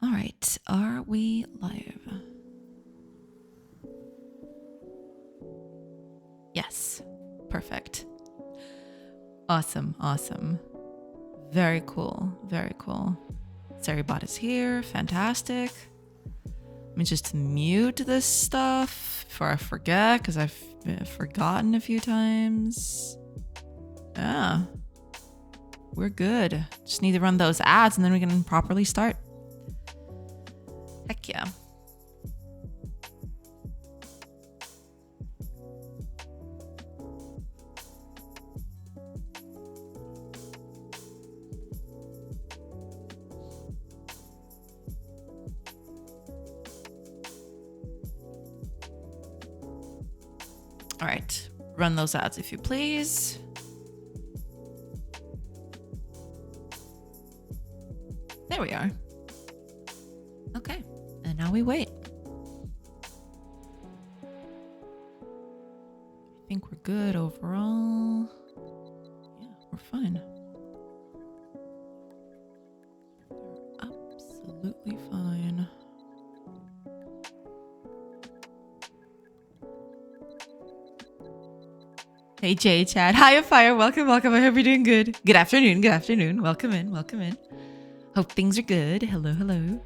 All right, are we live? Yes, perfect. Awesome, awesome. Very cool, very cool. Seribot is here, fantastic. Let me just mute this stuff before I forget, because I've forgotten a few times. Yeah, we're good. Just need to run those ads and then we can properly start. Heck yeah. All right, run those ads if you please. There we are. Okay, and now we wait. I think we're good overall. Yeah, we're fine. Absolutely fine. Hey Jay, Chad. Hi, Fire. Welcome, welcome. I hope you're doing good. Good afternoon, good afternoon. Welcome in, welcome in. Hope things are good. Hello, hello.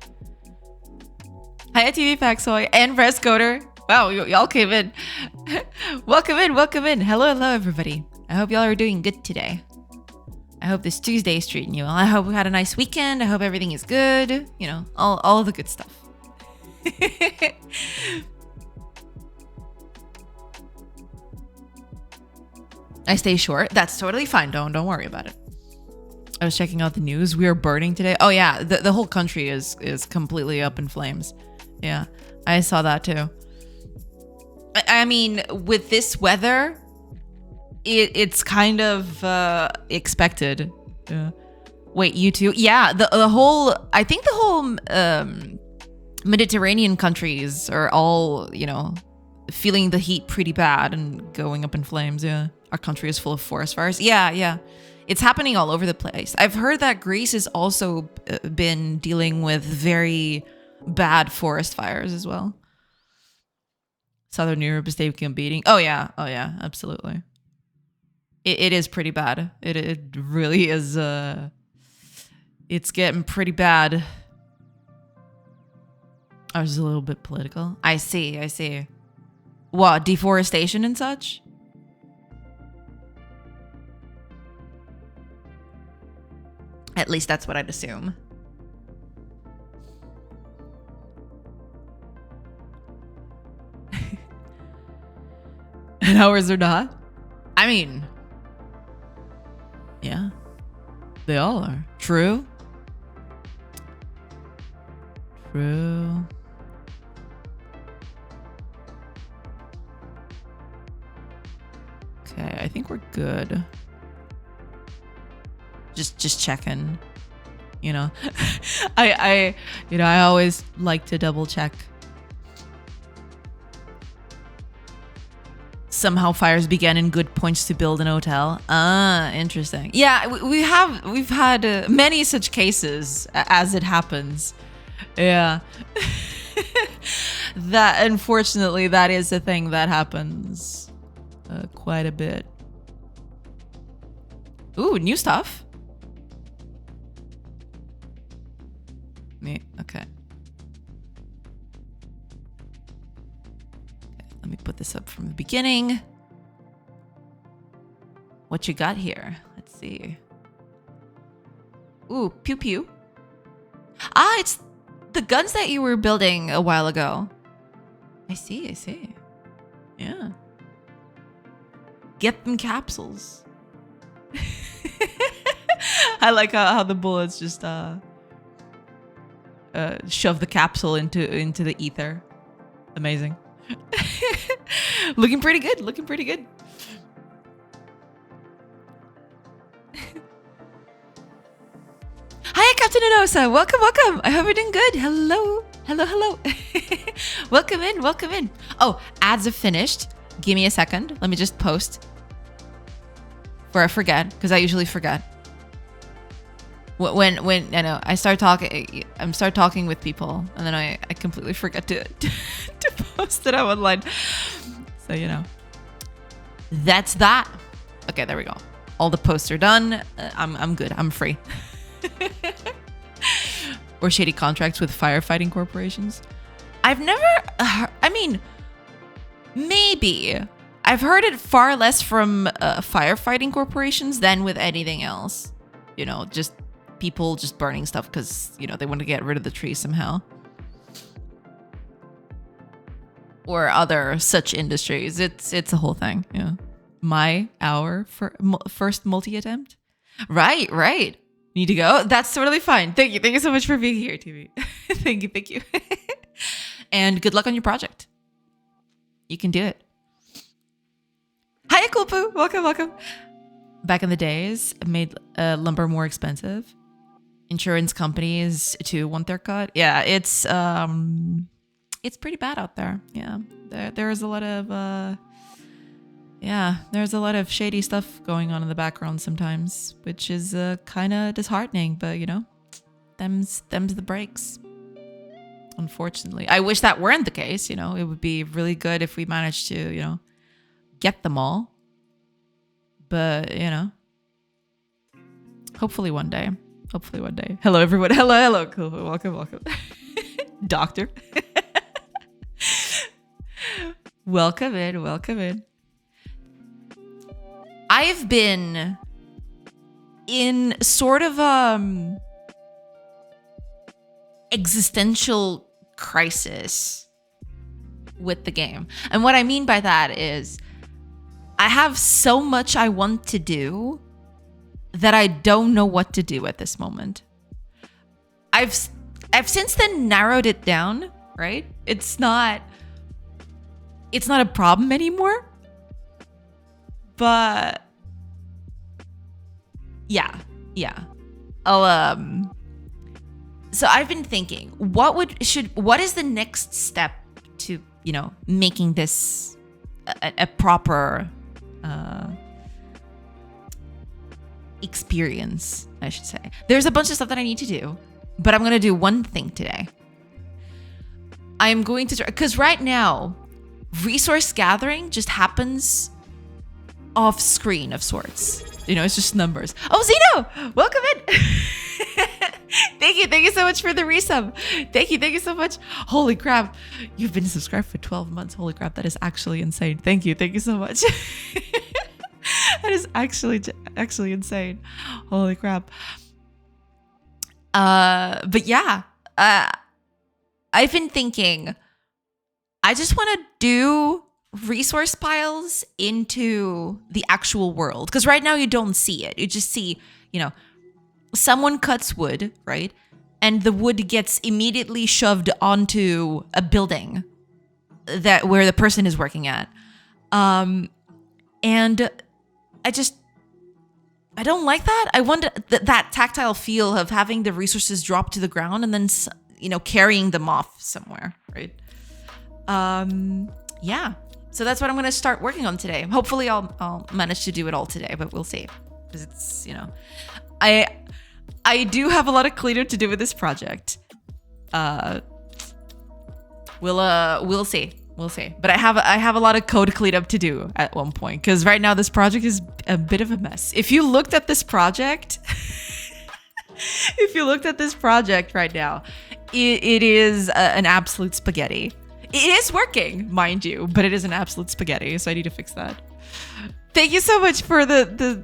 Hi, TV Paxoy and Frescoder. Wow, y'all came in. Welcome in, welcome in. Hello, hello, everybody. I hope y'all are doing good today. I hope this Tuesday is treating you well. I hope we had a nice weekend. I hope everything is good. You know, all the good stuff. I stay short. That's totally fine. Don't worry about it. I was checking out the news. We are burning today. Oh yeah, the whole country is completely up in flames. Yeah, I saw that too. I mean, with this weather, it's kind of expected. Yeah. Wait, you too? Yeah, the whole. I think the whole Mediterranean countries are all, you know, feeling the heat pretty bad and going up in flames. Yeah, our country is full of forest fires. Yeah. It's happening all over the place. I've heard that Greece has also been dealing with very bad forest fires as well. Southern Europe is taking a beating. Oh yeah, absolutely. It is pretty bad. It really is. It's getting pretty bad. I was a little bit political. I see. What, deforestation and such? At least that's what I'd assume. And ours are not? I mean, yeah, they all are. True. Okay, I think we're good. Just checking, you know. I always like to double check. Somehow fires began in good points to build an hotel. Ah, interesting. Yeah, we've had many such cases as it happens. Yeah. That, unfortunately, that is a thing that happens quite a bit. Ooh, new stuff. Okay. Let me put this up from the beginning. What you got here? Let's see. Ooh, pew pew. Ah, it's the guns that you were building a while ago. I see. Yeah. Get them capsules. I like how the bullets just shove the capsule into the ether. Amazing. Looking pretty good. Hi, Captain Inosa. Welcome. I hope you're doing good. Hello. Welcome in. Oh, ads are finished. Give me a second. Let me just post. Before I forget, because I usually forget. When I know I start talking with people, and then I completely forget to to post it up online. So that's that. Okay, there we go. All the posts are done. I'm good. I'm free. Or shady contracts with firefighting corporations. I've never. I mean, maybe I've heard it far less from firefighting corporations than with anything else. Just people just burning stuff because they want to get rid of the tree somehow. Or other such industries. It's a whole thing. Yeah. Our first multi attempt. Right. Need to go? That's totally fine. Thank you so much for being here, TV. Thank you. And good luck on your project. You can do it. Hiya, Kulpu. Welcome. Back in the days, it made lumber more expensive. Insurance companies too want their cut. Yeah, it's pretty bad out there. Yeah, there's a lot of there's a lot of shady stuff going on in the background sometimes, which is kind of disheartening. But them's the breaks. Unfortunately, I wish that weren't the case. It would be really good if we managed to get them all. But hopefully one day. Hello everyone. Hello. Cool. Welcome. Doctor. Welcome in. I've been in sort of existential crisis with the game. And what I mean by that is I have so much I want to do that I don't know what to do at this moment. I've since then narrowed it down, right? It's not a problem anymore. But yeah. So I've been thinking, what is the next step to, making this a proper experience, I should say. There's a bunch of stuff that I need to do, but I'm going to do one thing today. I'm going to try, because right now, resource gathering just happens off screen of sorts. It's just numbers. Oh, Zeno, welcome in. Thank you so much for the resub. Thank you so much. Holy crap, you've been subscribed for 12 months. Holy crap, that is actually insane. Thank you so much. That is actually insane. Holy crap. But yeah, I've been thinking, I just want to do resource piles into the actual world. Because right now you don't see it. You just see, someone cuts wood, right? And the wood gets immediately shoved onto a building where the person is working at. And I don't like that. I want that tactile feel of having the resources drop to the ground and then, carrying them off somewhere, right? Yeah. So that's what I'm going to start working on today. Hopefully I'll manage to do it all today, but we'll see. Because it's, I do have a lot of cleanup to do with this project. We'll see. But I have a lot of code cleanup to do at one point, because right now this project is a bit of a mess. If you looked at this project, right now, it is an absolute spaghetti. It is working, mind you, but it is an absolute spaghetti, so I need to fix that. Thank you so much for the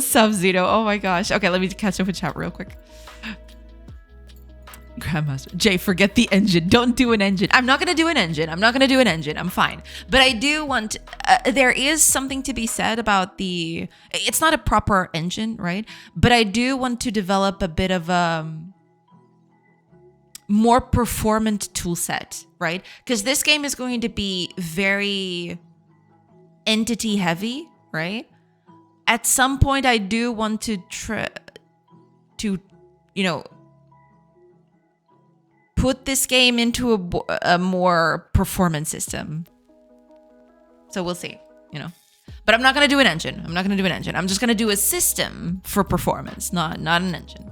sub, Zeno. Oh my gosh. Okay, let me catch up with chat real quick. Grandmaster Jay, forget the engine. Don't do an engine. I'm not gonna do an engine. I'm fine. But I do want. There is something to be said about the. It's not a proper engine, right? But I do want to develop a bit of more performant tool set, right? Because this game is going to be very entity heavy, right? At some point, I do want to put this game into a more performance system. So we'll see, But I'm not going to do an engine. I'm just going to do a system for performance, not an engine.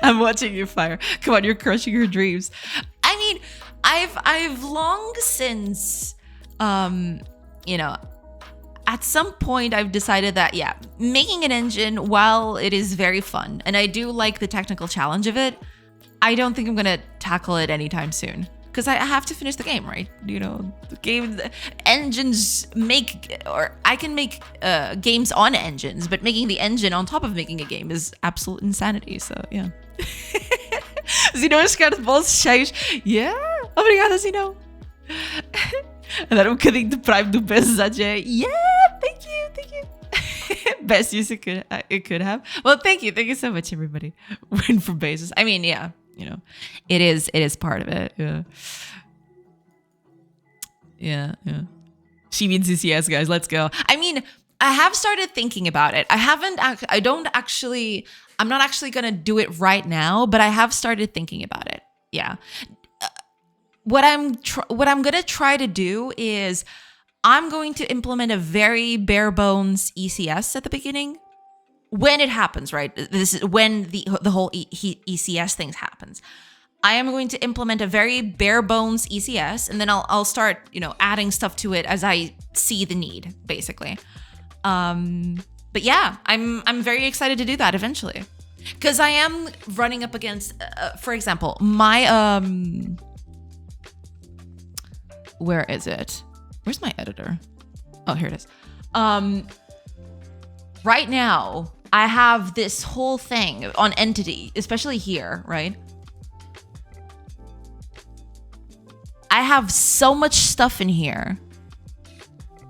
I'm watching you fire. Come on, you're crushing your dreams. I mean, I've long since, at some point I've decided that, yeah, making an engine, while it is very fun, and I do like the technical challenge of it, I don't think I'm going to tackle it anytime soon. Because I have to finish the game, right? The game, engines make, or I can make games on engines, but making the engine on top of making a game is absolute insanity. So, yeah. Zino escreve bolsos cheios. Yeah, obrigada, Zino. Andaram bocadinho de Prime do peso já. Yeah, thank you. Best use it could have. Well, thank you so much, everybody. Win for basis. I mean, yeah. It is part of it. Yeah. She means CCS, guys. Let's go. I mean, I have started thinking about it. I'm not actually going to do it right now, but I have started thinking about it. Yeah. What I'm going to try to do is I'm going to implement a very bare bones ECS at the beginning. When it happens, right? This is when the whole ECS thing happens. I am going to implement a very bare bones ECS, and then I'll start, adding stuff to it as I see the need, basically. But yeah, I'm very excited to do that eventually, because I am running up against, for example, my where is it? Where's my editor? Oh, here it is. Right now, I have this whole thing on Entity, especially here, right? I have so much stuff in here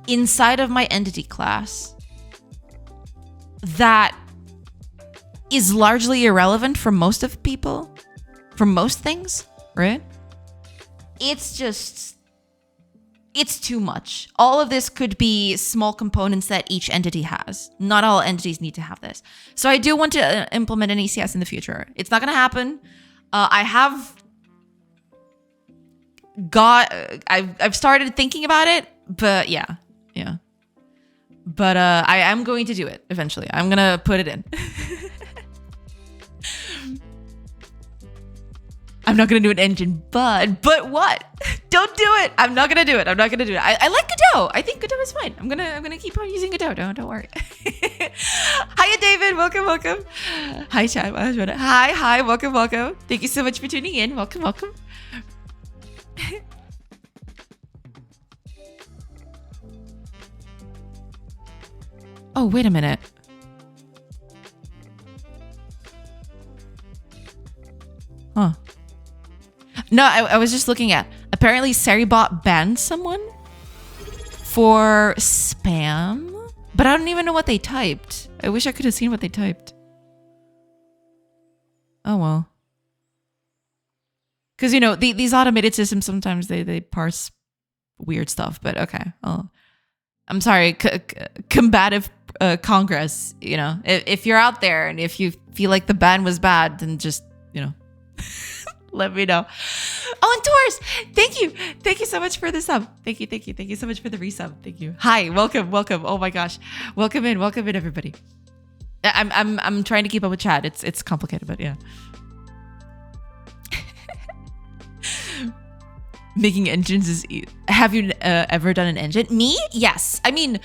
inside of my Entity class that is largely irrelevant for most of people, for most things, right? It's too much. All of this could be small components that each entity has. Not all entities need to have this. So I do want to implement an ECS in the future. It's not going to happen. I've started thinking about it, but yeah. But I am going to do it eventually. I'm going to put it in. I'm not going to do an engine, but what? Don't do it. I'm not going to do it. I like Godot. I think Godot is fine. I'm going to keep on using Godot. Don't worry. Hiya, David. Welcome. Hi, Chad. Hi. Welcome. Thank you so much for tuning in. Welcome. Oh, wait a minute. Huh. No, I was just looking at, apparently Seribot banned someone for spam, but I don't even know what they typed. I wish I could have seen what they typed. Oh, well. Because, these automated systems, sometimes they parse weird stuff, but okay. Oh, I'm sorry, combative Congress, if you're out there and if you feel like the ban was bad, then just, let me know. Oh, and Taurus, thank you so much for the sub. Thank you so much for the resub. Thank you. Hi, welcome. Oh my gosh, welcome in, everybody. I'm trying to keep up with chat. It's complicated, but yeah. Making engines is. Have you ever done an engine? Me? Yes. I mean,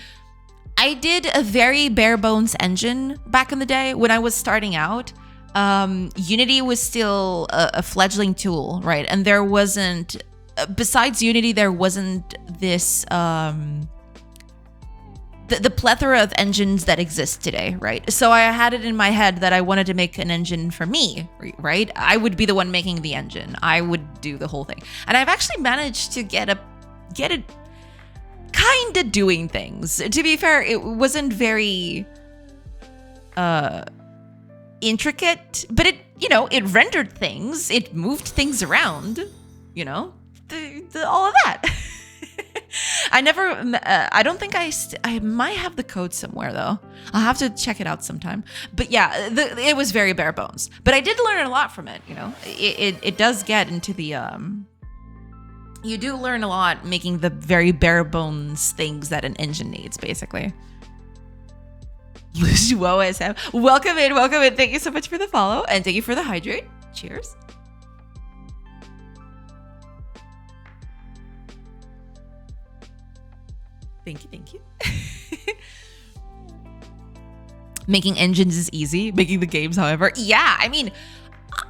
I did a very bare bones engine back in the day when I was starting out. Unity was still a fledgling tool, right? And there wasn't, besides Unity, there wasn't this, the plethora of engines that exist today, right? So I had it in my head that I wanted to make an engine for me, right? I would be the one making the engine. I would do the whole thing. And I've actually managed to get it kind of doing things. To be fair, it wasn't very, intricate, but it rendered things, it moved things around, all of that. I don't think I might have the code somewhere though. I'll have to check it out sometime. But yeah, it was very bare bones, but I did learn a lot from it. It does get into the you do learn a lot making the very bare bones things that an engine needs, basically. Whoa, SM. Welcome in, welcome in. Thank you so much for the follow, and thank you for the hydrate. Cheers. Thank you, thank you. Making engines is easy. Making the games, however. Yeah, I mean,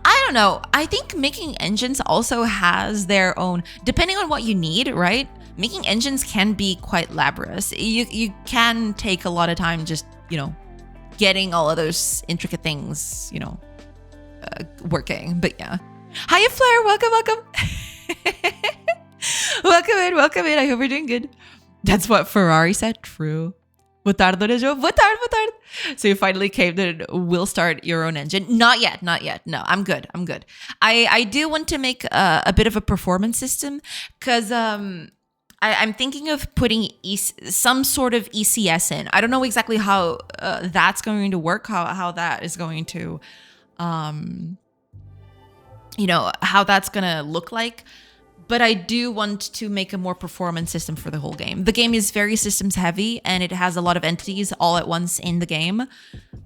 I don't know. I think making engines also has their own, depending on what you need, right? Making engines can be quite laborious. You can take a lot of time just, getting all of those intricate things, working. But yeah. Hiya, Flair. Welcome, welcome. Welcome in. I hope you're doing good. That's what Ferrari said. True. Boa tarde, Dona Jo. Boa tarde, boa tarde. So you finally came to will start your own engine. Not yet. No, I'm good. I do want to make a bit of a performance system because I'm thinking of putting some sort of ECS in. I don't know exactly how that's going to work, how that is going to, how that's going to look like. But I do want to make a more performance system for the whole game. The game is very systems heavy and it has a lot of entities all at once in the game.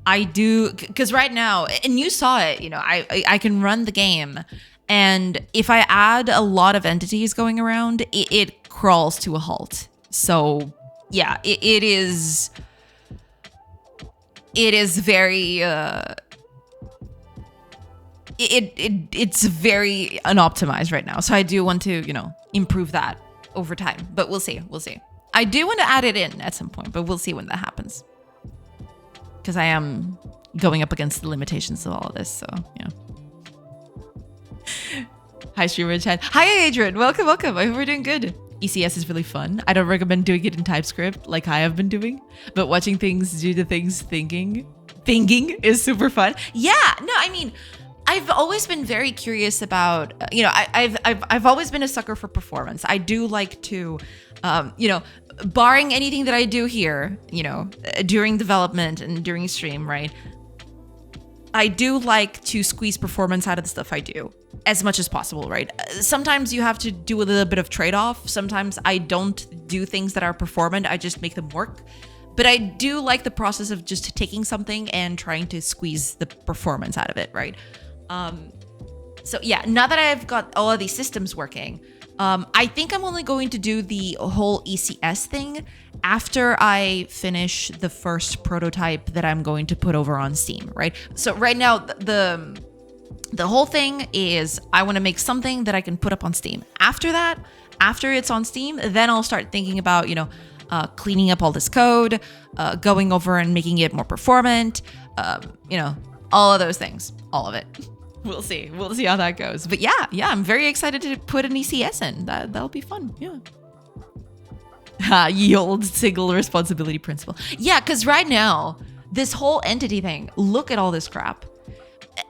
I do, because right now, and you saw it, I can run the game. And if I add a lot of entities going around, it crawls to a halt. So yeah, it is very, it's very unoptimized right now. So I do want to, improve that over time, but we'll see. I do want to add it in at some point, but we'll see when that happens. Because I am going up against the limitations of all of this, so yeah. Hi, streamer chat. Hi, Adrian. Welcome. I hope we're doing good. ECS is really fun. I don't recommend doing it in TypeScript like I have been doing, but watching things do the things thinking is super fun. Yeah, no, I mean, I've always been very curious about, I've always been a sucker for performance. I do like to, barring anything that I do here, during development and during stream, right? I do like to squeeze performance out of the stuff I do as much as possible, right? Sometimes you have to do a little bit of trade-off. Sometimes I don't do things that are performant. I just make them work. But I do like the process of just taking something and trying to squeeze the performance out of it, right? So yeah, now that I've got all of these systems working, I think I'm only going to do the whole ECS thing after I finish the first prototype that I'm going to put over on Steam, right? So right now, the whole thing is I want to make something that I can put up on Steam. After that, after it's on Steam, then I'll start thinking about, cleaning up all this code, going over and making it more performant, all of those things, all of it. We'll see how that goes. But yeah, I'm very excited to put an ECS in. That'll be fun. Yeah. Ye old single responsibility principle. Yeah, because right now, this whole entity thing, look at all this crap.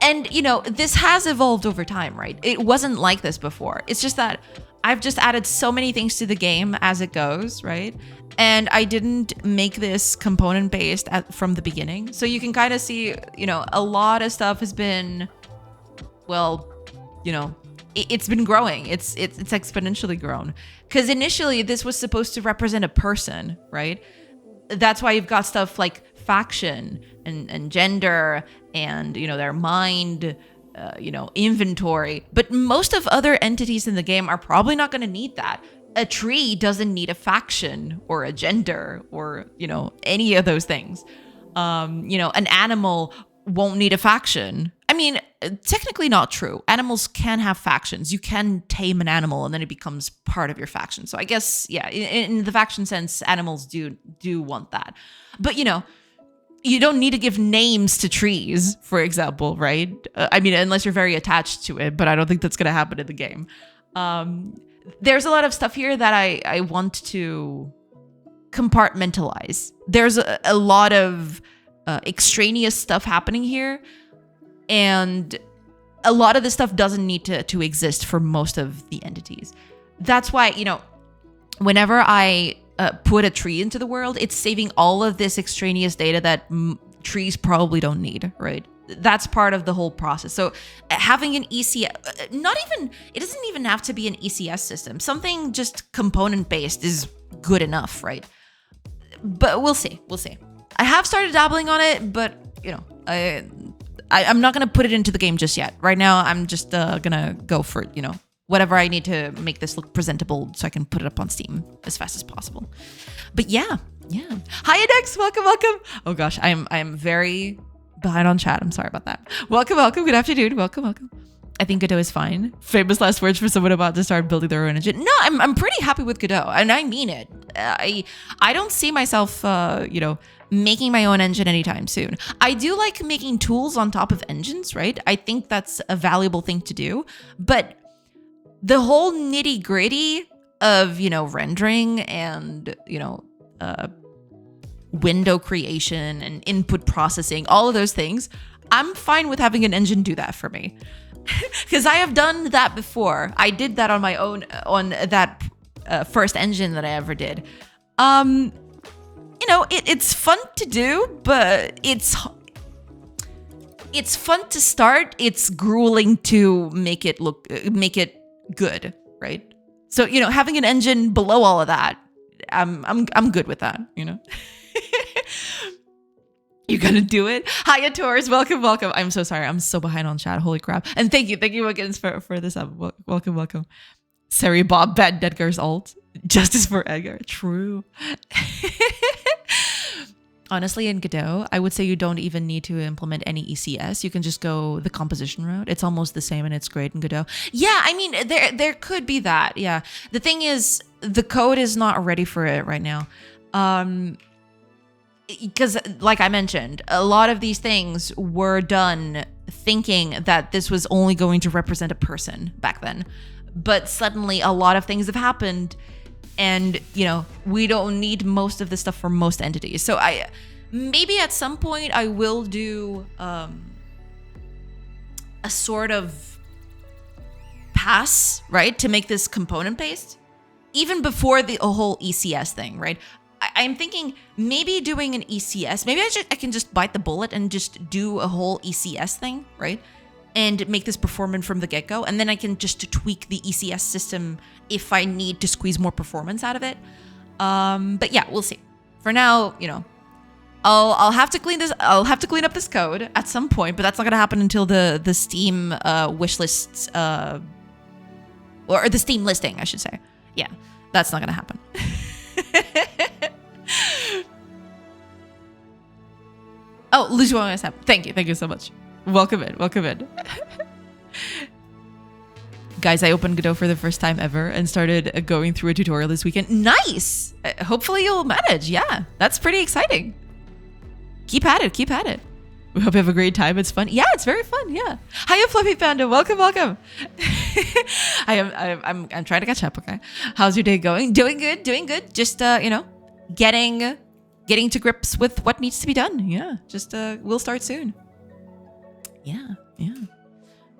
And, this has evolved over time, right? It wasn't like this before. It's just that I've just added so many things to the game as it goes, right? And I didn't make this component based from the beginning. So you can kind of see, a lot of stuff has been, it's been growing. It's exponentially grown. Because initially this was supposed to represent a person, right? That's why you've got stuff like faction and gender and, their mind, inventory. But most of other entities in the game are probably not going to need that. A tree doesn't need a faction or a gender or, any of those things. An animal won't need a faction. I mean, technically not true. Animals can have factions. You can tame an animal and then it becomes part of your faction. So I guess, yeah, in the faction sense, animals do want that. But, you don't need to give names to trees, for example, right? Unless you're very attached to it, but I don't think that's going to happen in the game. There's a lot of stuff here that I want to compartmentalize. There's a lot of extraneous stuff happening here. And a lot of this stuff doesn't need to exist for most of the entities. That's why, whenever I put a tree into the world, it's saving all of this extraneous data that trees probably don't need, right? That's part of the whole process. So having an ECS, it doesn't even have to be an ECS system. Something just component based is good enough, right? But we'll see. I have started dabbling on it, but I'm not gonna put it into the game just yet. Right now, I'm just gonna go for whatever I need to make this look presentable, so I can put it up on Steam as fast as possible. But yeah. Hi, Index. Welcome. Oh gosh, I'm very behind on chat. I'm sorry about that. Welcome. Good afternoon. Welcome. I think Godot is fine. Famous last words for someone about to start building their own engine. No, I'm pretty happy with Godot, and I mean it. I don't see myself, making my own engine anytime soon. I do like making tools on top of engines, right? I think that's a valuable thing to do. But the whole nitty gritty of, rendering and, window creation and input processing, all of those things, I'm fine with having an engine do that for me. Because I have done that before. I did that on my own, on that first engine that I ever did. It's fun to do, but it's fun to start. It's grueling to make it good, right? So, having an engine below all of that, I'm good with that, You're gonna do it. Hiya, Taurus. Welcome. I'm so sorry. I'm so behind on chat. Holy crap. And thank you again for this up. Welcome. Sorry, Bob, bad Edgar's alt. Justice for Edgar. True. Honestly, in Godot, I would say you don't even need to implement any ECS. You can just go the composition route. It's almost the same and it's great in Godot. Yeah, I mean, there could be that. Yeah. The thing is, the code is not ready for it right now. Because, like I mentioned, a lot of these things were done thinking that this was only going to represent a person back then. But suddenly, a lot of things have happened, and, we don't need most of this stuff for most entities. So maybe at some point, I will do a sort of pass, right, to make this component-based, even before the whole ECS thing, right? I'm thinking maybe doing an ECS. Maybe I can just bite the bullet and just do a whole ECS thing, right? And make this performant from the get-go. And then I can just tweak the ECS system if I need to squeeze more performance out of it. But yeah, we'll see. For now, I'll have to clean this. I'll have to clean up this code at some point, but that's not gonna happen until the Steam wishlists, or the Steam listing, I should say. Yeah, that's not gonna happen. Oh, Lujuan, thank you so much. Welcome in. Guys, I opened Godot for the first time ever and started going through a tutorial this weekend. Nice! Hopefully you'll manage. Yeah, that's pretty exciting. Keep at it. We hope you have a great time. It's fun. Yeah, it's very fun. Yeah. Hiya, Fluffy Panda. Welcome. I'm trying to catch up. Okay. How's your day going? Doing good. Just getting to grips with what needs to be done. Yeah. Just we'll start soon. Yeah.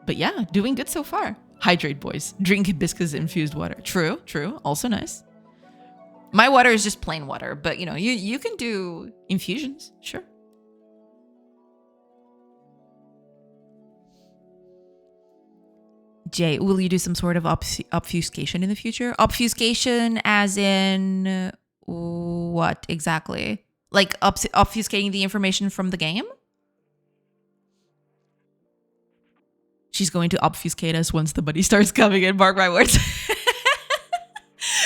But yeah, doing good so far. Hydrate, boys. Drink hibiscus infused water. True. Also nice. My water is just plain water, but you can do infusions. Sure. Jay, will you do some sort of obfuscation in the future? Obfuscation as in what exactly? Like obfuscating the information from the game? She's going to obfuscate us once the money starts coming in, mark my words.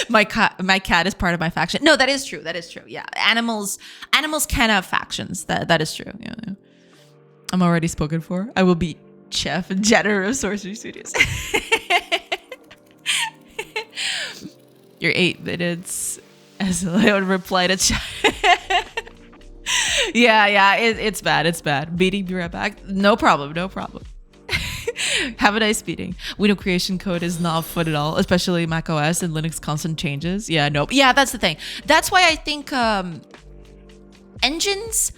My cat is part of my faction. No, that is true. Yeah. Animals can have factions. That is true. Yeah. I'm already spoken for. I will be chef and janitor of Sorcery Studios. You're 8 minutes as Leon replied to chat. Yeah, it's bad. Meeting, be right back. No problem. Have a nice meeting. Window creation code is not fun at all, especially Mac OS and Linux constant changes. Yeah, nope. Yeah, that's the thing. That's why I think engines,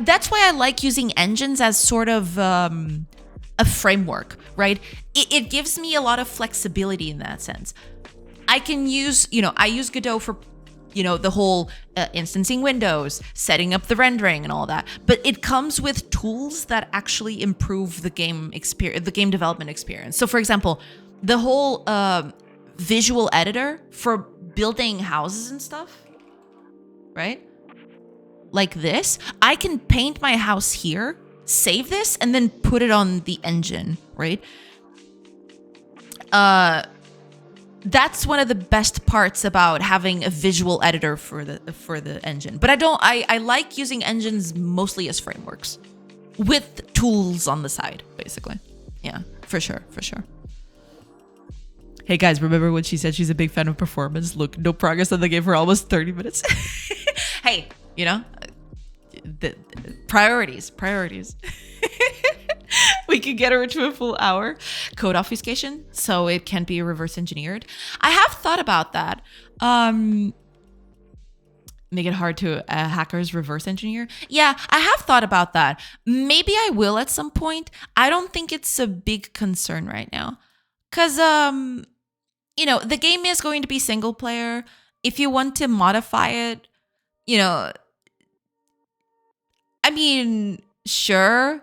that's why I like using engines as sort of a framework, right? It gives me a lot of flexibility in that sense. I can use, I use Godot for the whole instancing windows, setting up the rendering and all that. But it comes with tools that actually improve the game experience, the game development experience. So for example, the whole visual editor for building houses and stuff, right? Like this, I can paint my house here, save this, and then put it on the engine, right? That's one of the best parts about having a visual editor for the engine. But I like using engines mostly as frameworks with tools on the side, basically. Yeah, for sure. Hey guys, remember when she said she's a big fan of performance? Look, no progress on the game for almost 30 minutes. Hey, the priorities. We can get her to a full hour. Code obfuscation, so it can be reverse engineered. I have thought about that. Make it hard to hackers reverse engineer. Yeah, I have thought about that. Maybe I will at some point. I don't think it's a big concern right now. Because, the game is going to be single player. If you want to modify it, sure.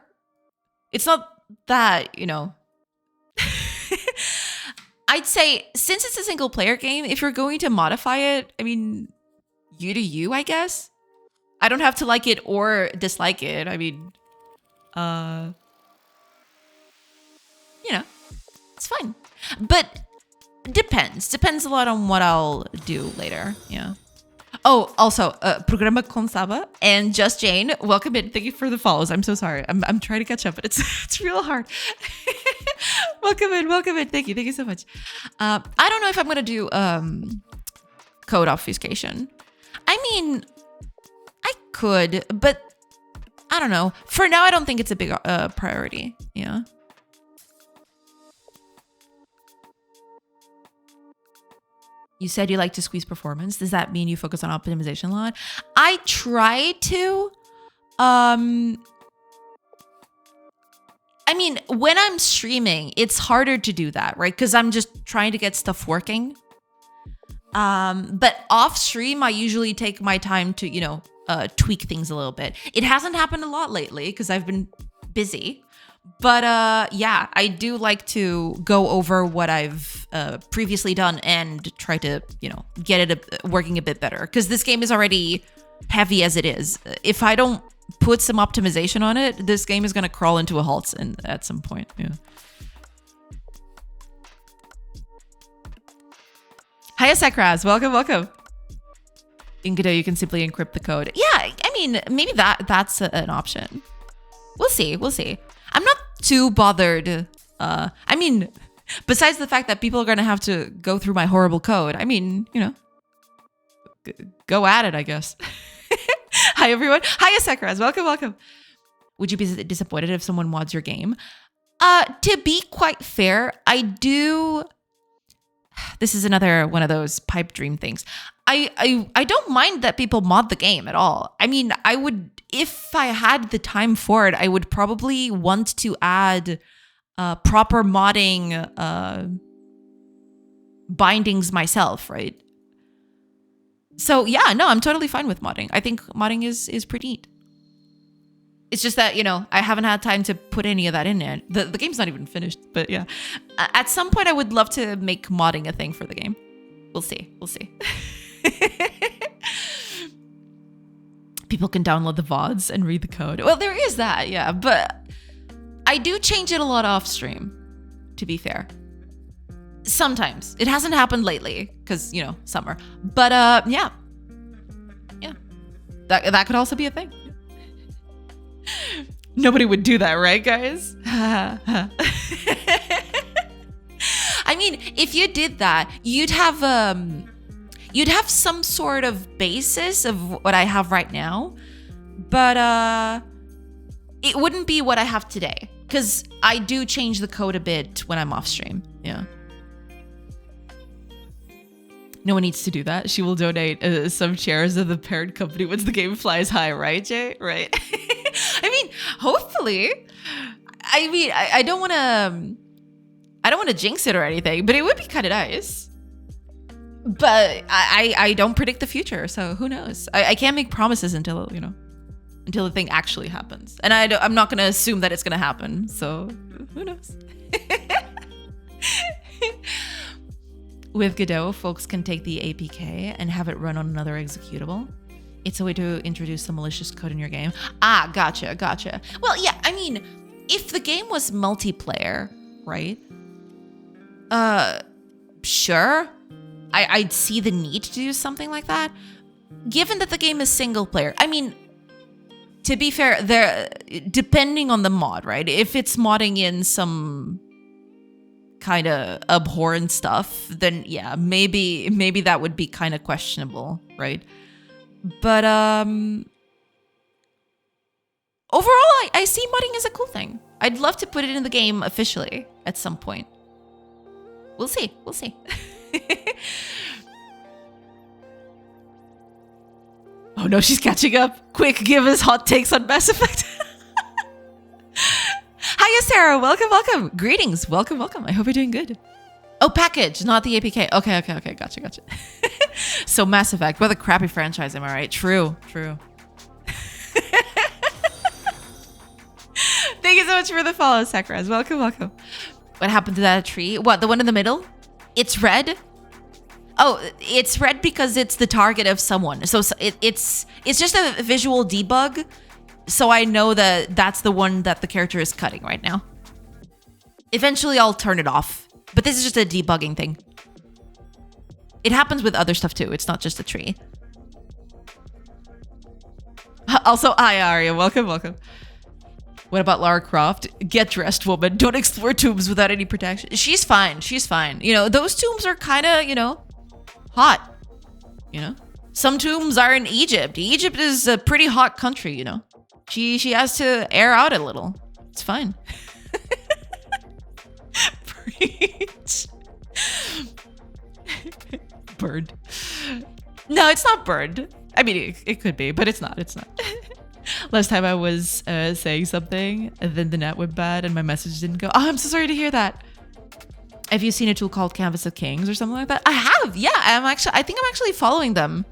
It's not that, I'd say since it's a single player game, if you're going to modify it, you do you, I guess. I don't have to like it or dislike it. It's fine. But depends a lot on what I'll do later. Yeah. Oh, also, Programa con Saba and Just Jane, welcome in. Thank you for the follows. I'm so sorry. I'm trying to catch up, but it's real hard. Welcome in. Thank you so much. I don't know if I'm gonna do code obfuscation. I could, but I don't know. For now, I don't think it's a big priority. Yeah. You said you like to squeeze performance. Does that mean you focus on optimization a lot? I try to. When I'm streaming, it's harder to do that, right? Because I'm just trying to get stuff working. But off stream, I usually take my time to, tweak things a little bit. It hasn't happened a lot lately because I've been busy. But yeah, I do like to go over what I've previously done and try to, get it working a bit better. Because this game is already heavy as it is. If I don't put some optimization on it, this game is going to crawl into a halt at some point. Yeah. Hiya, Sakraz. Welcome. In Godot, you can simply encrypt the code. Yeah, maybe that's an option. We'll see. I'm not too bothered. Besides the fact that people are going to have to go through my horrible code, go at it, I guess. Hi, everyone. Hiya, Sakraz. Welcome. Would you be disappointed if someone mods your game? To be quite fair, I do. This is another one of those pipe dream things. I don't mind that people mod the game at all. I would, if I had the time for it, I would probably want to add proper modding bindings myself, right? So yeah, no, I'm totally fine with modding. I think modding is pretty neat. It's just that, I haven't had time to put any of that in yet. The game's not even finished, but yeah. At some point, I would love to make modding a thing for the game. We'll see. People can download the VODs and read the code. Well, there is that, yeah. But I do change it a lot off stream, to be fair. Sometimes. It hasn't happened lately, because, summer. But, yeah. Yeah. That could also be a thing. Nobody would do that, right, guys? If you did that, you'd have some sort of basis of what I have right now, but it wouldn't be what I have today, because I do change the code a bit when I'm off stream. Yeah. No one needs to do that. She will donate some shares of the parent company once the game flies high, right, Jay? Right. Hopefully. I don't want to jinx it or anything, but it would be kind of nice. But I don't predict the future, so who knows? I can't make promises until, until the thing actually happens. And I'm not going to assume that it's going to happen, so who knows? With Godot, folks can take the APK and have it run on another executable. It's a way to introduce some malicious code in your game. Ah, gotcha. Well, yeah, I mean, if the game was multiplayer, right? Sure. I'd see the need to do something like that. Given that the game is single player, I mean, to be fair, depending on the mod, right? If it's modding in some kind of abhorrent stuff, then yeah, maybe that would be kind of questionable, right? But overall, I see modding as a cool thing. I'd love to put it in the game officially at some point. We'll see. Oh no, she's catching up. Quick, give us hot takes on Mass Effect. Hiya, Sarah. Welcome. Greetings. Welcome. I hope you're doing good. Oh, package, not the APK. Okay. Gotcha. So Mass Effect, what a crappy franchise, am I right? True. Thank you so much for the follow, Sakraz. Welcome. What happened to that tree? What, the one in the middle? It's red? Oh, it's red because it's the target of someone. So it's just a visual debug. So I know that that's the one that the character is cutting right now. Eventually I'll turn it off. But this is just a debugging thing. It happens with other stuff too. It's not just a tree. Also, hi Arya. Welcome. What about Lara Croft? Get dressed, woman. Don't explore tombs without any protection. She's fine. Those tombs are kind of, hot. Some tombs are in Egypt. Egypt is a pretty hot country, She has to air out a little. It's fine. Preach. Burned. No, it's not burned. I mean, it could be, but it's not. Last time I was saying something, and then the net went bad, and my message didn't go. Oh, I'm so sorry to hear that. Have you seen a tool called Canvas of Kings or something like that? I have. Yeah, I think I'm actually following them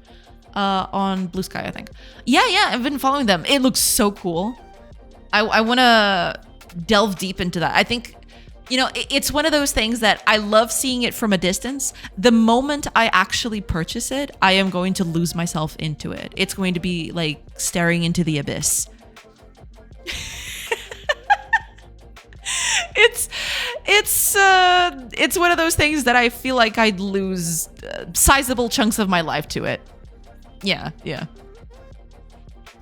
on Blue Sky, I think. Yeah, I've been following them. It looks so cool. I want to delve deep into that. I think, it's one of those things that I love seeing it from a distance. The moment I actually purchase it, I am going to lose myself into it. It's going to be like staring into the abyss. It's one of those things that I feel like I'd lose sizable chunks of my life to it. Yeah.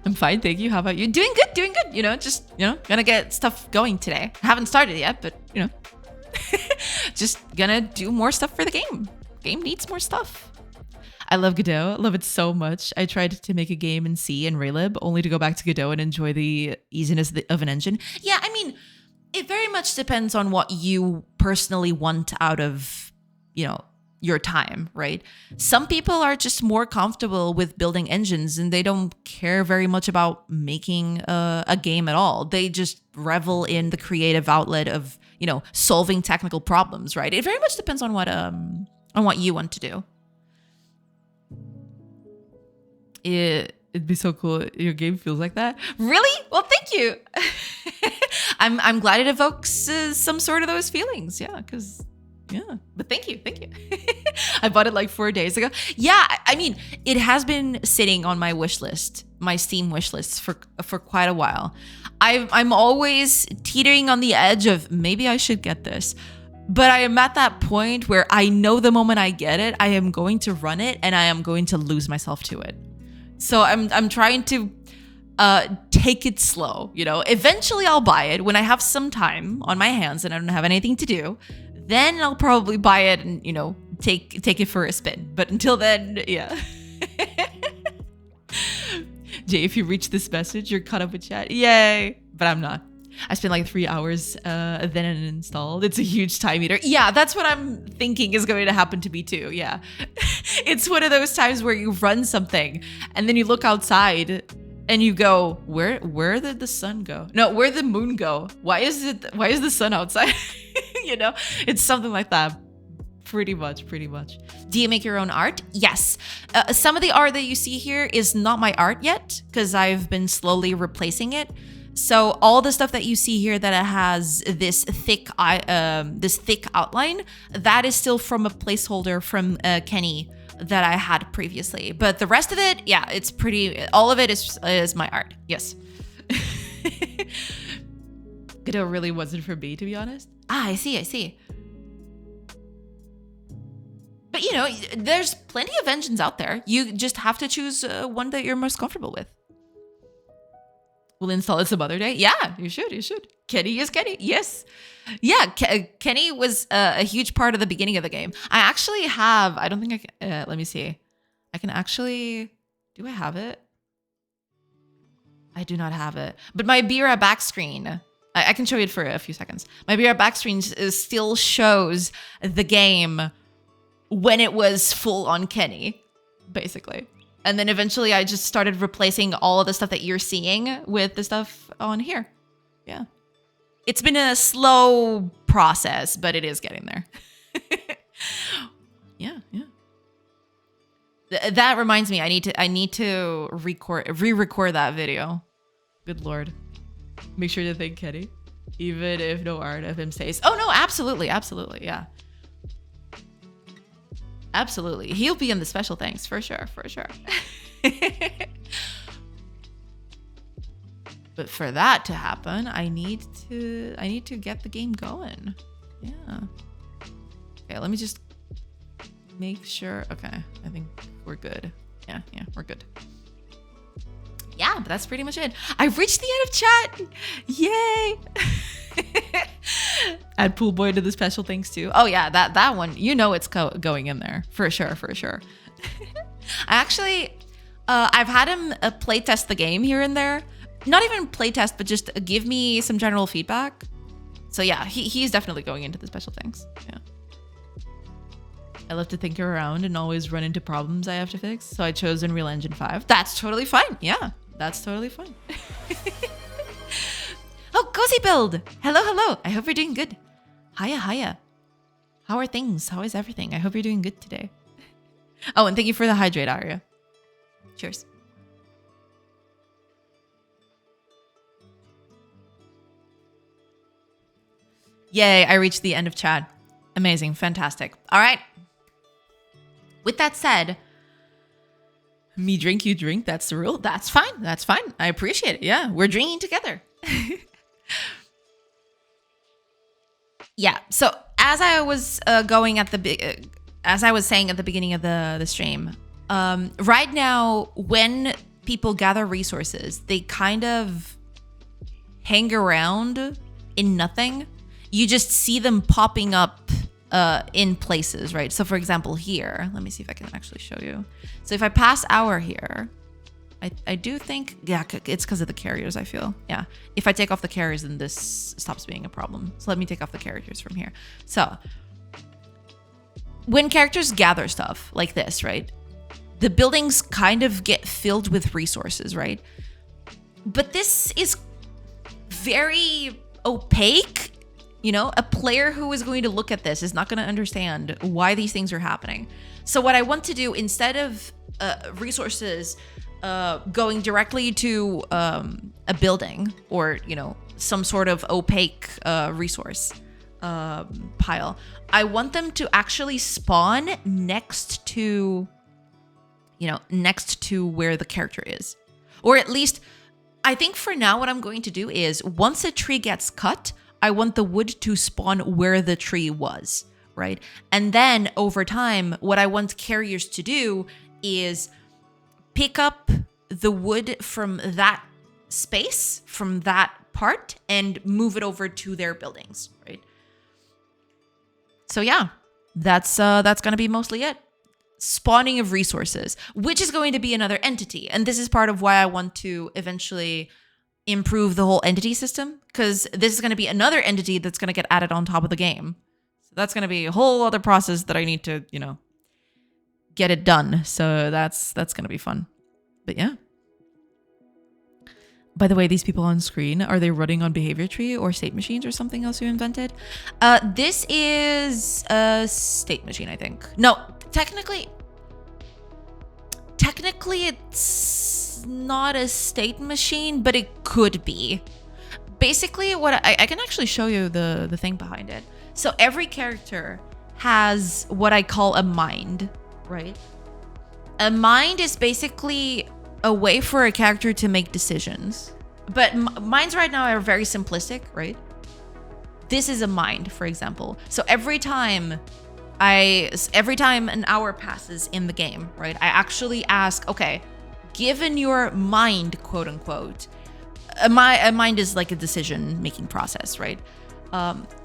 I'm fine, thank you. How about you? Doing good. Just gonna get stuff going today. I haven't started yet, but just gonna do more stuff for the game. Game needs more stuff. I love Godot. Love it so much. I tried to make a game in C and Raylib only to go back to Godot and enjoy the easiness of an engine. Yeah, I mean, it very much depends on what you personally want out of, your time, right? Some people are just more comfortable with building engines and they don't care very much about making a game at all. They just revel in the creative outlet of, solving technical problems, right? It very much depends on what you want to do. It'd be so cool. Your game feels like that. Really? Well, thank you. I'm glad it evokes some sort of those feelings. Yeah, but thank you. I bought it like 4 days ago. Yeah, I mean, it has been sitting on my wish list, my Steam wish list for quite a while. I'm always teetering on the edge of maybe I should get this. But I am at that point where I know the moment I get it, I am going to run it and I am going to lose myself to it. So I'm trying to take it slow, Eventually I'll buy it when I have some time on my hands and I don't have anything to do. Then I'll probably buy it and, take it for a spin. But until then, yeah. Jay, if you reach this message, you're caught up with chat. Yay. But I'm not. I spent like 3 hours, then it installed. It's a huge time eater. Yeah, that's what I'm thinking is going to happen to me too. Yeah. It's one of those times where you run something and then you look outside and you go, where did the sun go? No, where'd the moon go? Why is the sun outside? It's something like that. Pretty much, pretty much. Do you make your own art? Yes. Some of the art that you see here is not my art yet because I've been slowly replacing it. So all the stuff that you see here that it has this thick outline, that is still from a placeholder from Kenny that I had previously. But the rest of it, yeah, it's pretty. All of it is my art. Yes. Godot really wasn't for me, to be honest. Ah, I see. But you know, there's plenty of engines out there. You just have to choose one that you're most comfortable with. We'll install it some other day. Yeah, you should. Kenny is Kenny. Yes. Yeah, Kenny was a huge part of the beginning of the game. I actually have, I don't think I can, let me see. I can actually, do I have it? I do not have it. But my Bira back screen, I can show you it for a few seconds. My Bira back screen still shows the game when it was full on Kenny, basically. And then eventually I just started replacing all of the stuff that you're seeing with the stuff on here. Yeah. It's been a slow process, but it is getting there. Yeah. That reminds me, I need to re-record that video. Good Lord. Make sure to thank Kenny, even if no art of him stays. Oh no, absolutely, yeah. Absolutely. He'll be in the special thanks for sure. But for that to happen, I need to get the game going. Yeah. Okay, let me just make sure. Okay, I think we're good. Yeah, we're good. Yeah, but that's pretty much it. I've reached the end of chat. Yay. Add Pool Boy to the special thanks too. Oh yeah, that one, you know, it's going in there for sure. I actually, I've had him playtest the game here and there. Not even playtest, but just give me some general feedback. So yeah, he's definitely going into the special thanks. Yeah. I love to think around and always run into problems I have to fix. So I chose Unreal Engine 5. That's totally fine. Yeah, that's totally fine. Oh, Cozy Build. Hello. I hope you're doing good. Hiya. How are things? How is everything? I hope you're doing good today. Oh, and thank you for the hydrate, Arya. Cheers. Yay, I reached the end of chat. Amazing, fantastic. All right. With that said, me drink, you drink. That's the rule. That's fine. I appreciate it. Yeah, we're drinking together. Yeah. So as I was as I was saying at the beginning of the stream, right now when people gather resources, they kind of hang around in nothing. You just see them popping up in places, right? So for example, here, let me see if I can actually show you. So if I pass hour here, I do think, yeah, it's because of the carriers, I feel. Yeah. If I take off the carriers, then this stops being a problem. So let me take off the carriers from here. So when characters gather stuff like this, right? The buildings kind of get filled with resources, right? But this is very opaque. You know, a player who is going to look at this is not going to understand why these things are happening. So what I want to do, instead of resources going directly to a building or, you know, some sort of opaque resource pile, I want them to actually spawn next to, you know, next to where the character is. Or at least, I think for now what I'm going to do is once a tree gets cut, I want the wood to spawn where the tree was, right? And then over time, what I want carriers to do is pick up the wood from that space, from that part, and move it over to their buildings, right? So yeah, that's gonna be mostly it. Spawning of resources, which is going to be another entity. And this is part of why I want to eventually improve the whole entity system, because this is going to be another entity that's going to get added on top of the game. So that's going to be a whole other process that I need to, you know, get it done. So that's going to be fun. But yeah. By the way, these people on screen, are they running on behavior tree or state machines or something else you invented? This is a state machine, I think. No, technically it's not a state machine, but it could be. Basically, what I can actually show you the thing behind it. So every character has what I call a mind, right? A mind is basically a way for a character to make decisions. But minds right now are very simplistic, right? This is a mind, for example. So every time an hour passes in the game, right, I actually ask, okay, given your mind, quote unquote, a mind is like a decision-making process, right?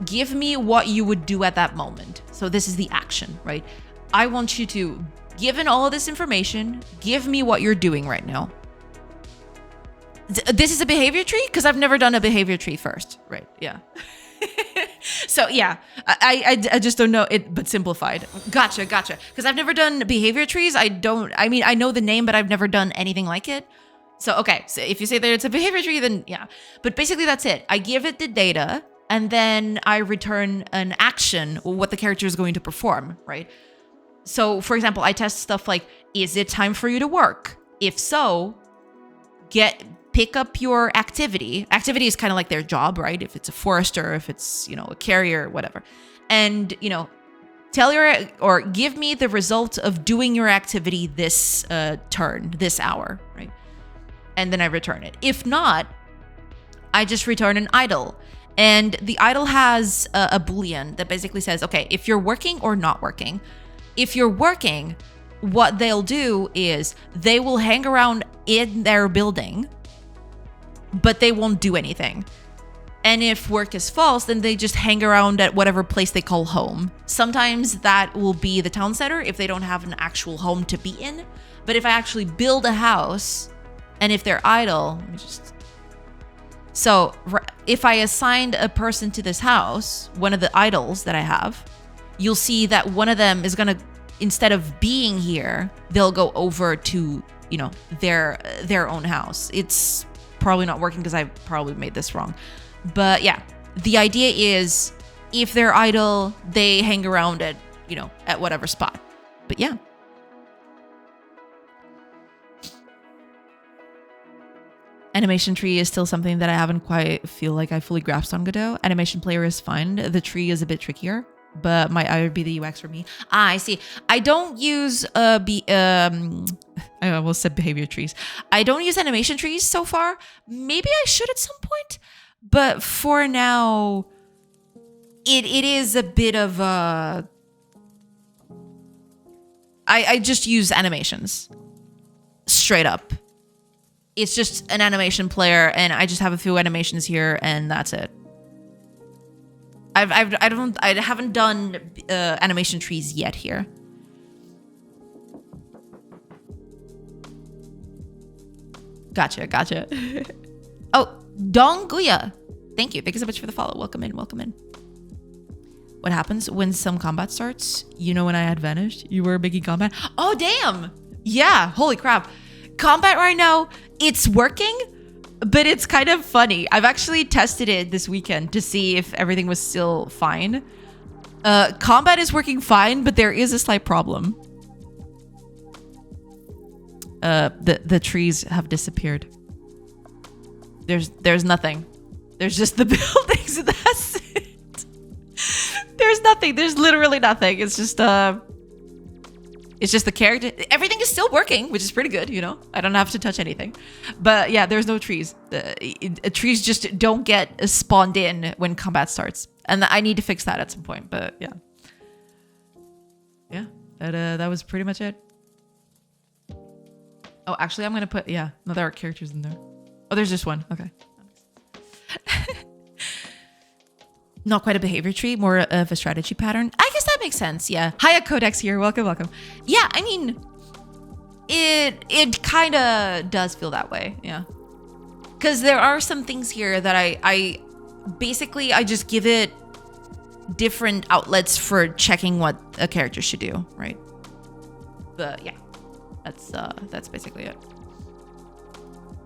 Give me what you would do at that moment. So this is the action, right? I want you to, given all of this information, give me what you're doing right now. This is a behavior tree? Because I've never done a behavior tree first, right? Yeah. So yeah, I just don't know it, but simplified. Gotcha. Because I've never done behavior trees. I know the name, but I've never done anything like it. So, okay, so if you say that it's a behavior tree, then yeah. But basically that's it. I give it the data and then I return an action, what the character is going to perform, right? So for example, I test stuff like, is it time for you to work? If so, pick up your activity. Activity is kind of like their job, right? If it's a forester, if it's, a carrier, whatever. And, give me the result of doing your activity this turn, this hour, right? And then I return it. If not, I just return an idle. And the idle has a Boolean that basically says, okay, if you're working or not working. If you're working, what they'll do is they will hang around in their building, but they won't do anything. And if work is false, then they just hang around at whatever place they call home. Sometimes that will be the town center if they don't have an actual home to be in. But if I actually build a house, and if they're idle, so if I assigned a person to this house, one of the idols that I have, you'll see that one of them is going to, instead of being here, they'll go over to, their own house. It's probably not working because I probably made this wrong. But yeah, the idea is if they're idle, they hang around at, at whatever spot. But yeah. Animation tree is still something that I haven't quite feel like I fully grasped on Godot. Animation player is fine. The tree is a bit trickier, but might either be the UX for me. I see. I don't use I almost said behavior trees. I don't use animation trees so far. Maybe I should at some point, but for now, it is a bit of a. I just use animations, straight up. It's just an animation player, and I just have a few animations here, and that's it. I haven't done animation trees yet here. Gotcha. Oh, Donguya. Thank you so much for the follow. Welcome in. What happens when some combat starts? When I had vanished, you were making combat. Oh, damn. Yeah, holy crap. Combat right now, it's working, but it's kind of funny. I've actually tested it this weekend to see if everything was still fine. Combat is working fine, but there is a slight problem. The trees have disappeared. There's nothing. There's just the buildings, and that's it. There's nothing. There's literally nothing. It's just the character. Everything is still working, which is pretty good, I don't have to touch anything. But yeah, there's no trees. Trees just don't get spawned in when combat starts. And I need to fix that at some point, but yeah. Yeah, that was pretty much it. Oh, actually, I'm going to put, no, there are characters in there. Oh, there's just one. Okay. Not quite a behavior tree, more of a strategy pattern. I guess that makes sense. Yeah. Hiya Codex here. Welcome. Yeah, I mean, it kind of does feel that way. Yeah. Because there are some things here that I basically just give it different outlets for checking what a character should do, right? But yeah, that's basically it.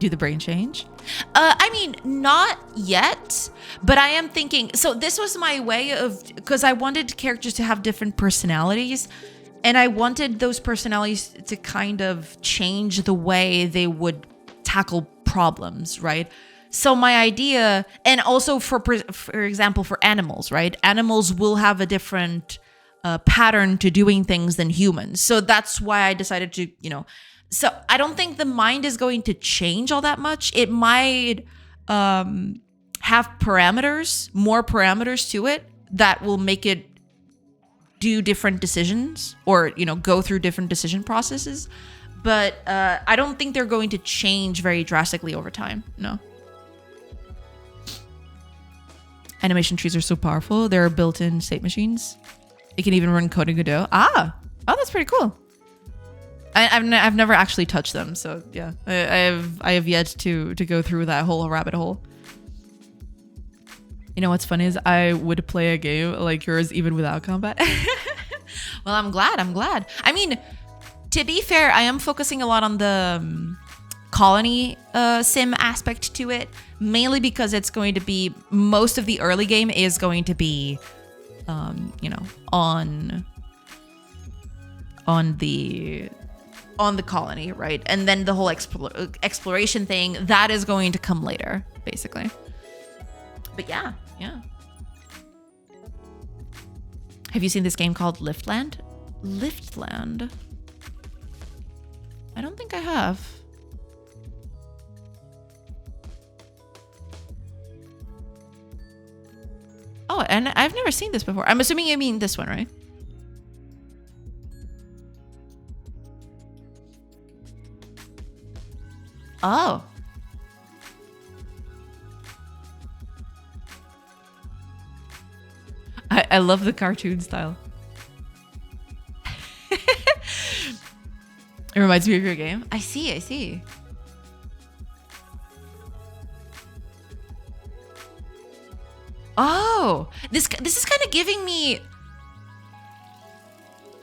Do the brain change? I mean, not yet, but I am thinking, so this was my way of, because I wanted characters to have different personalities, and I wanted those personalities to kind of change the way they would tackle problems, right? So my idea, and also for example, for animals, right? Animals will have a different pattern to doing things than humans. So that's why I decided to, so I don't think the mind is going to change all that much. It might have parameters, more parameters to it that will make it do different decisions or, go through different decision processes. But I don't think they're going to change very drastically over time. No. Animation trees are so powerful. There are built-in state machines. It can even run code in Godot. Oh, that's pretty cool. I've never actually touched them, so yeah, I have yet to go through that whole rabbit hole. You know what's funny is I would play a game like yours even without combat. Well, I'm glad. I mean, to be fair, I am focusing a lot on the colony sim aspect to it, mainly because it's going to be, most of the early game is going to be, on the colony, right? And then the whole exploration thing, that is going to come later, basically. But yeah. Have you seen this game called Liftland? Liftland? I don't think I have. Oh, and I've never seen this before. I'm assuming you mean this one, right? Oh. I love the cartoon style. It reminds me of your game. I see. Oh, this is kind of giving me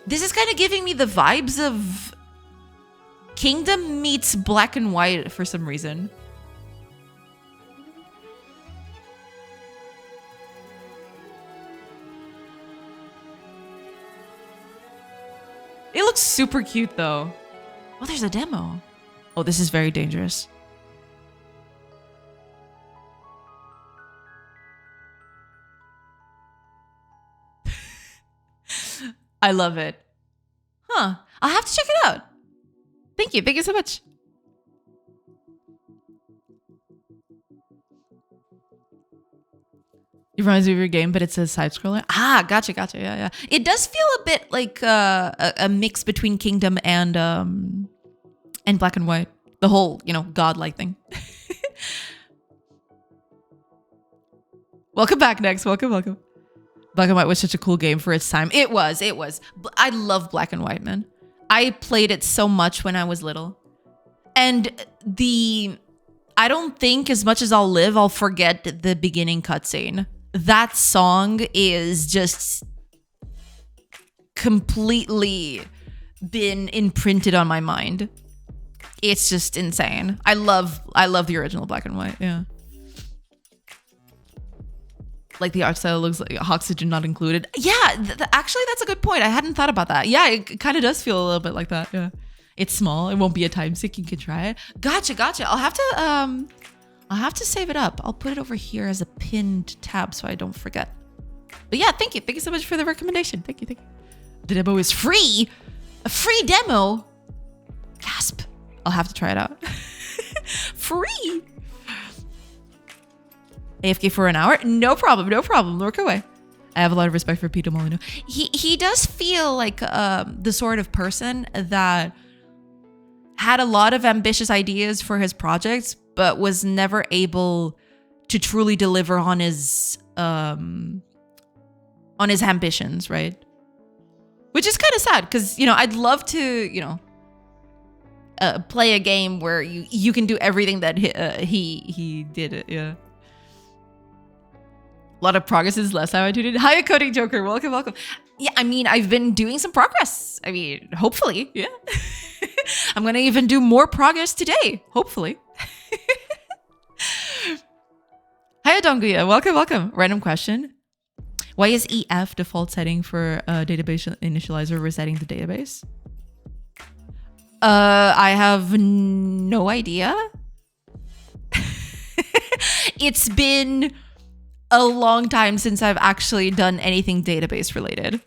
the vibes of Kingdom meets Black and White for some reason. It looks super cute though. Oh, there's a demo. Oh, this is very dangerous. I love it. Huh. I'll have to check it out. Thank you. Thank you so much. It reminds me of your game, but it's a side scroller. Ah, gotcha. Yeah. It does feel a bit like a mix between Kingdom and Black and White. The whole, godlike thing. Welcome back, Next. Welcome. Black and White was such a cool game for its time. It was. I love Black and White, man. I played it so much when I was little. And I don't think as much as I'll live, I'll forget the beginning cutscene. That song is just completely been imprinted on my mind. It's just insane. I love the original Black and White. Yeah. Like the art style looks like oxygen not included. Yeah, actually that's a good point. I hadn't thought about that. Yeah, it kind of does feel a little bit like that. Yeah. It's small. It won't be a time sink. You can try it. Gotcha. I'll have to save it up. I'll put it over here as a pinned tab so I don't forget. But yeah, thank you. Thank you so much for the recommendation. Thank you. The demo is free. A free demo. Gasp. I'll have to try it out. Free. AFK for an hour? No problem. Work away. I have a lot of respect for Peter Molyneux. He does feel like the sort of person that had a lot of ambitious ideas for his projects, but was never able to truly deliver on his ambitions, right? Which is kind of sad because, I'd love to, play a game where you can do everything that he did it. Yeah. A lot of progress is last time I tuned in. Hiya, Coding Joker. Welcome. Yeah, I mean, I've been doing some progress. I mean, hopefully, yeah. I'm going to even do more progress today, hopefully. Hi, Donguya. Welcome. Random question. Why is EF default setting for database initializer resetting the database? I have no idea. It's been a long time since I've actually done anything database related.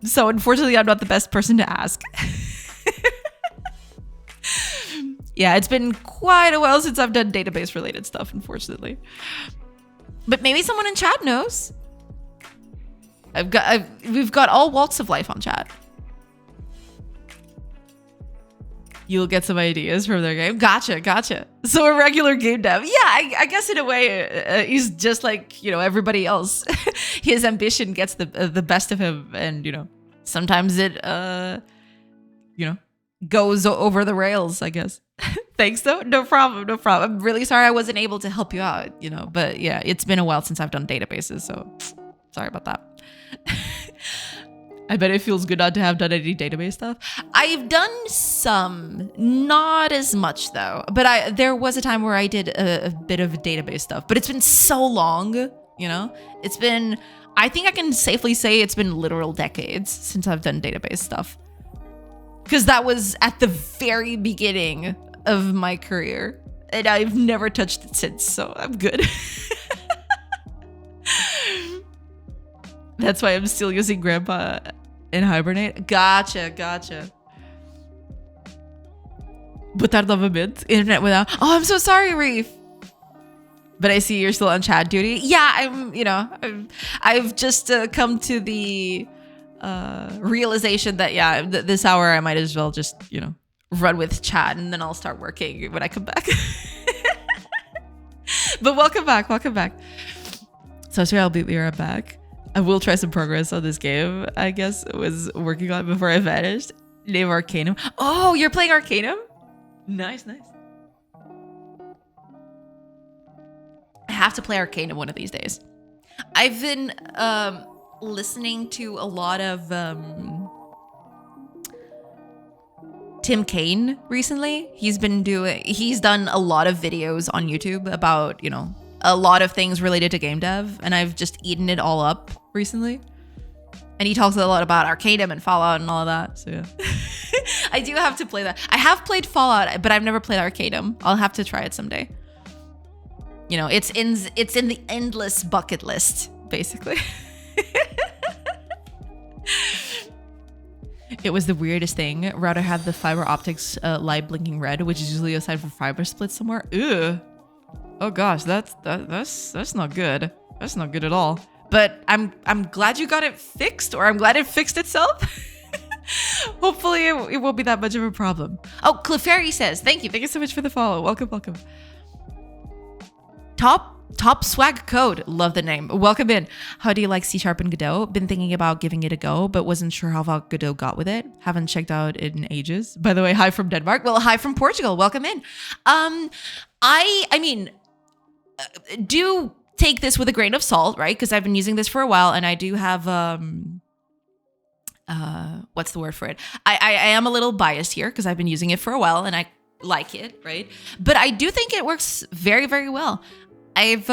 So unfortunately, I'm not the best person to ask. Yeah, it's been quite a while since I've done database related stuff, unfortunately. But maybe someone in chat knows. We've got all walks of life on chat. You'll get some ideas from their game. Gotcha. So a regular game dev. Yeah, I guess in a way, he's just like, everybody else. His ambition gets the best of him. And, sometimes it, goes over the rails, I guess. Thanks, though. No problem. I'm really sorry I wasn't able to help you out, But yeah, it's been a while since I've done databases, so sorry about that. I bet it feels good not to have done any database stuff. I've done some, not as much though. But there was a time where I did a bit of database stuff. But it's been so long, It's been, I think I can safely say it's been literal decades since I've done database stuff. Because that was at the very beginning of my career. And I've never touched it since, so I'm good. That's why I'm still using Grandpa in Hibernate. Gotcha. Botar novamente. Internet without. Oh, I'm so sorry, Reef. But I see you're still on chat duty. Yeah, I've just come to the realization that, this hour I might as well just, run with chat and then I'll start working when I come back. But welcome back. So I'll be right back. I will try some progress on this game, I guess, was working on before I vanished. Name Arcanum. Oh, you're playing Arcanum? Nice. I have to play Arcanum one of these days. I've been listening to a lot of Tim Kaine recently. He's done a lot of videos on YouTube about, a lot of things related to game dev, and I've just eaten it all up recently. And he talks a lot about Arcanum and Fallout and all of that. So yeah. I do have to play that. I have played Fallout, but I've never played Arcanum. I'll have to try it someday. It's in the endless bucket list, basically. It was the weirdest thing. Router had the fiber optics light blinking red, which is usually a sign for fiber split somewhere. Ew. Oh gosh, that's not good. That's not good at all. But I'm glad you got it fixed, or I'm glad it fixed itself. Hopefully it won't be that much of a problem. Oh, Clefairy says, thank you so much for the follow. Welcome. Top swag code. Love the name. Welcome in. How do you like C# and Godot? Been thinking about giving it a go, but wasn't sure how far Godot got with it. Haven't checked out it in ages. By the way, hi from Denmark. Well, hi from Portugal. Welcome in. I mean, do take this with a grain of salt, right? Because I've been using this for a while, and I do have what's the word for it? I am a little biased here because I've been using it for a while and I like it, right? But I do think it works very, very well. I've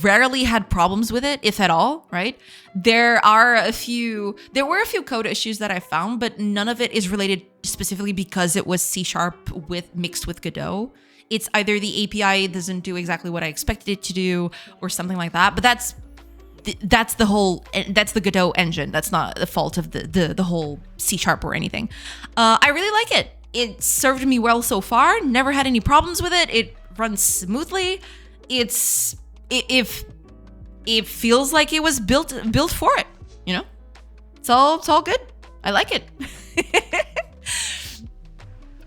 rarely had problems with it, if at all, right? There were a few code issues that I found, but none of it is related specifically because it was C# mixed with Godot. It's either the API doesn't do exactly what I expected it to do or something like that. But that's the Godot engine. That's not the fault of the whole C# or anything. I really like it. It served me well so far. Never had any problems with it. It runs smoothly. It feels like it was built for it. It's all good. I like it.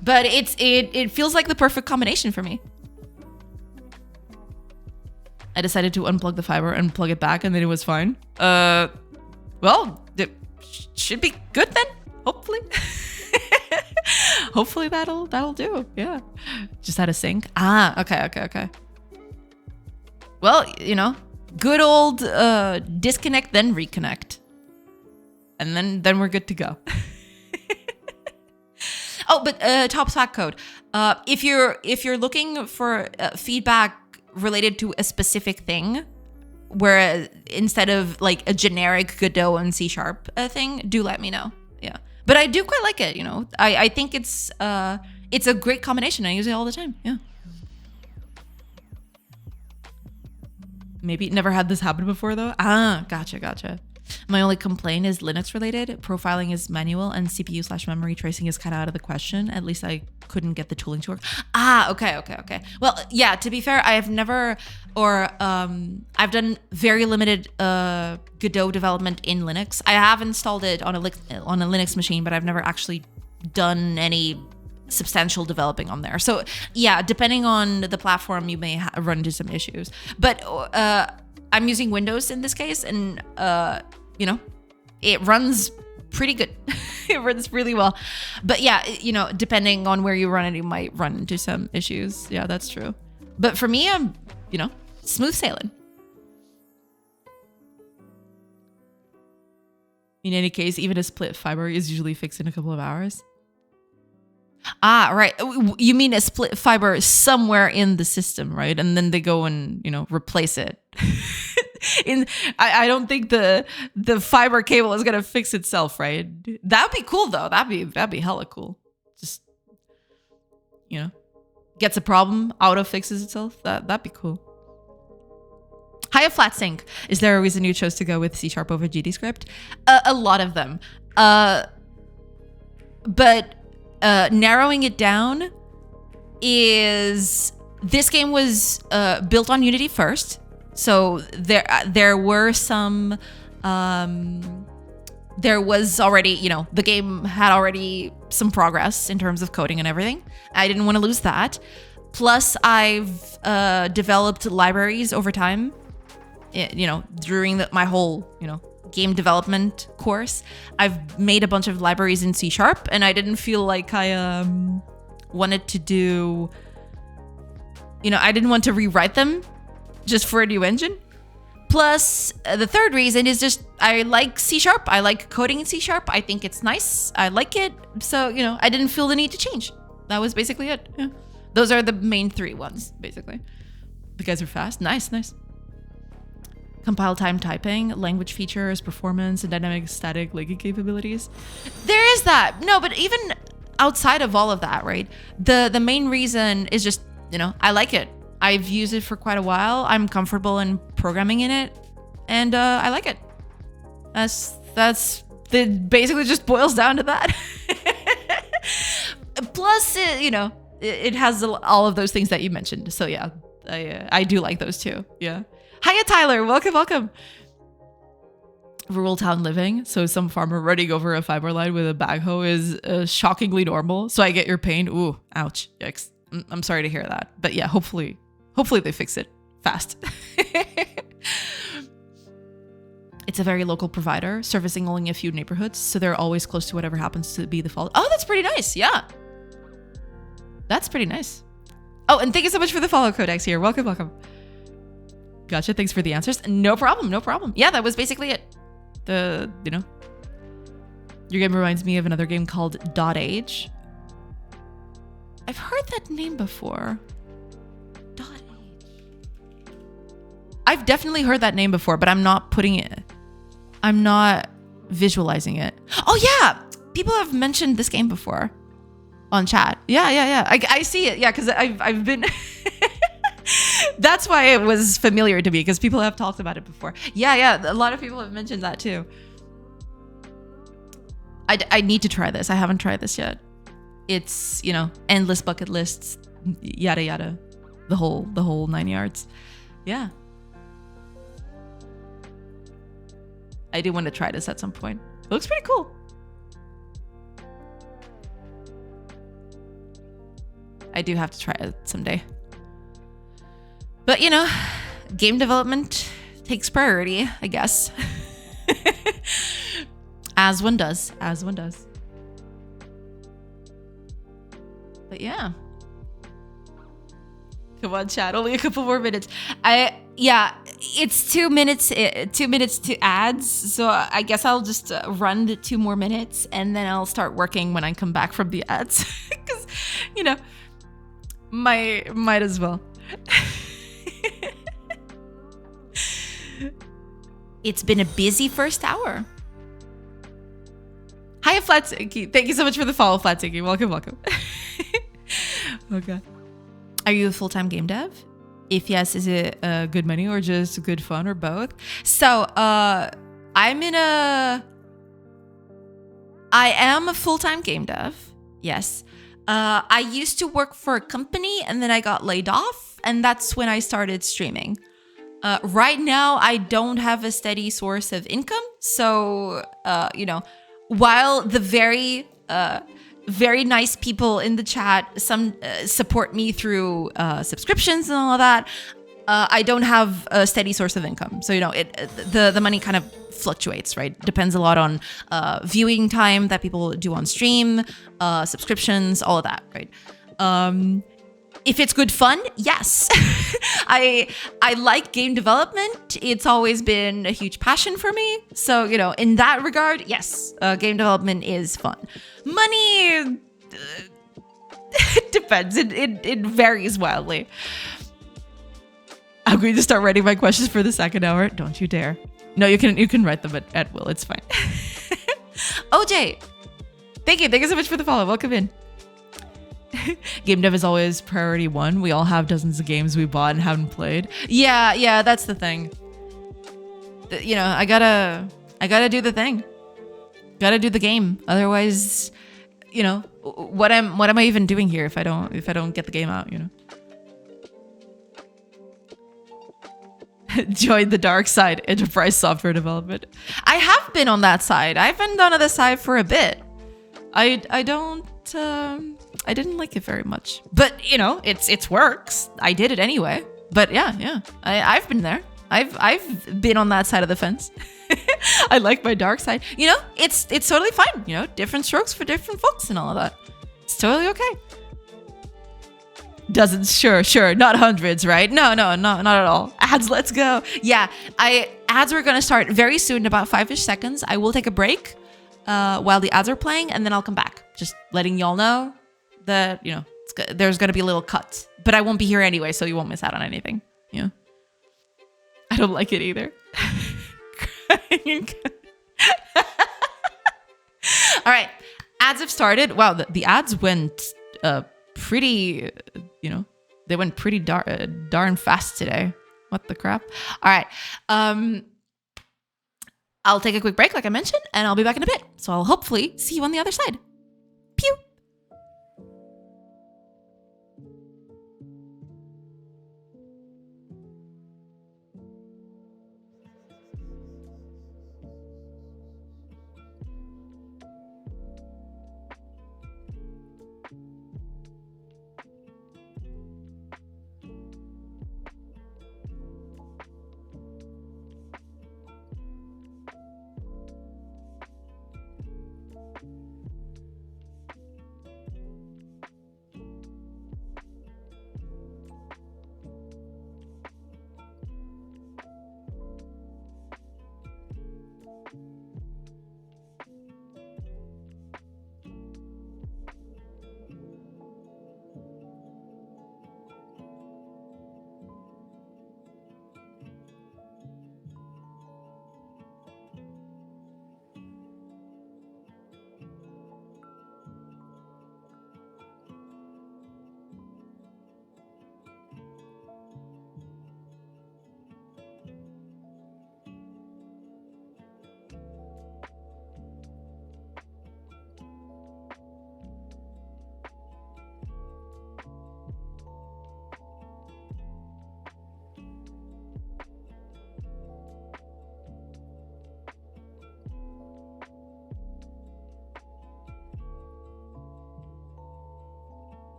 But it feels like the perfect combination for me. I decided to unplug the fiber and plug it back, and then it was fine. Well, it should be good then. Hopefully. Hopefully that'll do. Yeah. Just had a sync. Okay. Well, good old disconnect then reconnect. And then we're good to go. Oh, but top stack code. If you're looking for feedback related to a specific thing, where instead of like a generic Godot and C# thing, do let me know. Yeah, but I do quite like it. You know, I think it's a great combination. I use it all the time. Yeah. Maybe never had this happen before though. Gotcha. My only complaint is Linux related. Profiling is manual and CPU/memory tracing is kind of out of the question. At least I couldn't get the tooling to work. Okay. Well, yeah, to be fair, I have never, I've done very limited Godot development in Linux. I have installed it on a Linux machine, but I've never actually done any substantial developing on there. So yeah, depending on the platform, you may run into some issues. But I'm using Windows in this case, and you know, it runs pretty good. It runs really well. But yeah, you know, depending on where you run it, you might run into some issues. Yeah, that's true. But for me, I'm, you know, smooth sailing. In any case, even a split fiber is usually fixed in a couple of hours. Right. You mean a split fiber somewhere in the system, right? And then they go and, you know, replace it. I don't think the fiber cable is gonna fix itself, right? That'd be cool though. That'd be hella cool. Just, you know, gets a problem, auto fixes itself. That'd be cool. Hiya flat sync. Is there a reason you chose to go with C# over GDScript? A lot of them. But narrowing it down is this game was built on Unity first. So there were some, there was already, you know, the game had already some progress in terms of coding and everything. I didn't want to lose that. Plus I've developed libraries over time, you know, during my whole, you know, game development course. I've made a bunch of libraries in C# and I didn't feel like I wanted to do, you know, I didn't want to rewrite them just for a new engine. Plus, the third reason is just I like C#. I like coding in C#. I think it's nice. I like it. So, you know, I didn't feel the need to change. That was basically it. Yeah. Those are the main three ones, basically. The guys are fast. Nice. Compile time typing, language features, performance, and dynamic static linking capabilities. There is that. No, but even outside of all of that, right? The main reason is just, you know, I like it. I've used it for quite a while. I'm comfortable in programming in it, and I like it. That's it. Basically just boils down to that. Plus, you know, it has all of those things that you mentioned. So yeah, I do like those too. Yeah. Hiya, Tyler. Welcome. Rural town living. So some farmer running over a fiber line with a backhoe is shockingly normal. So I get your pain. Ooh, ouch, yikes. I'm sorry to hear that. But yeah, hopefully they fix it fast. It's a very local provider, servicing only a few neighborhoods, so they're always close to whatever happens to be the fault. Oh, that's pretty nice. Yeah. That's pretty nice. Oh, and thank you so much for the follow, Codex here. Welcome. Gotcha. Thanks for the answers. No problem. Yeah, that was basically it. You know, your game reminds me of another game called Dot Age. I've heard that name before. Dot Age. I've definitely heard that name before, but I'm not visualizing it. Oh yeah, people have mentioned this game before on chat. Yeah. I see it. Yeah, because I've been. That's why it was familiar to me, because people have talked about it before. Yeah. A lot of people have mentioned that too. I need to try this. I haven't tried this yet. It's, you know, endless bucket lists, yada, the whole 9 yards. Yeah. I do want to try this at some point. It looks pretty cool. I do have to try it someday. But, you know, game development takes priority, I guess. As one does. But yeah. Come on, chat. Only a couple more minutes. Yeah, it's 2 minutes. 2 minutes to ads. So I guess I'll just run the 2 more minutes, and then I'll start working when I come back from the ads. Because, you know, might as well. It's been a busy first hour. Hi, Flatsinky. Thank you so much for the follow, Flatsinky. Welcome. Okay. Are you a full-time game dev? If yes, is it good money or just good fun or both? So, I am a full-time game dev. Yes. I used to work for a company and then I got laid off, and that's when I started streaming. Right now, I don't have a steady source of income. So, you know, while the very nice people in the chat, some support me through subscriptions and all of that, I don't have a steady source of income. So, you know, the money kind of fluctuates, right? Depends a lot on viewing time that people do on stream, subscriptions, all of that, right? If it's good fun, yes. I like game development. It's always been a huge passion for me. So, you know, in that regard, yes, game development is fun. Money, it depends. It varies wildly. I'm going to start writing my questions for the second hour. Don't you dare. No, you can write them at will. It's fine. OJ, thank you so much for the follow. Welcome in. Game dev is always priority one. We all have dozens of games we bought and haven't played. Yeah, that's the thing. You know, I gotta do the thing. Gotta do the game. Otherwise, you know, what am I even doing here if I don't get the game out, you know? Join the dark side, enterprise software development. I have been on that side. I've been on the side for a bit. I didn't like it very much, but you know, it's works. I did it anyway. But yeah, I've been there. I've been on that side of the fence. I like my dark side. You know, it's totally fine. You know, different strokes for different folks and all of that. It's totally okay. Dozens, sure, not hundreds, right? No, not at all. Ads, let's go. Yeah, ads are gonna start very soon, in about 5-ish seconds. I will take a break while the ads are playing, and then I'll come back. Just letting y'all know that, you know, there's gonna be a little cut, but I won't be here anyway, so you won't miss out on anything. Yeah, I don't like it either. All right, ads have started. Wow, the ads went pretty, you know, they went pretty darn fast today. What the crap? All right, I'll take a quick break, like I mentioned, and I'll be back in a bit. So I'll hopefully see you on the other side. Pew.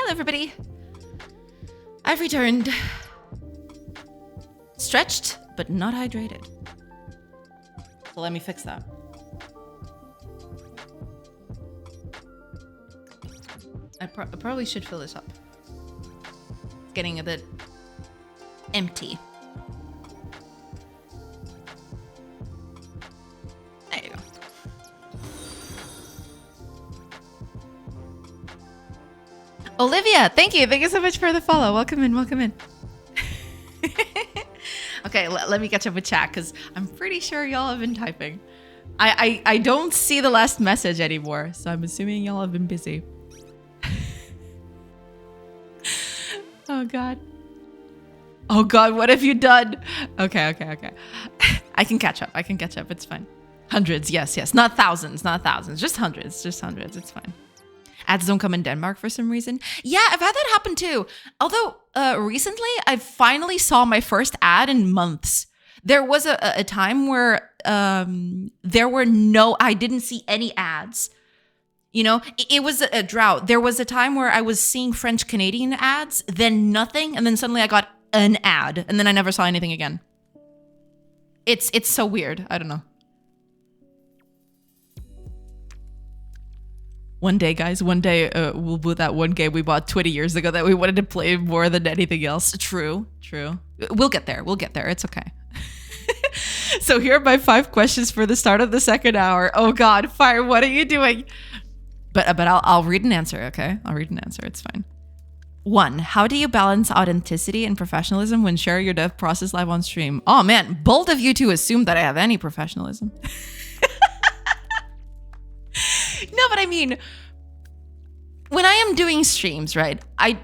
Hello, everybody. I've returned. Stretched, but not hydrated. So let me fix that. I probably should fill this up. It's getting a bit empty. There you go. Olivia, thank you. Thank you so much for the follow. Welcome in, welcome in. Okay, let me catch up with chat because I'm pretty sure y'all have been typing. I don't see the last message anymore, so I'm assuming y'all have been busy. Oh God. Oh God, what have you done? Okay. I can catch up. It's fine. Hundreds, yes. Not thousands. Just hundreds. It's fine. Ads don't come in Denmark for some reason. Yeah, I've had that happen too. Although recently, I finally saw my first ad in months. There was a time where I didn't see any ads. You know, it was a drought. There was a time where I was seeing French Canadian ads, then nothing, and then suddenly I got an ad, and then I never saw anything again. It's so weird. I don't know. One day, guys, we'll do that one game we bought 20 years ago that we wanted to play more than anything else. True. We'll get there. It's okay. So here are my 5 questions for the start of the second hour. Oh God, Fire, what are you doing? But I'll read an answer, okay? It's fine. 1, how do you balance authenticity and professionalism when sharing your dev process live on stream? Oh man, bold of you to assume that I have any professionalism. No, but I mean, when I am doing streams, right, I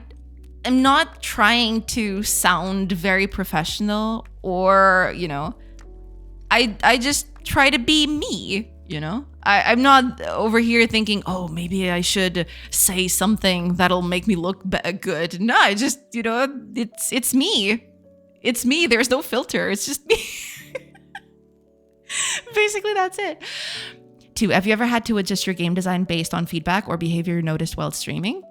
am not trying to sound very professional or, you know, I just try to be me, you know? I'm not over here thinking, oh, maybe I should say something that'll make me look good. No, I just, you know, it's me. It's me. There's no filter. It's just me. Basically, that's it. 2, have you ever had to adjust your game design based on feedback or behavior noticed while streaming?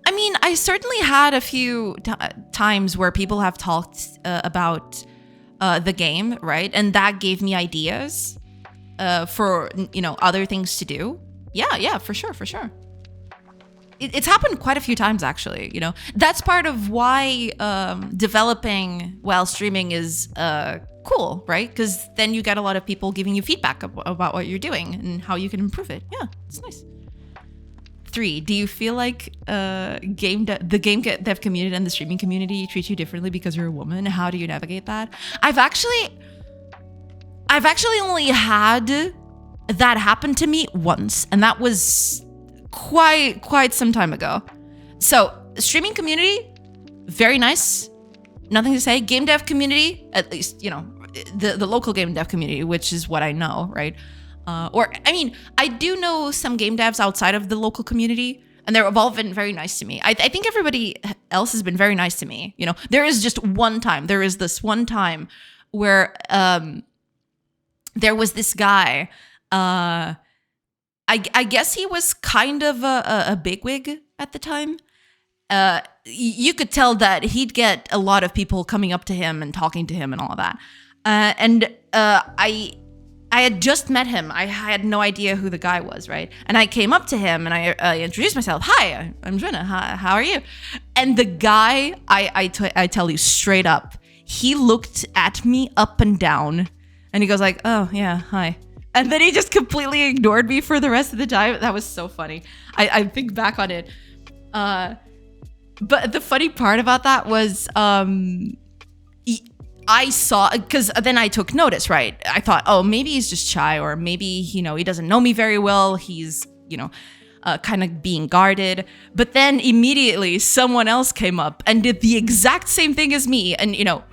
I mean, I certainly had a few times where people have talked about the game, right? And that gave me ideas for, you know, other things to do. Yeah, for sure. It's happened quite a few times, actually, you know. That's part of why developing while streaming is cool, right? Because then you get a lot of people giving you feedback about what you're doing and how you can improve it. Yeah, it's nice. 3, do you feel like the game dev community and the streaming community treat you differently because you're a woman? How do you navigate that? I've actually only had that happen to me once, and that was quite some time ago. So, streaming community, very nice. Nothing to say. Game dev community, at least, you know, the local game dev community, which is what I know, right? Or, I mean, I do know some game devs outside of the local community, and they've all been very nice to me. I think everybody else has been very nice to me. You know, there is this one time where there was this guy, I guess he was kind of a bigwig at the time. You could tell that he'd get a lot of people coming up to him and talking to him and all of that. I had just met him. I had no idea who the guy was, right? And I came up to him and I introduced myself. Hi, I'm Jenna. How are you? And the guy, I tell you straight up, he looked at me up and down and he goes like, oh yeah, hi. And then he just completely ignored me for the rest of the time. That was so funny. I think back on it. But the funny part about that was, I saw, because then I took notice, right? I thought, oh, maybe he's just shy, or maybe, you know, he doesn't know me very well. He's, you know, kind of being guarded. But then immediately someone else came up and did the exact same thing as me. And, you know,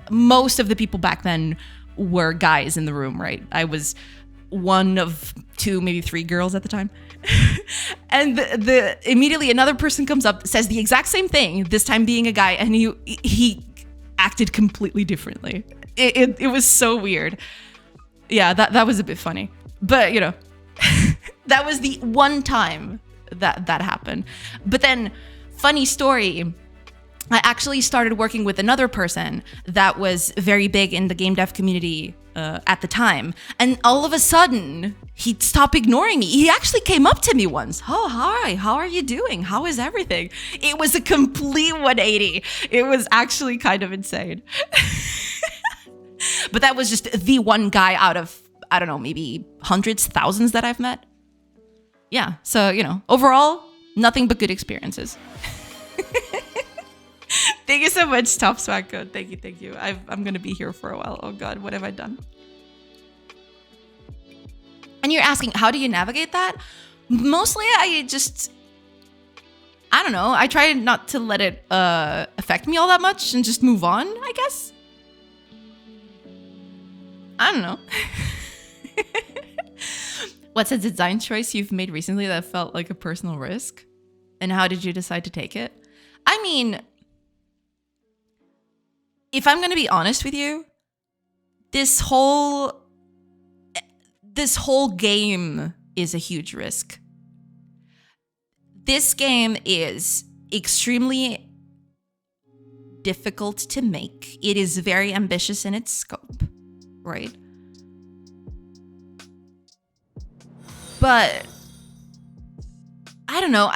most of the people back then were guys in the room, right? I was one of 2, maybe 3 girls at the time. And the immediately another person comes up, says the exact same thing, this time being a guy, and he acted completely differently. It was so weird. Yeah, that was a bit funny. But, you know, that was the one time that happened. But then, funny story, I actually started working with another person that was very big in the game dev community at the time. And all of a sudden, he stopped ignoring me. He actually came up to me once. Oh, hi, how are you doing? How is everything? It was a complete 180. It was actually kind of insane. But that was just the one guy out of, I don't know, maybe hundreds, thousands that I've met. Yeah, so, overall, nothing but good experiences. Thank you so much, Top Swag Code. Thank you. I'm going to be here for a while. Oh, God, what have I done? And you're asking, how do you navigate that? Mostly, I don't know. I try not to let it affect me all that much and just move on, I guess. I don't know. What's a design choice you've made recently that felt like a personal risk? And how did you decide to take it? I mean, if I'm going to be honest with you, this whole game is a huge risk. This game is extremely difficult to make. It is very ambitious in its scope, right? But I don't know.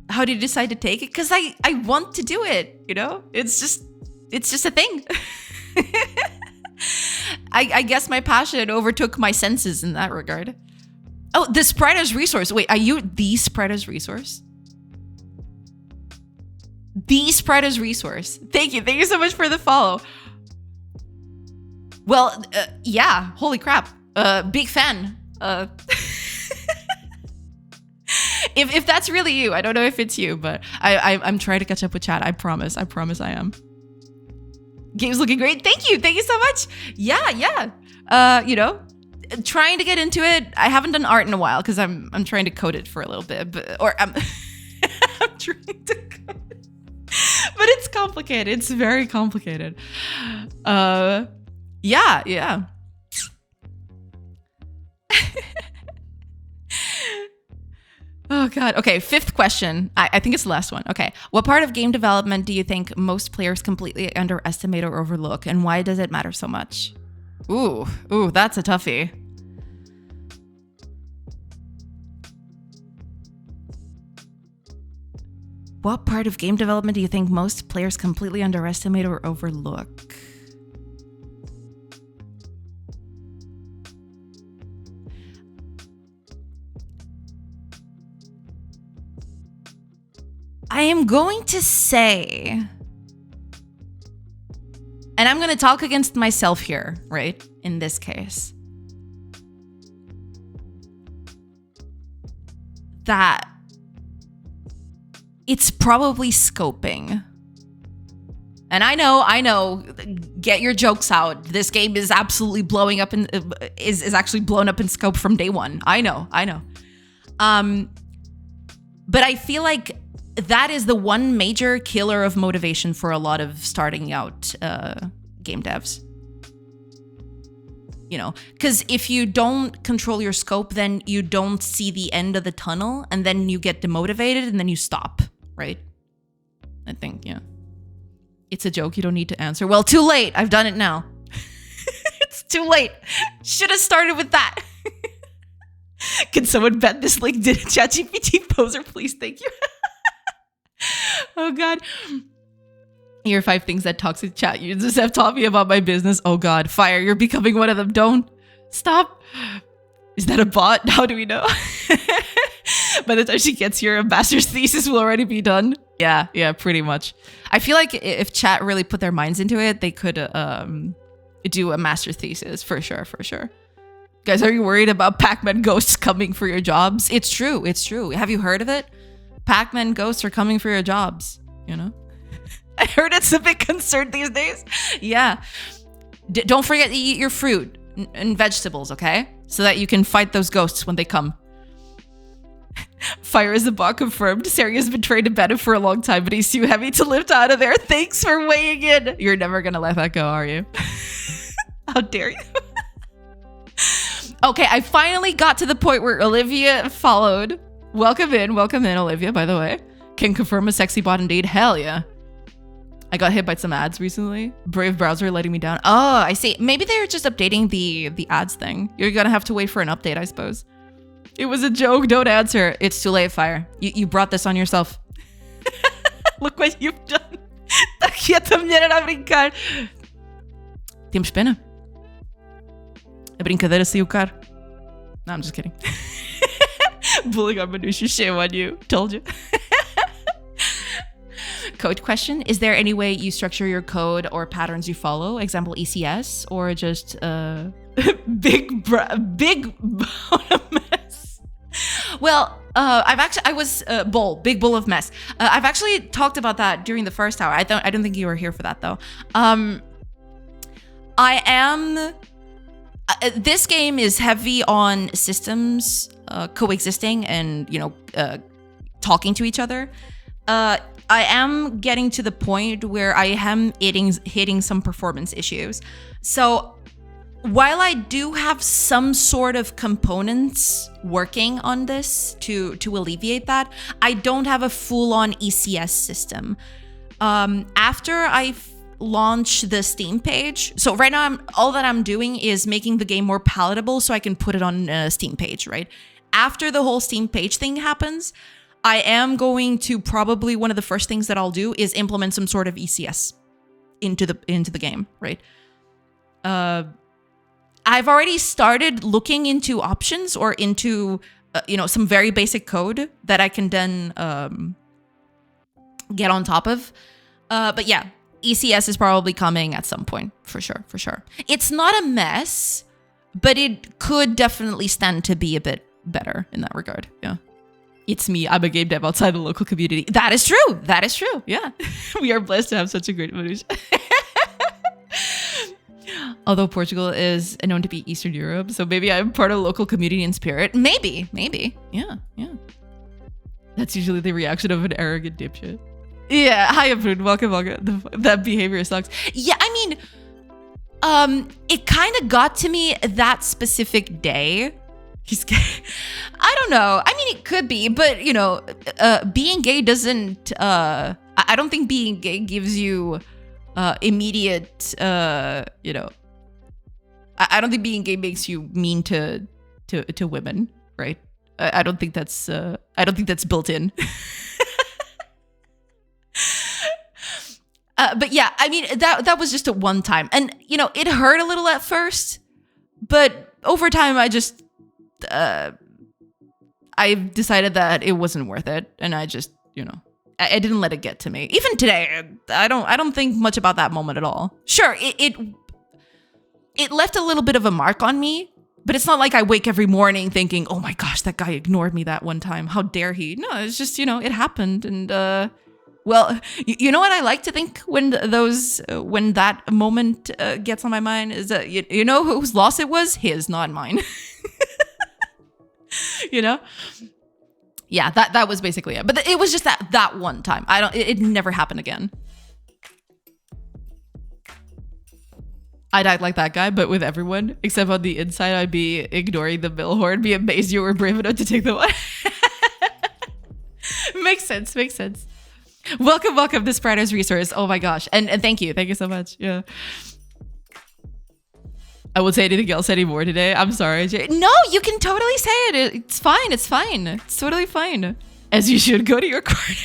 How did you decide to take it? Because I want to do it, It's just a thing. I guess my passion overtook my senses in that regard. Oh, the Spreader's Resource. Wait, are you the Spreader's Resource? The Spreader's Resource. Thank you so much for the follow. Well, yeah, holy crap. Big fan. If that's really you, I don't know if it's you, but I'm trying to catch up with chat. I promise I am. Game's looking great. Thank you so much. Yeah. Trying to get into it. I haven't done art in a while because I'm trying to code it for a little bit, I'm trying to code it. But it's complicated. It's very complicated. Yeah. Oh, God. Okay, 5th question. I think it's the last one. Okay. What part of game development do you think most players completely underestimate or overlook, and why does it matter so much? Ooh, that's a toughie. What part of game development do you think most players completely underestimate or overlook? I am going to say, and I'm going to talk against myself here, right? In this case, that it's probably scoping. And I know, get your jokes out. This game is absolutely blowing up is actually blown up in scope from day one. I know. But I feel like that is the one major killer of motivation for a lot of starting out game devs. Because if you don't control your scope, then you don't see the end of the tunnel, and then you get demotivated, and then you stop, right? I think, yeah. It's a joke. You don't need to answer. Well, too late. I've done it now. It's too late. Should have started with that. Can someone bet this link did a ChatGPT poser, please? Thank you. Oh, God. Here are 5 things that toxic chat users have taught me about my business. Oh, God. Fire, you're becoming one of them. Don't. Stop. Is that a bot? How do we know? By the time she gets here, a master's thesis will already be done. Yeah, pretty much. I feel like if chat really put their minds into it, they could do a master's thesis for sure. Guys, are you worried about Pac-Man ghosts coming for your jobs? It's true. Have you heard of it? Pac-Man ghosts are coming for your jobs, I heard it's a big concern these days. Yeah. Don't forget to eat your fruit and vegetables, okay? So that you can fight those ghosts when they come. Fire is a bot confirmed. Sari has been trained to ban him for a long time, but he's too heavy to lift out of there. Thanks for weighing in. You're never going to let that go, are you? How dare you? Okay, I finally got to the point where Olivia followed. Welcome in, Olivia, by the way. Can confirm a sexy bot indeed. Hell yeah. I got hit by some ads recently. Brave browser letting me down. Oh, I see. Maybe they're just updating the ads thing. You're gonna have to wait for an update, I suppose. It was a joke, don't answer. It's too late, Fire. You brought this on yourself. Look what you've done. Taquieta mulher a brincar. Temos pena. A brincadeira saiu caro. No, I'm just kidding. Bullying on Manusha, shame on you. Told you. Code question. Is there any way you structure your code or patterns you follow? Example, ECS or just big mess? Well, big bowl of mess. I've actually talked about that during the first hour. I don't think you were here for that though. I am. This game is heavy on systems coexisting and talking to each other. I am getting to the point where I am hitting some performance issues. So while I do have some sort of components working on this to alleviate that, I don't have a full-on ECS system. After I launch the Steam page, so right now all that I'm doing is making the game more palatable so I can put it on a Steam page, right? After the whole Steam page thing happens, I am going to probably one of the first things that I'll do is implement some sort of ECS into the game, right? I've already started looking into options or into some very basic code that I can then get on top of. But yeah, ECS is probably coming at some point for sure. It's not a mess, but it could definitely stand to be a bit better in that regard. Yeah. It's me. I'm a game dev outside the local community. That is true. Yeah. We are blessed to have such a great Manusha. Although Portugal is known to be Eastern Europe, so maybe I'm part of the local community in spirit. Maybe. Yeah. That's usually the reaction of an arrogant dipshit. Yeah, hi, Aprun. Welcome. That behavior sucks. Yeah, I mean, it kind of got to me that specific day. I don't know. I mean, it could be, but being gay doesn't. I don't think being gay gives you immediate. I don't think being gay makes you mean to women, right? I don't think that's. I don't think that's built in. But yeah, I mean that was just a one time, and it hurt a little at first, but over time I just. I decided that it wasn't worth it, and I just, I didn't let it get to me. Even today, I don't think much about that moment at all. Sure, it left a little bit of a mark on me, but it's not like I wake every morning thinking, "Oh my gosh, that guy ignored me that one time. How dare he?" No, it's just, it happened, and well, you know what I like to think when that moment gets on my mind is that whose loss it was? His, not mine. Yeah, that was basically it. But it was just that one time. It never happened again. I'd act like that guy, but with everyone, except on the inside, I'd be ignoring the bill horn, be amazed you were brave enough to take the one. Makes sense. Welcome to Spreader's Resource. Oh my gosh. And thank you so much. Yeah. I won't say anything else anymore today. I'm sorry, Jay. No, you can totally say it. It's fine. It's totally fine. As you should. Go to your corner.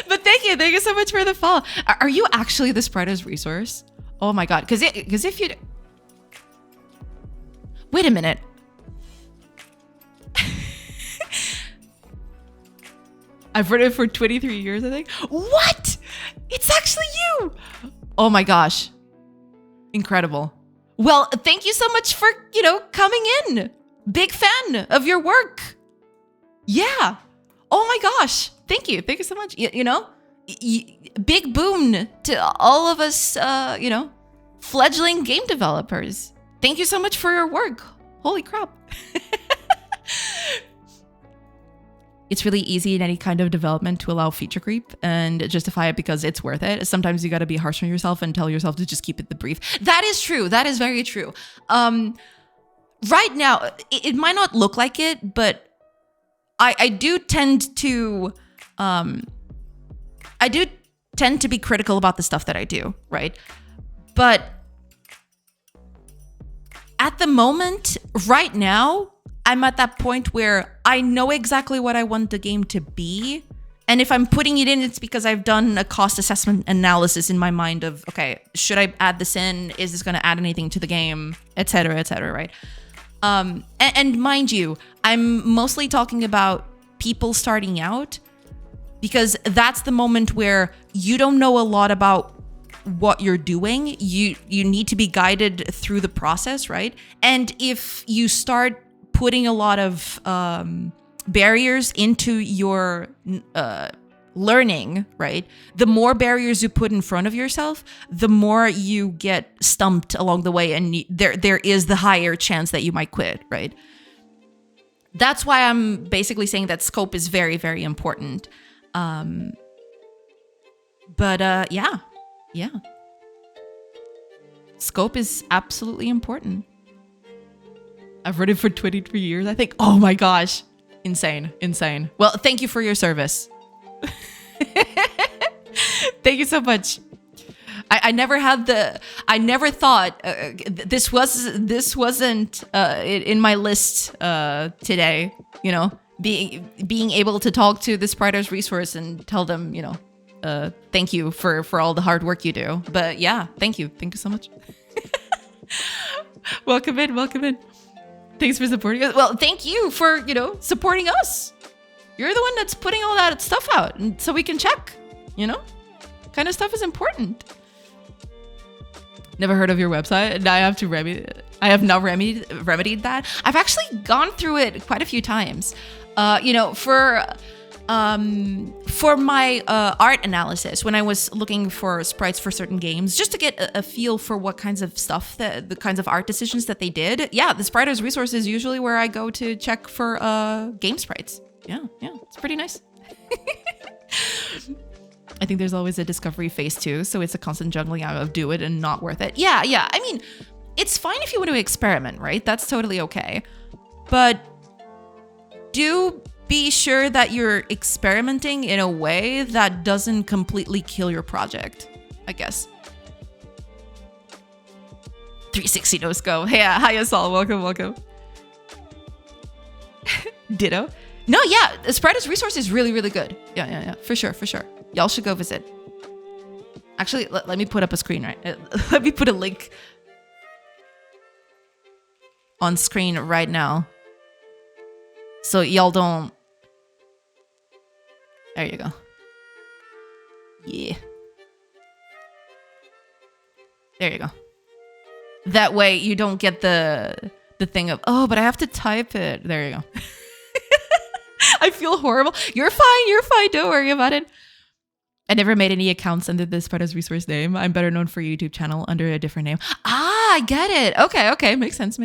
But thank you so much for the follow. Are you actually the Spreader's Resource? Oh my god. Because if you... Wait a minute. I've read it for 23 years, I think. What? It's actually you. Oh my gosh. Incredible. Well, thank you so much for, coming in. Big fan of your work. Yeah. Oh my gosh. Thank you. Thank you so much. Big boon to all of us, fledgling game developers. Thank you so much for your work. Holy crap. it's really easy in any kind of development to allow feature creep and justify it because it's worth it. Sometimes you got to be harsh on yourself and tell yourself to just keep it the brief. That is true. That is very true. Right now, it might not look like it, but I do tend to be critical about the stuff that I do, right? But at the moment, right now, I'm at that point where I know exactly what I want the game to be. And if I'm putting it in, it's because I've done a cost assessment analysis in my mind of, okay, should I add this in? Is this going to add anything to the game? Et cetera, right? And mind you, I'm mostly talking about people starting out because that's the moment where you don't know a lot about what you're doing. You need to be guided through the process, right? And if you start putting a lot of barriers into your learning, right? The more barriers you put in front of yourself, the more you get stumped along the way, and there is the higher chance that you might quit, right? That's why I'm basically saying that scope is very, very important. Yeah. Scope is absolutely important. I've run it for 23 years, I think. Oh my gosh. Insane. Well, thank you for your service. Thank you so much. I never thought this wasn't in my list today, you know, being able to talk to this writer's resource and tell them, you know, thank you for all the hard work you do. But yeah, thank you so much. Welcome in. Thanks for supporting us. Well, thank you for, you know, supporting us. You're the one that's putting all that stuff out, and so we can check, you know, what kind of stuff is important. Never heard of your website, and I have now remedied that. I've actually gone through it quite a few times. You know, for my art analysis, when I was looking for sprites for certain games, just to get a feel for what kinds of stuff, the kinds of art decisions that they did. Yeah, the writer's resource is usually where I go to check for game sprites. Yeah, it's pretty nice. I think there's always a discovery phase too, so it's a constant juggling out of do it and not worth it. Yeah. I mean, it's fine if you want to experiment, right? That's totally okay. But do be sure that you're experimenting in a way that doesn't completely kill your project, I guess. 360 no scope. Hey, hi, Asal. Welcome. Ditto. No, yeah, Spreader's resource is really, really good. Yeah, for sure. Y'all should go visit. Actually, let me put up a screen, right? Let me put a link on screen right now. So y'all don't... There you go. Yeah. There you go. That way you don't get the thing of, oh, but I have to type it. There you go. I feel horrible. You're fine. Don't worry about it. I never made any accounts under the Spreader's resource name. I'm better known for a YouTube channel under a different name. Ah, I get it. Okay. Makes sense.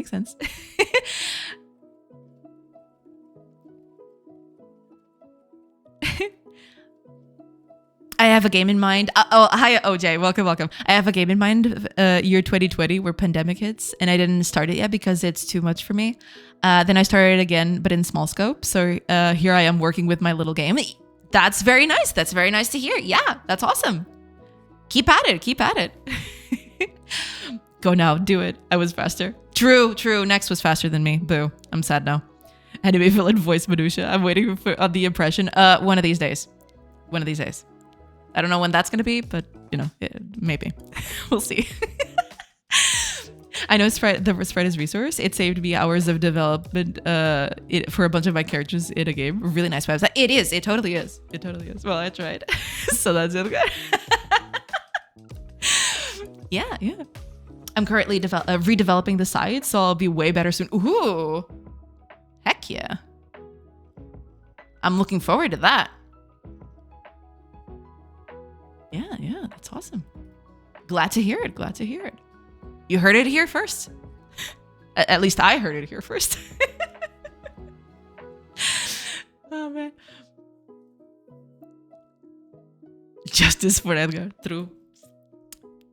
I have a game in mind. Hi, OJ. Welcome. I have a game in mind, year 2020, where pandemic hits, and I didn't start it yet because it's too much for me. Then I started again, but in small scope. So here I am working with my little game. That's very nice. That's very nice to hear. Yeah, that's awesome. Keep at it. Go now. Do it. I was faster. True. Next was faster than me. Boo. I'm sad now. Anime villain voice minutia. I'm waiting for the impression. One of these days. I don't know when that's going to be, but, you know, maybe. We'll see. I know the Spreader's resource. It saved me hours of development for a bunch of my characters in a game. Really nice website. It is. It totally is. Well, I tried. So that's it. Yeah. I'm currently redeveloping the site, so I'll be way better soon. Ooh. Heck yeah. I'm looking forward to that. Yeah, that's awesome. Glad to hear it. You heard it here first. At least I heard it here first. Oh man. Justice for Edgar.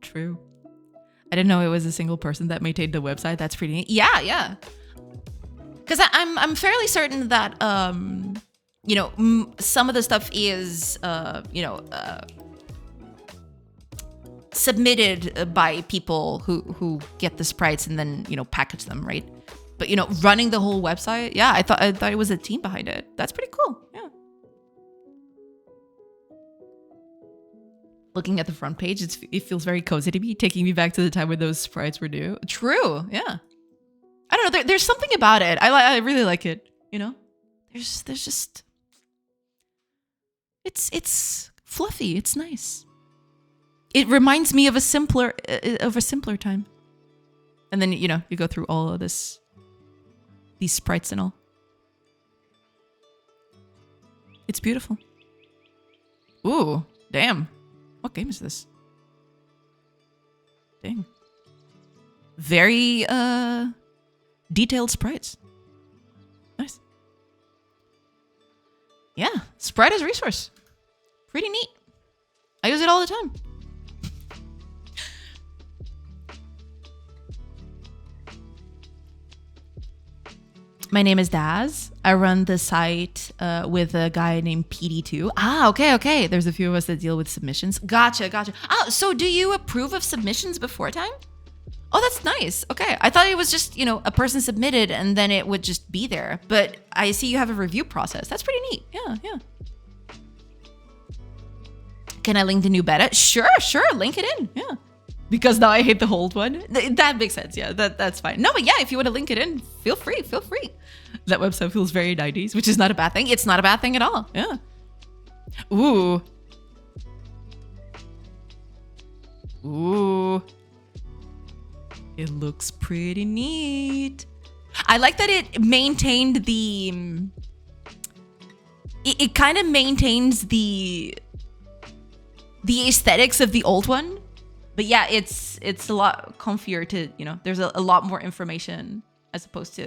True. I didn't know it was a single person that maintained the website. That's pretty neat. Yeah. Because I'm fairly certain that some of the stuff is submitted by people who get the sprites and then package them, right? But running the whole website, yeah, I thought it was a team behind it. That's pretty cool. Yeah. Looking at the front page, it feels very cozy to me, taking me back to the time when those sprites were new. True, yeah. I don't know. There's something about it. I really like it. There's just it's fluffy. It's nice. It reminds me of a simpler time. And then you go through all of these sprites and all. It's beautiful. Ooh, damn. What game is this? Dang. Very detailed sprites. Nice. Yeah, sprite as resource. Pretty neat. I use it all the time. My name is Daz. I run the site with a guy named PD2. Ah, okay. There's a few of us that deal with submissions. Gotcha. Ah, so do you approve of submissions before time? Oh, that's nice. Okay. I thought it was just, a person submitted and then it would just be there. But I see you have a review process. That's pretty neat. Yeah. Can I link the new beta? Sure. Link it in. Yeah. Because now I hate the old one. That makes sense. Yeah, that's fine. No, but yeah, if you want to link it in, feel free. That website feels very 90s, which is not a bad thing. It's not a bad thing at all. Yeah. Ooh. It looks pretty neat. I like that it maintained the... It kind of maintains the aesthetics of the old one. But yeah, it's a lot comfier to, there's a lot more information as opposed to,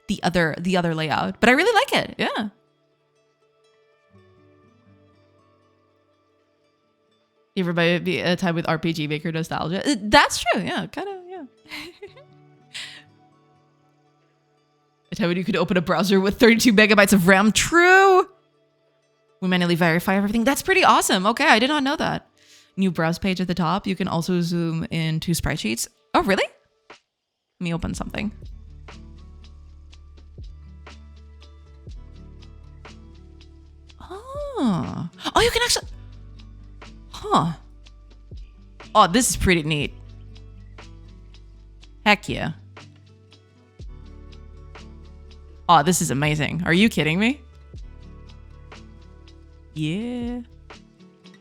the other layout. But I really like it. Yeah. You ever buy a time with RPG Maker nostalgia? That's true. Yeah, kind of. Yeah. A time when you could open a browser with 32 megabytes of RAM. True. We manually verify everything. That's pretty awesome. Okay, I did not know that. New browse page at the top. You can also zoom into sprite sheets. Oh, really? Let me open something. Oh, you can actually... Huh. Oh, this is pretty neat. Heck yeah. Oh, this is amazing. Are you kidding me? Yeah.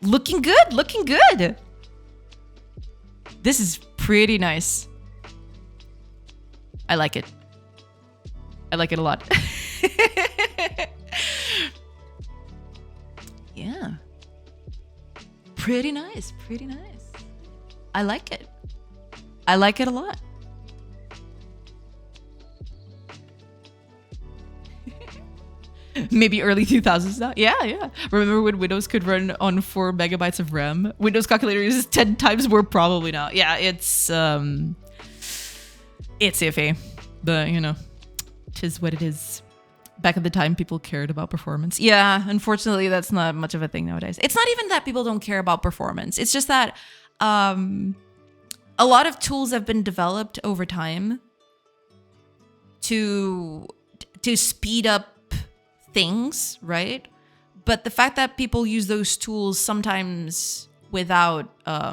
Looking good. This is pretty nice. I like it. I like it a lot. Yeah. Pretty nice. I like it. I like it a lot. Maybe early 2000s now. Yeah. Remember when Windows could run on 4 megabytes of RAM? Windows calculator uses 10 times more probably now. Yeah, it's iffy. But, tis what it is. Back at the time, people cared about performance. Yeah, unfortunately, that's not much of a thing nowadays. It's not even that people don't care about performance. It's just that a lot of tools have been developed over time to speed up things, right? But the fact that people use those tools sometimes without a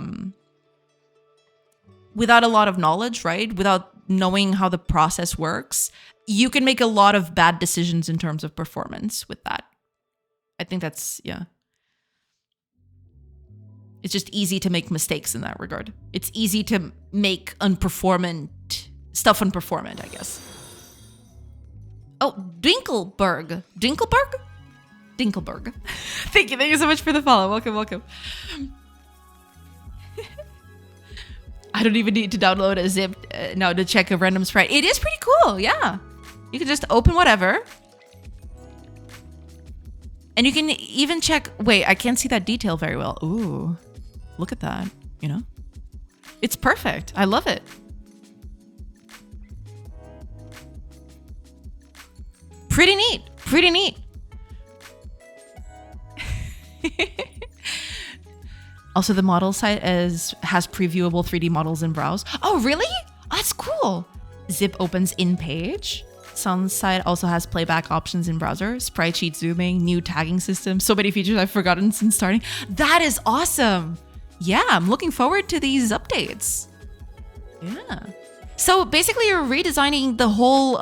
lot of knowledge, right? Without knowing how the process works, you can make a lot of bad decisions in terms of performance with that. I think that's, yeah. It's just easy to make mistakes in that regard. It's easy to make stuff unperformant, I guess. Oh, Dinkelberg. Thank you so much for the follow. Welcome. I don't even need to download a zip now to check a random sprite. It is pretty cool, yeah. You can just open whatever. And you can even check, wait, I can't see that detail very well. Ooh, look at that, you know? It's perfect. I love it. Pretty neat. Pretty neat. Also, the model site has previewable 3D models in browse. Oh, really? Oh, that's cool. Zip opens in page. Sun site also has playback options in browser, sprite sheet zooming, new tagging system. So many features I've forgotten since starting. That is awesome. Yeah, I'm looking forward to these updates. Yeah. So basically, you're redesigning the whole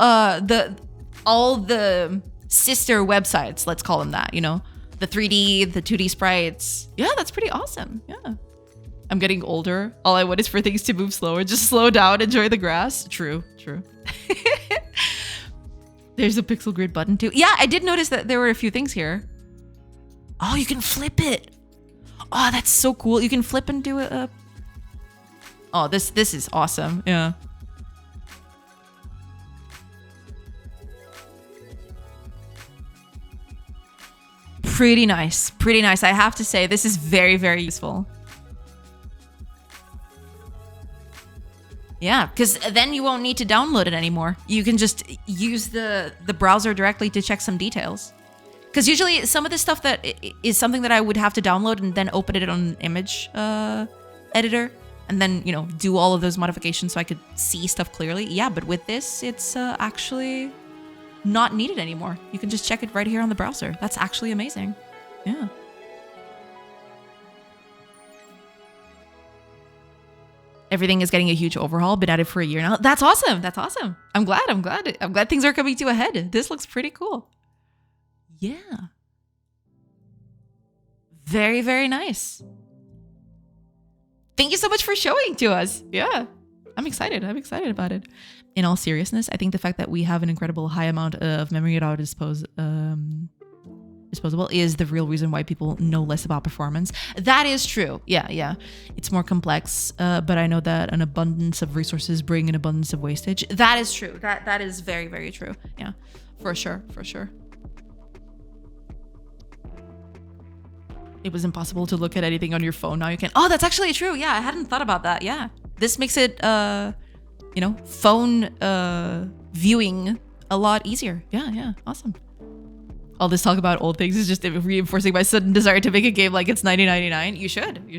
all the sister websites. Let's call them that. You know. The 3D, the 2D sprites. Yeah, that's pretty awesome. Yeah. I'm getting older. All I want is for things to move slower. Just slow down, enjoy the grass. True, true. There's a pixel grid button too. Yeah, I did notice that there were a few things here. Oh, you can flip it. Oh, that's so cool. You can flip and do it. Oh, this is awesome. Yeah. Pretty nice. Pretty nice. I have to say, this is very, very useful. Yeah, because then you won't need to download it anymore. You can just use the browser directly to check some details. Because usually some of the stuff that is something that I would have to download and then open it on an image editor. And then, you know, do all of those modifications so I could see stuff clearly. Yeah, but with this, it's actually not needed anymore. You can just check it right here on the browser. That's actually amazing. Yeah. Everything is getting a huge overhaul. Been at it for a year now. That's awesome. That's awesome. I'm glad things are coming to a head. This looks pretty cool. Yeah. Very, very nice. Thank you so much for showing to us. Yeah. I'm excited. I'm excited about it. In all seriousness, I think the fact that we have an incredible high amount of memory at our disposable is the real reason why people know less about performance. That is true. Yeah, yeah. It's more complex, but I know that an abundance of resources bring an abundance of wastage. That is true. That is very, very true. Yeah, for sure, for sure. It was impossible to look at anything on your phone. Now you can. Oh, that's actually true. Yeah, I hadn't thought about that. Yeah, this makes it you know, phone viewing a lot easier. Yeah, yeah, awesome. All this talk about old things is just reinforcing my sudden desire to make a game like it's 1999. You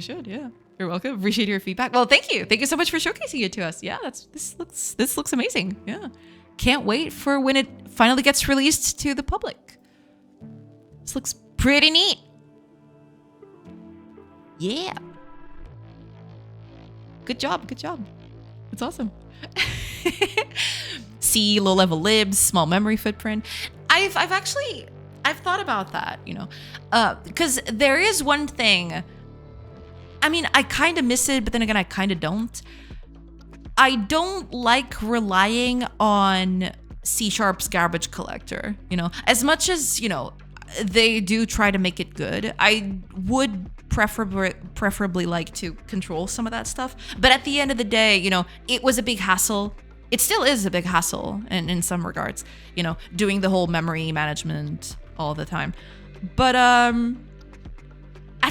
should, yeah. You're welcome. Appreciate your feedback. Well, thank you so much for showcasing it to us. Yeah, this looks amazing. Yeah, can't wait for when it finally gets released to the public. This looks pretty neat. Yeah. Good job. It's awesome. See, low-level libs, small memory footprint. I've thought about that, you know, because there is one thing. I mean, I kind of miss it, but then again, I kind of don't. I don't like relying on C#'s garbage collector, you know, as much as, you know, they do try to make it good. I would preferably like to control some of that stuff. But at the end of the day, you know, it was a big hassle. It still is a big hassle in some regards, you know, doing the whole memory management all the time. But at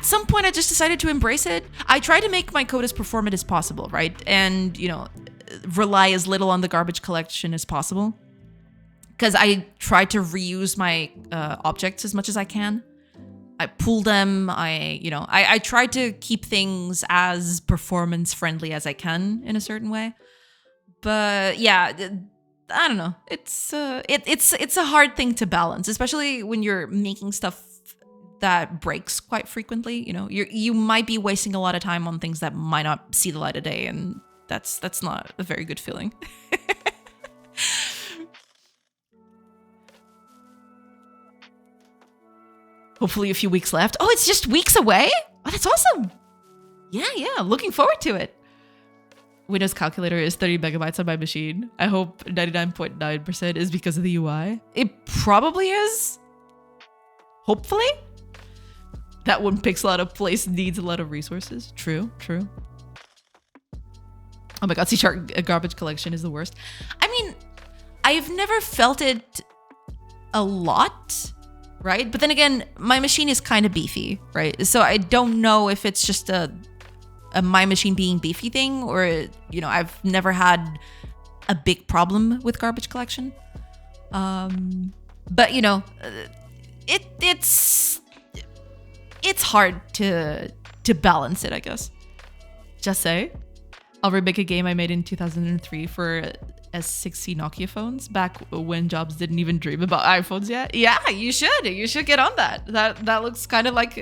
some point I just decided to embrace it. I try to make my code as performant as possible, right? And, you know, rely as little on the garbage collection as possible. Because I try to reuse my objects as much as I can. I pull them. I try to keep things as performance friendly as I can in a certain way. But yeah, I don't know. It's a hard thing to balance, especially when you're making stuff that breaks quite frequently. You know, you might be wasting a lot of time on things that might not see the light of day, and that's not a very good feeling. Hopefully a few weeks left. Oh, it's just weeks away? Oh, that's awesome. Yeah, looking forward to it. Windows calculator is 30 megabytes on my machine. I hope 99.9% is because of the UI. It probably is. Hopefully. That one pixel out of place needs a lot of resources. True. Oh my god, C# garbage collection is the worst. I mean, I've never felt it a lot. right? But then again, my machine is kind of beefy, right? So I don't know if it's just a my machine being beefy thing, or, you know, I've never had a big problem with garbage collection. But, you know, it's hard to balance it, I guess. Just say, I'll remake a game I made in 2003 for S60 Nokia phones, back when Jobs didn't even dream about iPhones yet. Yeah, you should. You should get on that. That looks kind of like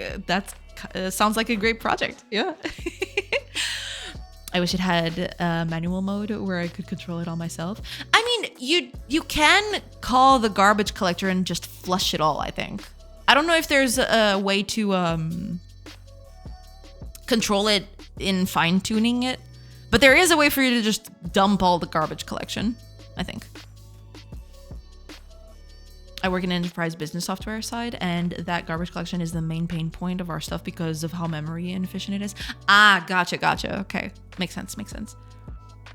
sounds like a great project. Yeah. I wish it had manual mode where I could control it all myself. I mean, you can call the garbage collector and just flush it all, I think. I don't know if there's a way to control it in fine-tuning it, but there is a way for you to just dump all the garbage collection, I think. I work in enterprise business software side, and that garbage collection is the main pain point of our stuff because of how memory inefficient it is. Ah, gotcha. Okay, makes sense.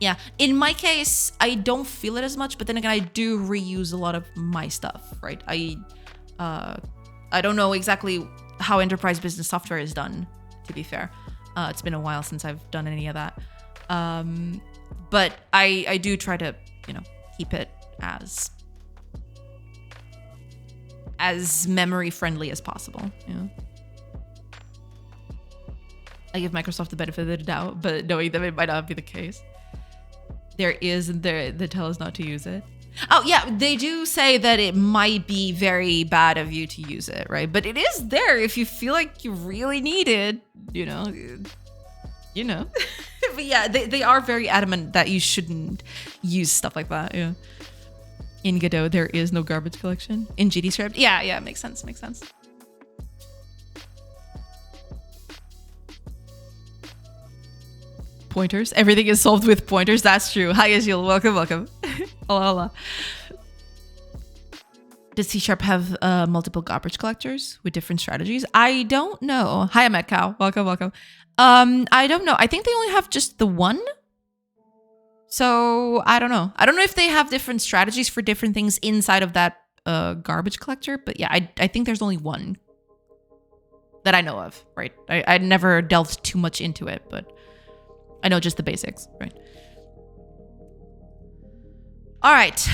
Yeah, in my case, I don't feel it as much, but then again, I do reuse a lot of my stuff, right? I don't know exactly how enterprise business software is done, to be fair. It's been a while since I've done any of that. But I do try to, you know, keep it as memory friendly as possible. Yeah. I give Microsoft the benefit of the doubt, but knowing that it might not be the case. There is, and they tell us not to use it. Oh yeah, they do say that it might be very bad of you to use it, right? But it is there if you feel like you really need it, you know. But yeah, they are very adamant that you shouldn't use stuff like that. Yeah. In Godot, there is no garbage collection. In GDScript, yeah, makes sense. Pointers. Everything is solved with pointers. That's true. Hi, Azil. Welcome. Hola. Does C# have multiple garbage collectors with different strategies? I don't know. Hi, I'm at Cow. Welcome. I don't know. I think they only have just the one. So I don't know. I don't know if they have different strategies for different things inside of that garbage collector. But yeah, I think there's only one that I know of, right? I never delved too much into it, but I know just the basics, right? All right.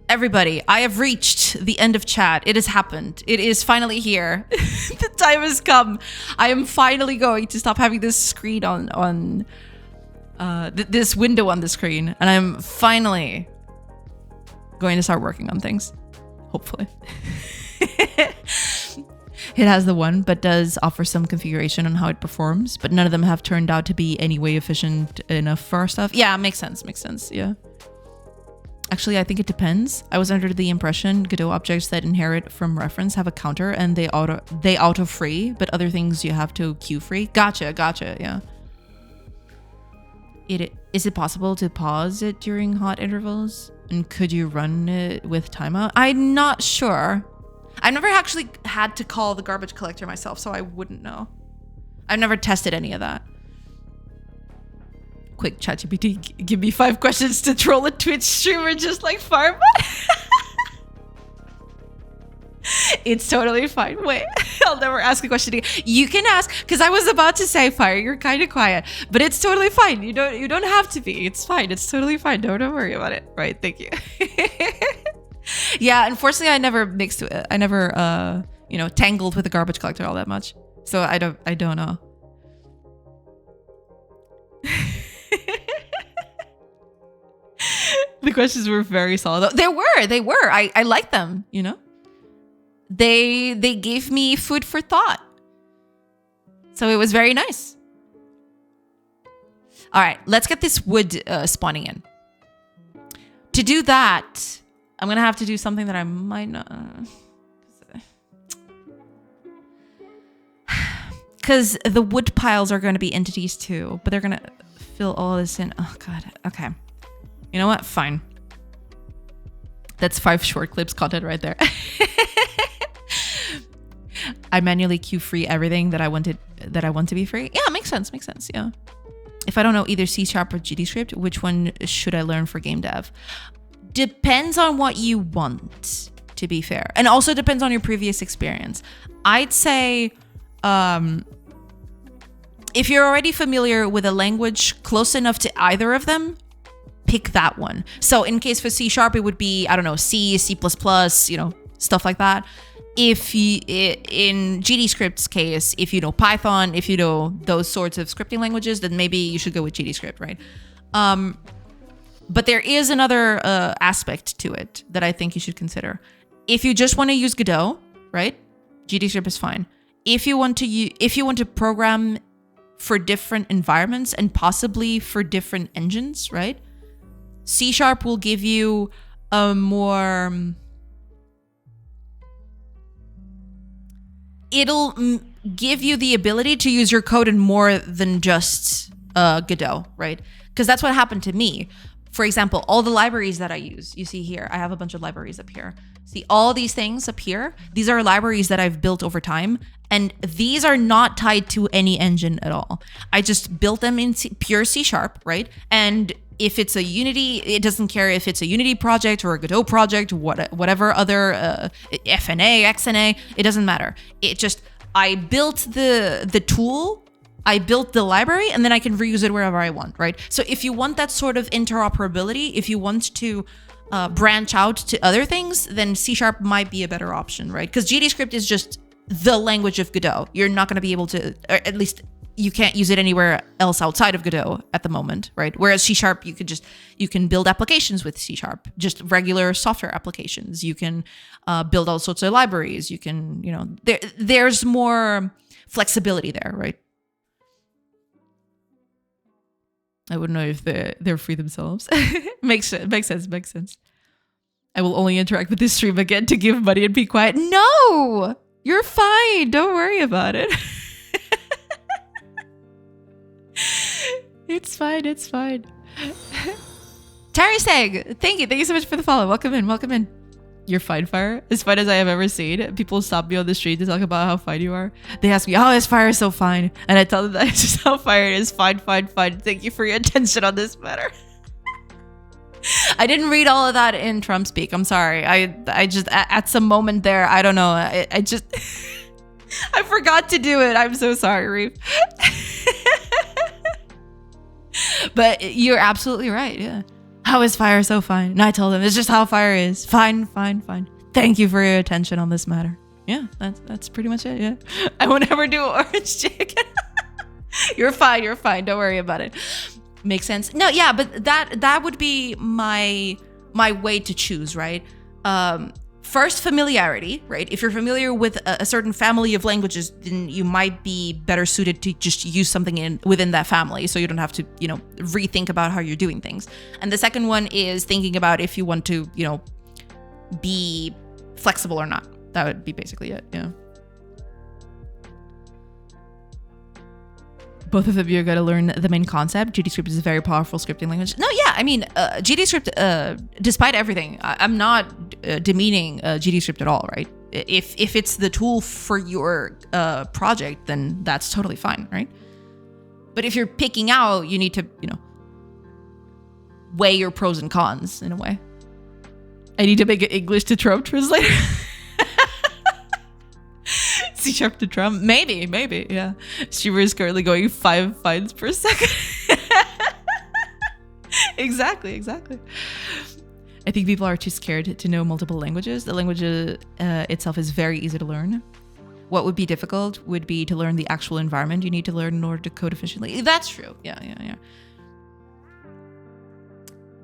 Everybody, I have reached the end of chat. It has happened. It is finally here. The time has come. I am finally going to stop having this screen on this window on the screen, and I'm finally going to start working on things. Hopefully. It has the one, but does offer some configuration on how it performs, but none of them have turned out to be any way efficient enough for our stuff. Yeah, makes sense. Yeah. Actually, I think it depends. I was under the impression Godot objects that inherit from reference have a counter and they auto free, but other things you have to queue free. Gotcha. Yeah. Is it possible to pause it during hot intervals? And could you run it with timeout? I'm not sure. I've never actually had to call the garbage collector myself, so I wouldn't know. I've never tested any of that. Quick, ChatGPT, give me 5 questions to troll a Twitch streamer just like Pharma. It's totally fine. Wait, I'll never ask a question again. You can ask, because I was about to say, Fire, you're kind of quiet, but it's totally fine. You don't have to be. It's fine. It's totally fine. Don't worry about it. Right? Thank you. Yeah, unfortunately, I never mixed with it. I never, tangled with the garbage collector all that much. So I don't know. The questions were very solid. They were. I liked them, you know? They gave me food for thought. So it was very nice. All right, let's get this wood spawning in. To do that, I'm going to have to do something that I might not... Because the wood piles are going to be entities too, but they're going to fill all this in. Oh, God. Okay. You know what? Fine. That's 5 short clips content right there. I manually queue free everything that I want to be free. Yeah, makes sense. Yeah. If I don't know either C# or GDScript, which one should I learn for GameDev? Depends on what you want, to be fair. And also depends on your previous experience. I'd say if you're already familiar with a language close enough to either of them, pick that one. So in case for C#, it would be, I don't know, C, C++, stuff like that. If you, in GDScript's case, if you know Python, if you know those sorts of scripting languages, then maybe you should go with GDScript, right? But there is another aspect to it that I think you should consider. If you just want to use Godot, right? GDScript is fine. If you want to program for different environments and possibly for different engines, right? C# will give you a more... It'll give you the ability to use your code in more than just Godot, right? Because that's what happened to me. For example, all the libraries that I use, you see here, I have a bunch of libraries up here. See, all these things up here, these are libraries that I've built over time, and these are not tied to any engine at all. I just built them in pure C#, right? And if it's a Unity, it doesn't care if it's a Unity project or a Godot project, whatever other FNA, XNA, it doesn't matter. It just, I built the tool, I built the library, and then I can reuse it wherever I want, right? So if you want that sort of interoperability, if you want to branch out to other things, then C# might be a better option, right? Because GDScript is just the language of Godot. You're not going to be able to, or at least you can't use it anywhere else outside of Godot at the moment, right? Whereas C#, you can build applications with C#, just regular software applications. You can build all sorts of libraries. You can, there's more flexibility there, right? I wouldn't know if they're free themselves. Makes sense. I will only interact with this stream again to give money and be quiet. No, you're fine. Don't worry about it. It's fine. Tariseg, thank you so much for the follow. Welcome in. You're fine, Fire. As fine as I have ever seen. People stop me on the street to talk about how fine you are. They ask me, "Oh, is Fire so fine?" And I tell them that's just how Fire is. Fine. Thank you for your attention on this matter. I didn't read all of that in Trump speak. I'm sorry. I just at some moment there, I don't know. I just I forgot to do it. I'm so sorry, Reef. But you're absolutely right. Yeah. How is Fire so fine? And I told them it's just how Fire is. Fine. Thank you for your attention on this matter. Yeah, that's pretty much it. Yeah. I won't ever do orange chicken. You're fine. Don't worry about it. Makes sense. No, yeah, but that would be my way to choose, right? First, familiarity, right? If you're familiar with a certain family of languages, then you might be better suited to just use something within that family, so you don't have to, rethink about how you're doing things. And the second one is thinking about if you want to, be flexible or not. That would be basically it. Yeah. Both of them, you're going to learn the main concept. GDScript is a very powerful scripting language. No, yeah, I mean, GDScript, despite everything, I'm not demeaning GDScript at all, right? If it's the tool for your project, then that's totally fine, right? But if you're picking out, you need to, weigh your pros and cons in a way. I need to make it English to Trump translator. C# to Trump? Maybe, yeah. Streamer is currently going 5 fines per second. Exactly. I think people are too scared to know multiple languages. The language itself is very easy to learn. What would be difficult would be to learn the actual environment you need to learn in order to code efficiently. That's true. Yeah.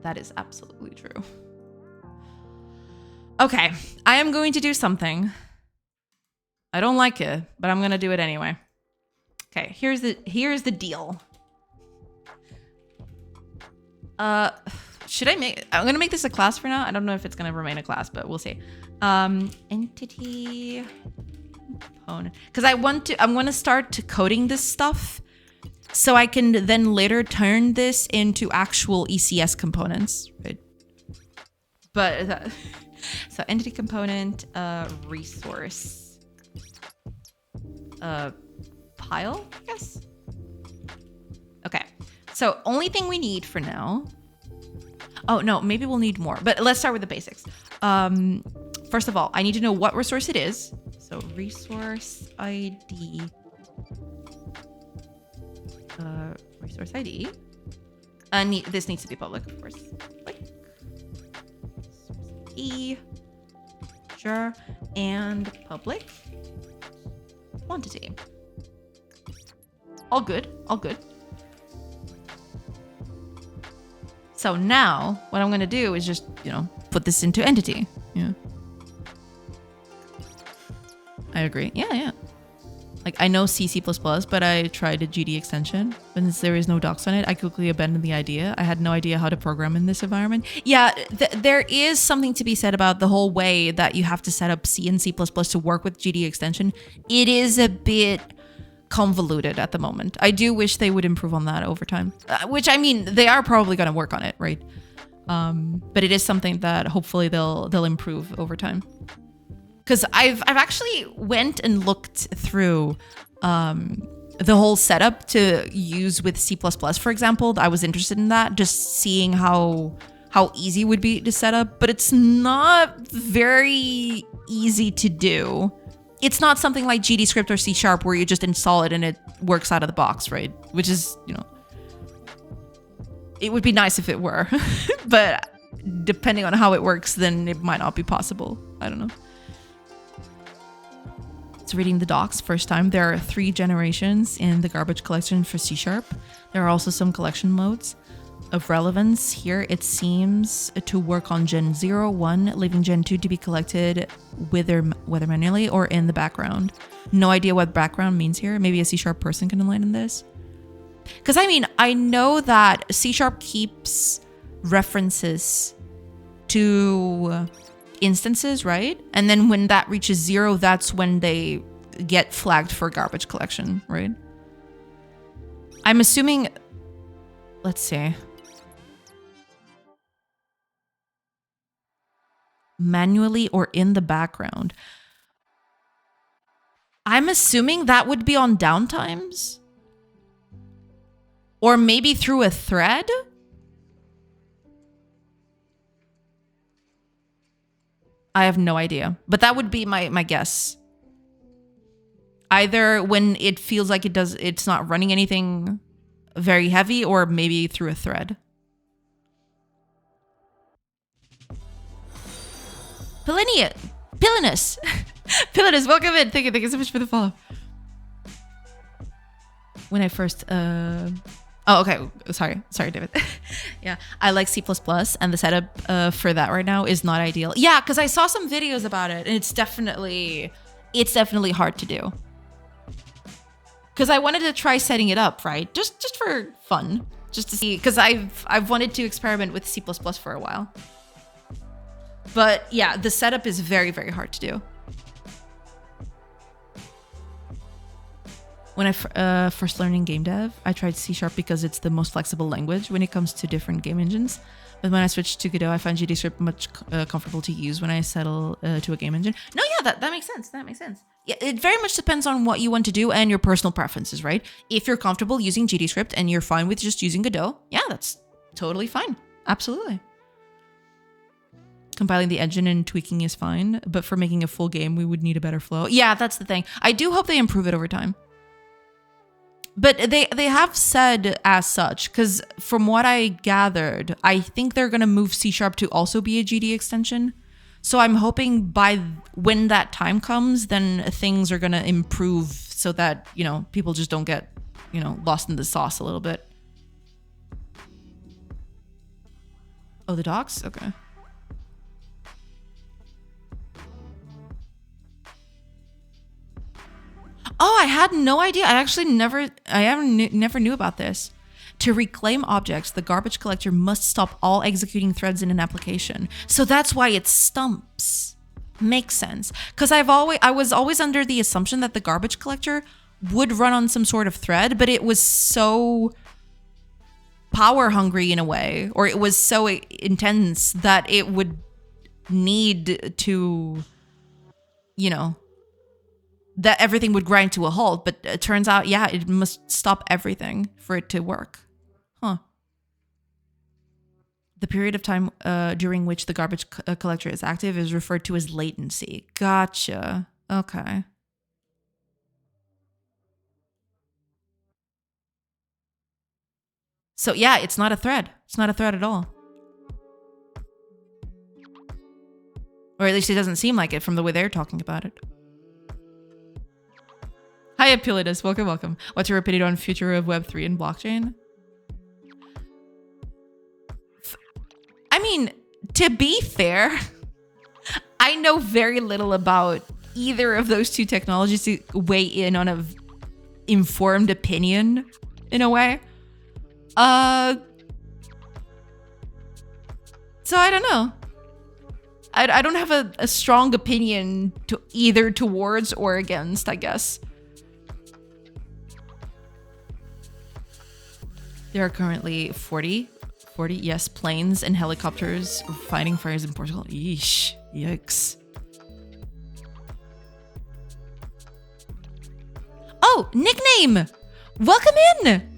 That is absolutely true. Okay, I am going to do something. I don't like it, but I'm gonna do it anyway. Okay, here's the deal. Should I make? I'm gonna make this a class for now. I don't know if it's gonna remain a class, but we'll see. Entity component, because I'm gonna start coding this stuff, so I can then later turn this into actual ECS components, right? But so entity component, resource. Pile, I guess. Okay, so only thing we need for now. Oh no, maybe we'll need more, but let's start with the basics. first of all, I need to know what resource it is. So resource ID. Resource ID. And this needs to be public, of course. Like, E. Sure. And public. Quantity. All good. All good. So now what I'm going to do is just, put this into entity. Yeah. I agree. Yeah. Like, I know C++, but I tried a GD extension. But since there is no docs on it, I quickly abandoned the idea. I had no idea how to program in this environment. Yeah, there is something to be said about the whole way that you have to set up C and C++ to work with GD extension. It is a bit convoluted at the moment. I do wish they would improve on that over time. Which, I mean, they are probably going to work on it, right? But it is something that hopefully they'll improve over time. Because I've actually went and looked through the whole setup to use with C++, for example. I was interested in that, just seeing how easy it would be to set up. But it's not very easy to do. It's not something like GDScript or C# where you just install it and it works out of the box, right? Which is, it would be nice if it were. But depending on how it works, then it might not be possible. I don't know. So reading the docs first time, there are 3 generations in the garbage collection for C#. There are also some collection modes. Of relevance here, it seems to work on Gen 0, 1, leaving Gen 2 to be collected whether manually or in the background. No idea what background means here. Maybe a C# person can enlighten this. Because I mean, I know that C# keeps references to instances, right? And then when that reaches 0, that's when they get flagged for garbage collection, right? I'm assuming, let's see. Manually or in the background. I'm assuming that would be on downtimes? Or maybe through a thread? I have no idea, but that would be my guess. Either when it feels like it's not running anything very heavy, or maybe through a thread. Pilinus, welcome in. Thank you so much for the follow. When I first, oh, okay. Sorry, David. Yeah, I like C++, and the setup for that right now is not ideal. Yeah, because I saw some videos about it, and it's definitely hard to do. Because I wanted to try setting it up, right? Just for fun, just to see. Because I've wanted to experiment with C++ for a while. But yeah, the setup is very, very hard to do. When I first learned in GameDev, I tried C# because it's the most flexible language when it comes to different game engines. But when I switched to Godot, I find GDScript much comfortable to use when I settle to a game engine. No, yeah, that makes sense. That makes sense. Yeah, it very much depends on what you want to do and your personal preferences, right? If you're comfortable using GDScript and you're fine with just using Godot, yeah, that's totally fine. Absolutely. Compiling the engine and tweaking is fine, but for making a full game, we would need a better flow. Yeah, that's the thing. I do hope they improve it over time. But they have said as such, because from what I gathered, I think they're going to move C# to also be a GD extension. So I'm hoping by when that time comes, then things are going to improve so that, people just don't get, lost in the sauce a little bit. Oh, the docs? Okay. Oh, I had no idea. I actually never knew about this. To reclaim objects, the garbage collector must stop all executing threads in an application. So that's why it stumps. Makes sense. Because I was always under the assumption that the garbage collector would run on some sort of thread, but it was so power hungry in a way, or it was so intense that it would need to, that everything would grind to a halt. But it turns out, yeah, it must stop everything for it to work. Huh. The period of time during which the garbage collector is active is referred to as latency. Gotcha. Okay. So yeah, it's not a thread. It's not a thread at all. Or at least it doesn't seem like it from the way they're talking about it. Hi, Apilidas. Welcome, welcome. What's your opinion on future of Web3 and blockchain? I mean, to be fair, I know very little about either of those two technologies to weigh in on an informed opinion in a way. So I don't know. I don't have a strong opinion to either towards or against, I guess. There are currently 40, yes, planes and helicopters fighting fires in Portugal. Yeesh, yikes. Oh, nickname! Welcome in!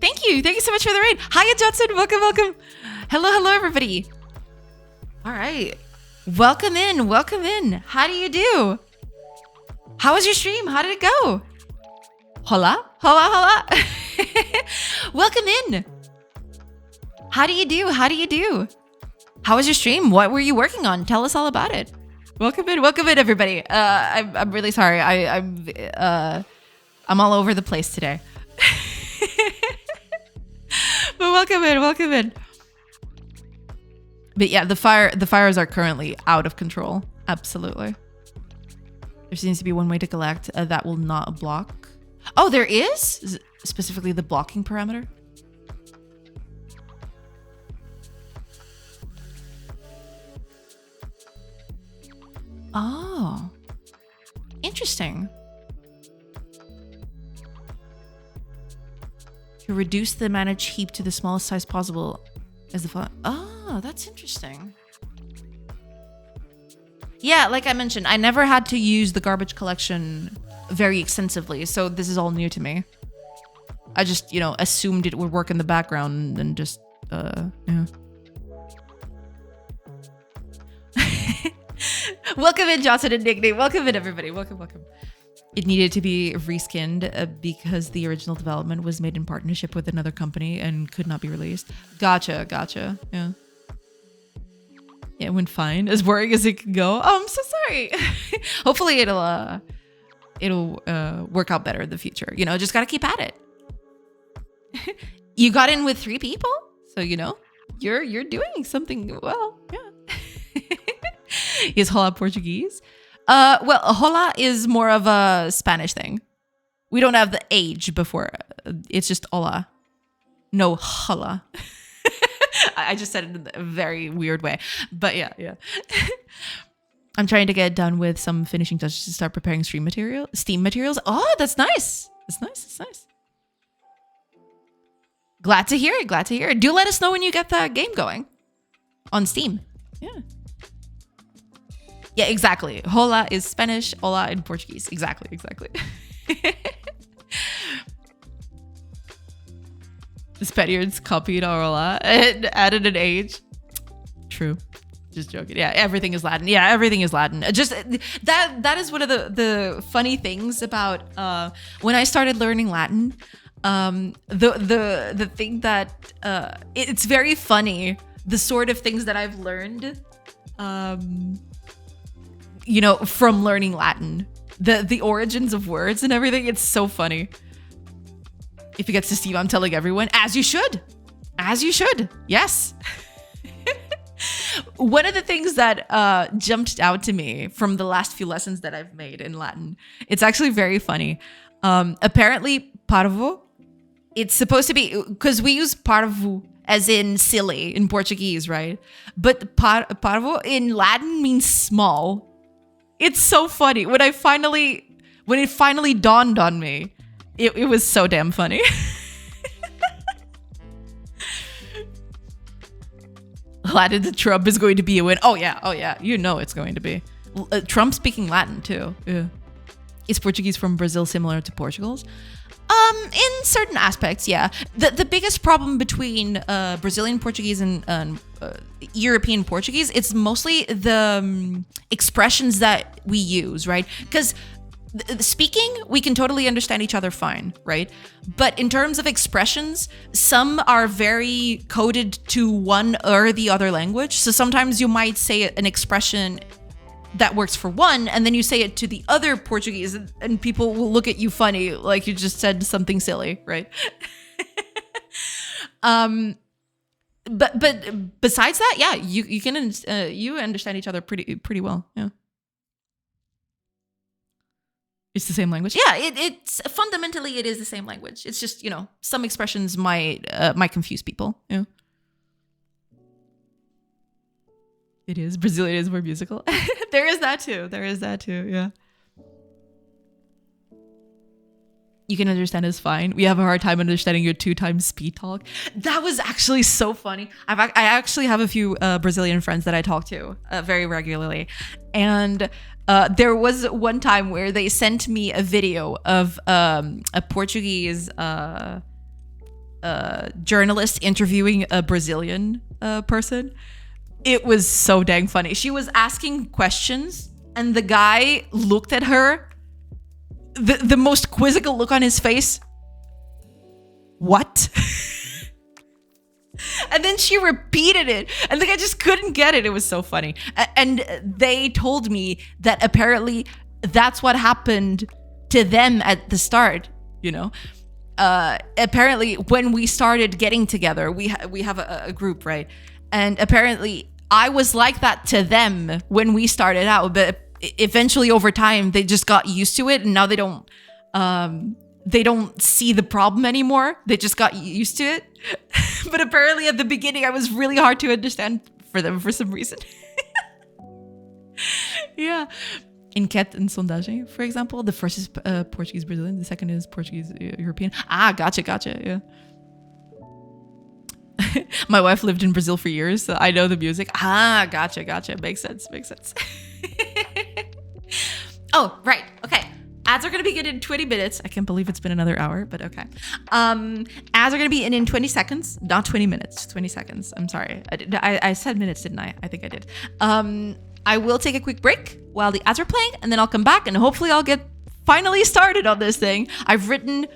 Thank you so much for the raid. Hiya, Johnson, welcome, welcome. Hello, everybody. All right, welcome in. How do you do? How was your stream? How did it go? Hola. Welcome in. How do you do? How was your stream? What were you working on? Tell us all about it. Welcome in, everybody. I'm really sorry. I'm all over the place today. But welcome in. But yeah, the fires are currently out of control. Absolutely. There seems to be one way to collect that will not block. Oh, there is? Specifically the blocking parameter? Oh. Interesting. To reduce the managed heap to the smallest size possible as the file. Oh, that's interesting. Yeah, like I mentioned, I never had to use the garbage collection very extensively, so this is all new to me. I just, assumed it would work in the background and just, yeah. Welcome in, Johnson and Nickname. Welcome in, everybody. Welcome. It needed to be reskinned because the original development was made in partnership with another company and could not be released. Gotcha. Yeah. Yeah, it went fine. As boring as it could go. Oh, I'm so sorry. Hopefully it'll work out better in the future. Just gotta keep at it. You got in with 3 people, so you're doing something well. Yeah. Is hola Portuguese? Well, hola is more of a Spanish thing. We don't have the age before. It's just hola. No hola. I just said it in a very weird way. But yeah. I'm trying to get done with some finishing touches to start preparing Steam materials. Oh, that's nice. That's nice. Glad to hear it. Do let us know when you get the game going on Steam. Yeah, exactly. Hola is Spanish, hola in Portuguese. Exactly. The Spaniards copied our hola and added an age. True. Just joking. Yeah, everything is Latin. Just that is one of the funny things about when I started learning Latin. The thing that it's very funny, the sort of things that I've learned from learning Latin, the origins of words and everything. It's so funny. If it gets to Steve, I'm telling everyone, as you should. Yes. One of the things that jumped out to me from the last few lessons that I've made in Latin, it's actually very funny. Apparently, parvo, it's supposed to be, because we use parvo as in silly in Portuguese, right? But parvo in Latin means small. It's so funny. When it finally dawned on me, it was so damn funny. Latin to Trump is going to be a win. Oh yeah. It's going to be. Trump speaking Latin too. Yeah. Is Portuguese from Brazil similar to Portugal's? In certain aspects, yeah. The biggest problem between Brazilian Portuguese and European Portuguese, it's mostly the expressions that we use, right? Because speaking, we can totally understand each other fine, right? But in terms of expressions, some are very coded to one or the other language. So sometimes you might say an expression that works for one, and then you say it to the other Portuguese, and people will look at you funny, like you just said something silly, right? But besides that, yeah, you can you understand each other pretty well. Yeah, it's the same language. Yeah, it's fundamentally it is the same language. It's just some expressions might confuse people. Yeah, it is. Brazilian is more musical. There is that too. Yeah. You can understand us fine. We have a hard time understanding your 2 times speed talk. That was actually so funny. I actually have a few Brazilian friends that I talk to very regularly. And there was one time where they sent me a video of a Portuguese journalist interviewing a Brazilian person. It was so dang funny. She was asking questions and the guy looked at her, the most quizzical look on his face. What? And then she repeated it, and the guy just couldn't get it. It was so funny. And they told me that apparently that's what happened to them at the start, apparently when we started getting together, we have a group, right? And apparently I was like that to them when we started out, but eventually over time they just got used to it, and now they don't see the problem anymore. They just got used to it. But apparently at the beginning I was really hard to understand for them for some reason. Yeah. Enquete and sondagem, for example, the first is Portuguese Brazilian, the second is Portuguese European. Gotcha. Yeah. My wife lived in Brazil for years, so I know the music. Gotcha. Makes sense. Oh, right. Okay. Ads are going to begin in 20 minutes. I can't believe it's been another hour, but okay. Ads are going to be in 20 seconds, not 20 minutes, 20 seconds. I'm sorry. I said minutes, didn't I? I think I did. I will take a quick break while the ads are playing, and then I'll come back, and hopefully I'll get finally started on this thing. I've written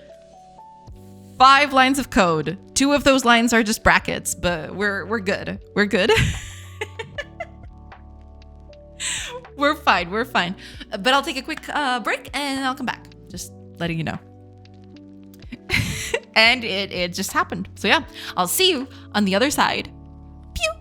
5 lines of code. 2 of those lines are just brackets, but we're good. We're good. We're fine. But I'll take a quick break and I'll come back. Just letting you know. And it just happened. So yeah, I'll see you on the other side. Pew!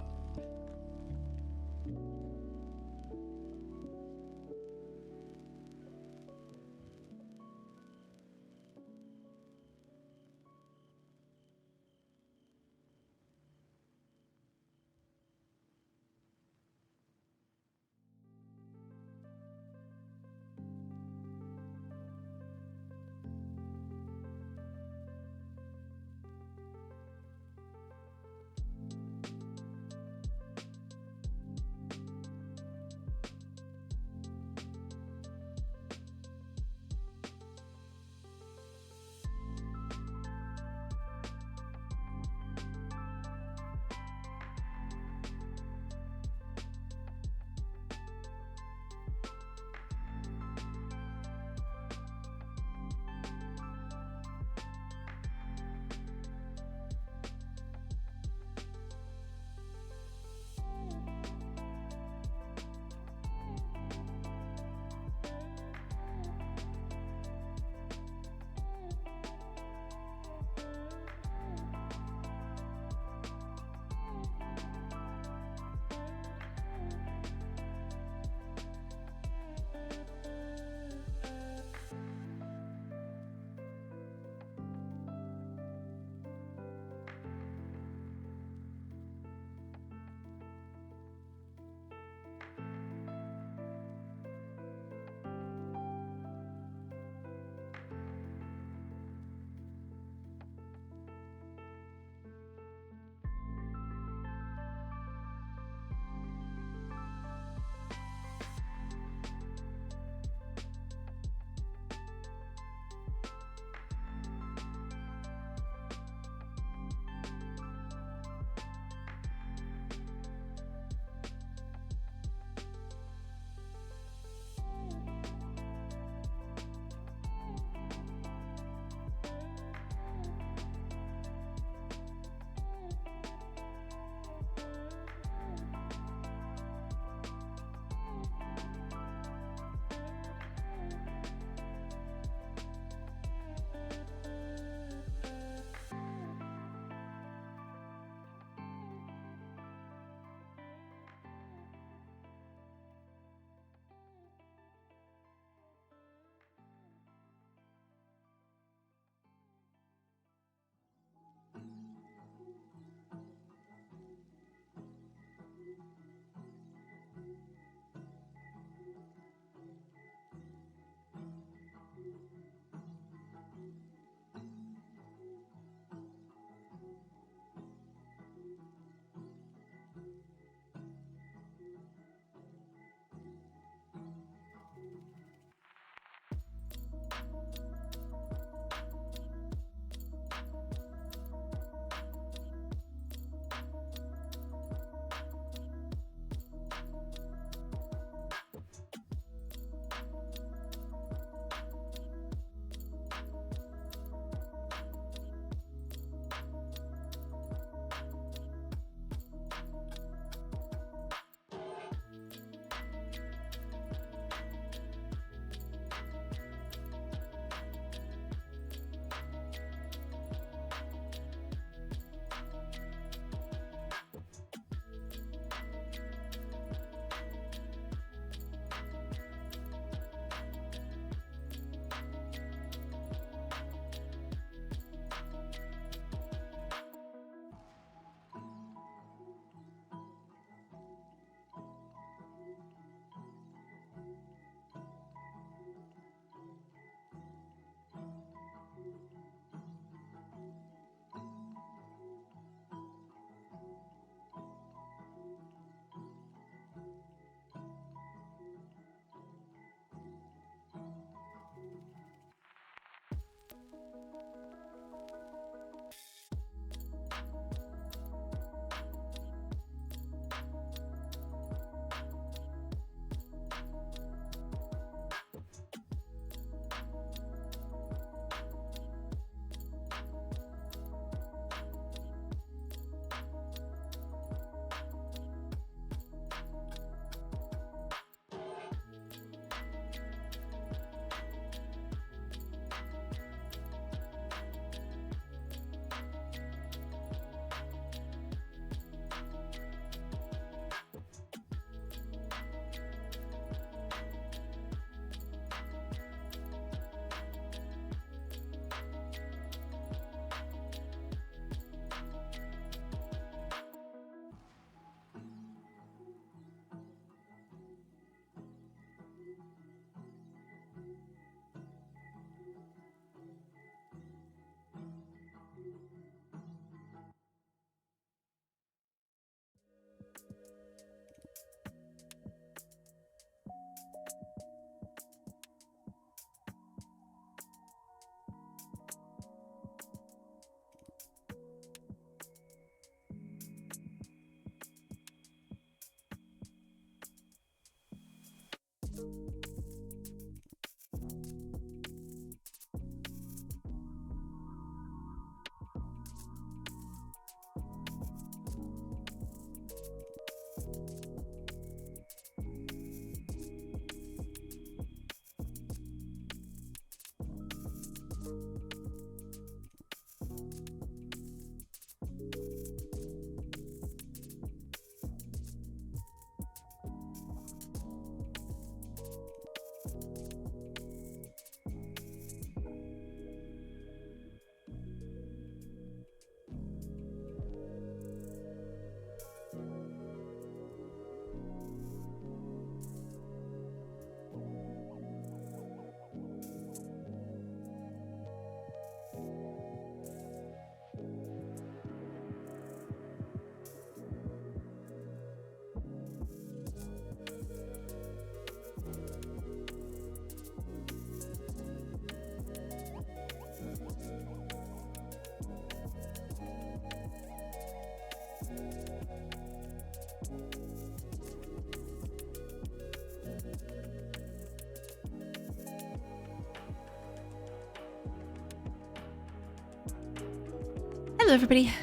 Hello, everybody.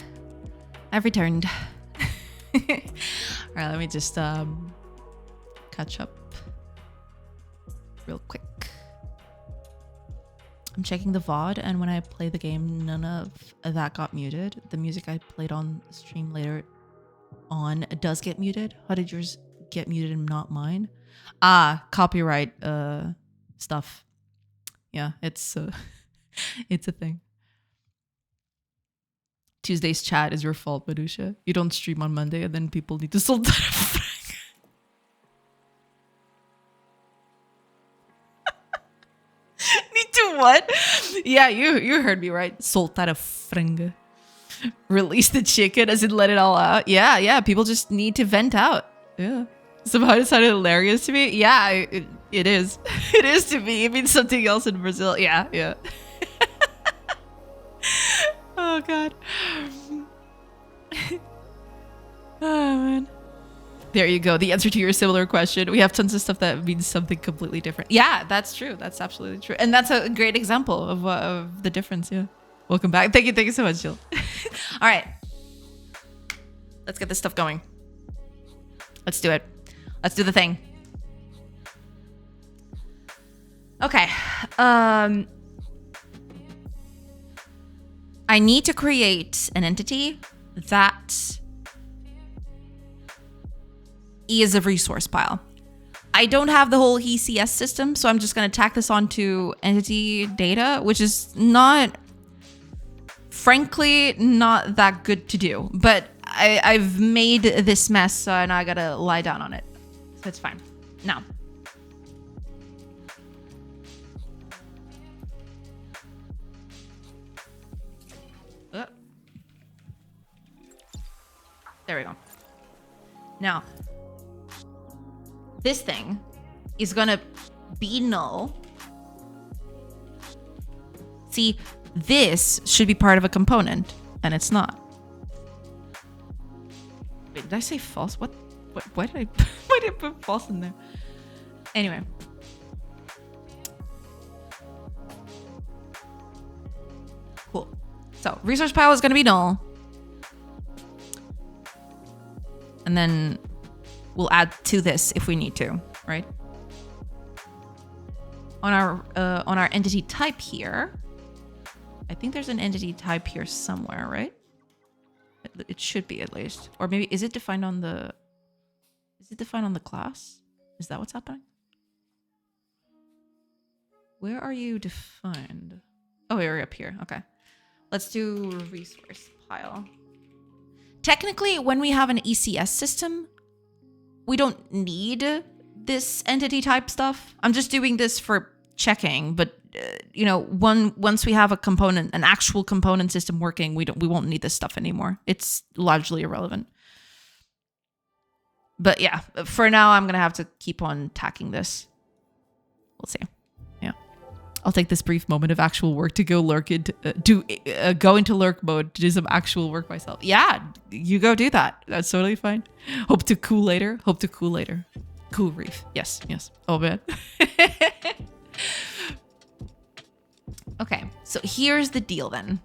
I've returned. All right, let me just catch up real quick. I'm checking the VOD, and when I play the game, none of that got muted. The music I played on stream later on does get muted. How did yours get muted and not mine? Copyright stuff. Yeah, it's it's a thing. Tuesday's chat is your fault, Madusha. You don't stream on Monday, and then people need to soltar a franga. Need to what? Yeah, you heard me right. Soltar a franga. Release the chicken as in let it all out. Yeah. People just need to vent out. Yeah. Somehow it sounded hilarious to me. Yeah, it is. It is to me. It means something else in Brazil. Yeah. Oh god. Oh man. There you go. The answer to your similar question. We have tons of stuff that means something completely different. Yeah, that's true. That's absolutely true. And that's a great example of the difference. Yeah. Welcome back. Thank you so much, Jill. All right. Let's get this stuff going. Let's do it. Let's do the thing. Okay. I need to create an entity that is a resource pile. I don't have the whole ECS system, so I'm just going to tack this onto entity data, which is not, frankly, not that good to do. But I've made this mess, and I got to lie down on it. So it's fine. Now. There we go. Now, this thing is gonna be null. See, this should be part of a component, and it's not. Wait, did I say false? What? Why did I put false in there? Anyway. Cool. So, resource pile is gonna be null. And then we'll add to this if we need to, right? On our entity type here, I think there's an entity type here somewhere, right? It should be at least, or maybe is it defined on the? Is it defined on the class? Is that what's happening? Where are you defined? Oh, we're up here. Okay, let's do resource pile. Technically, when we have an ECS system, we don't need this entity type stuff. I'm just doing this for checking, but you know, once we have a component, an actual component system working, we won't need this stuff anymore. It's largely irrelevant. But yeah, for now, I'm gonna have to keep on tacking this. We'll see. Yeah, I'll take this brief moment of actual work to go lurk into go into lurk mode to do some actual work myself. Yeah, you go do that. That's totally fine. Hope to cool later. Cool reef. Yes, yes. Oh, man. Okay, so here's the deal then.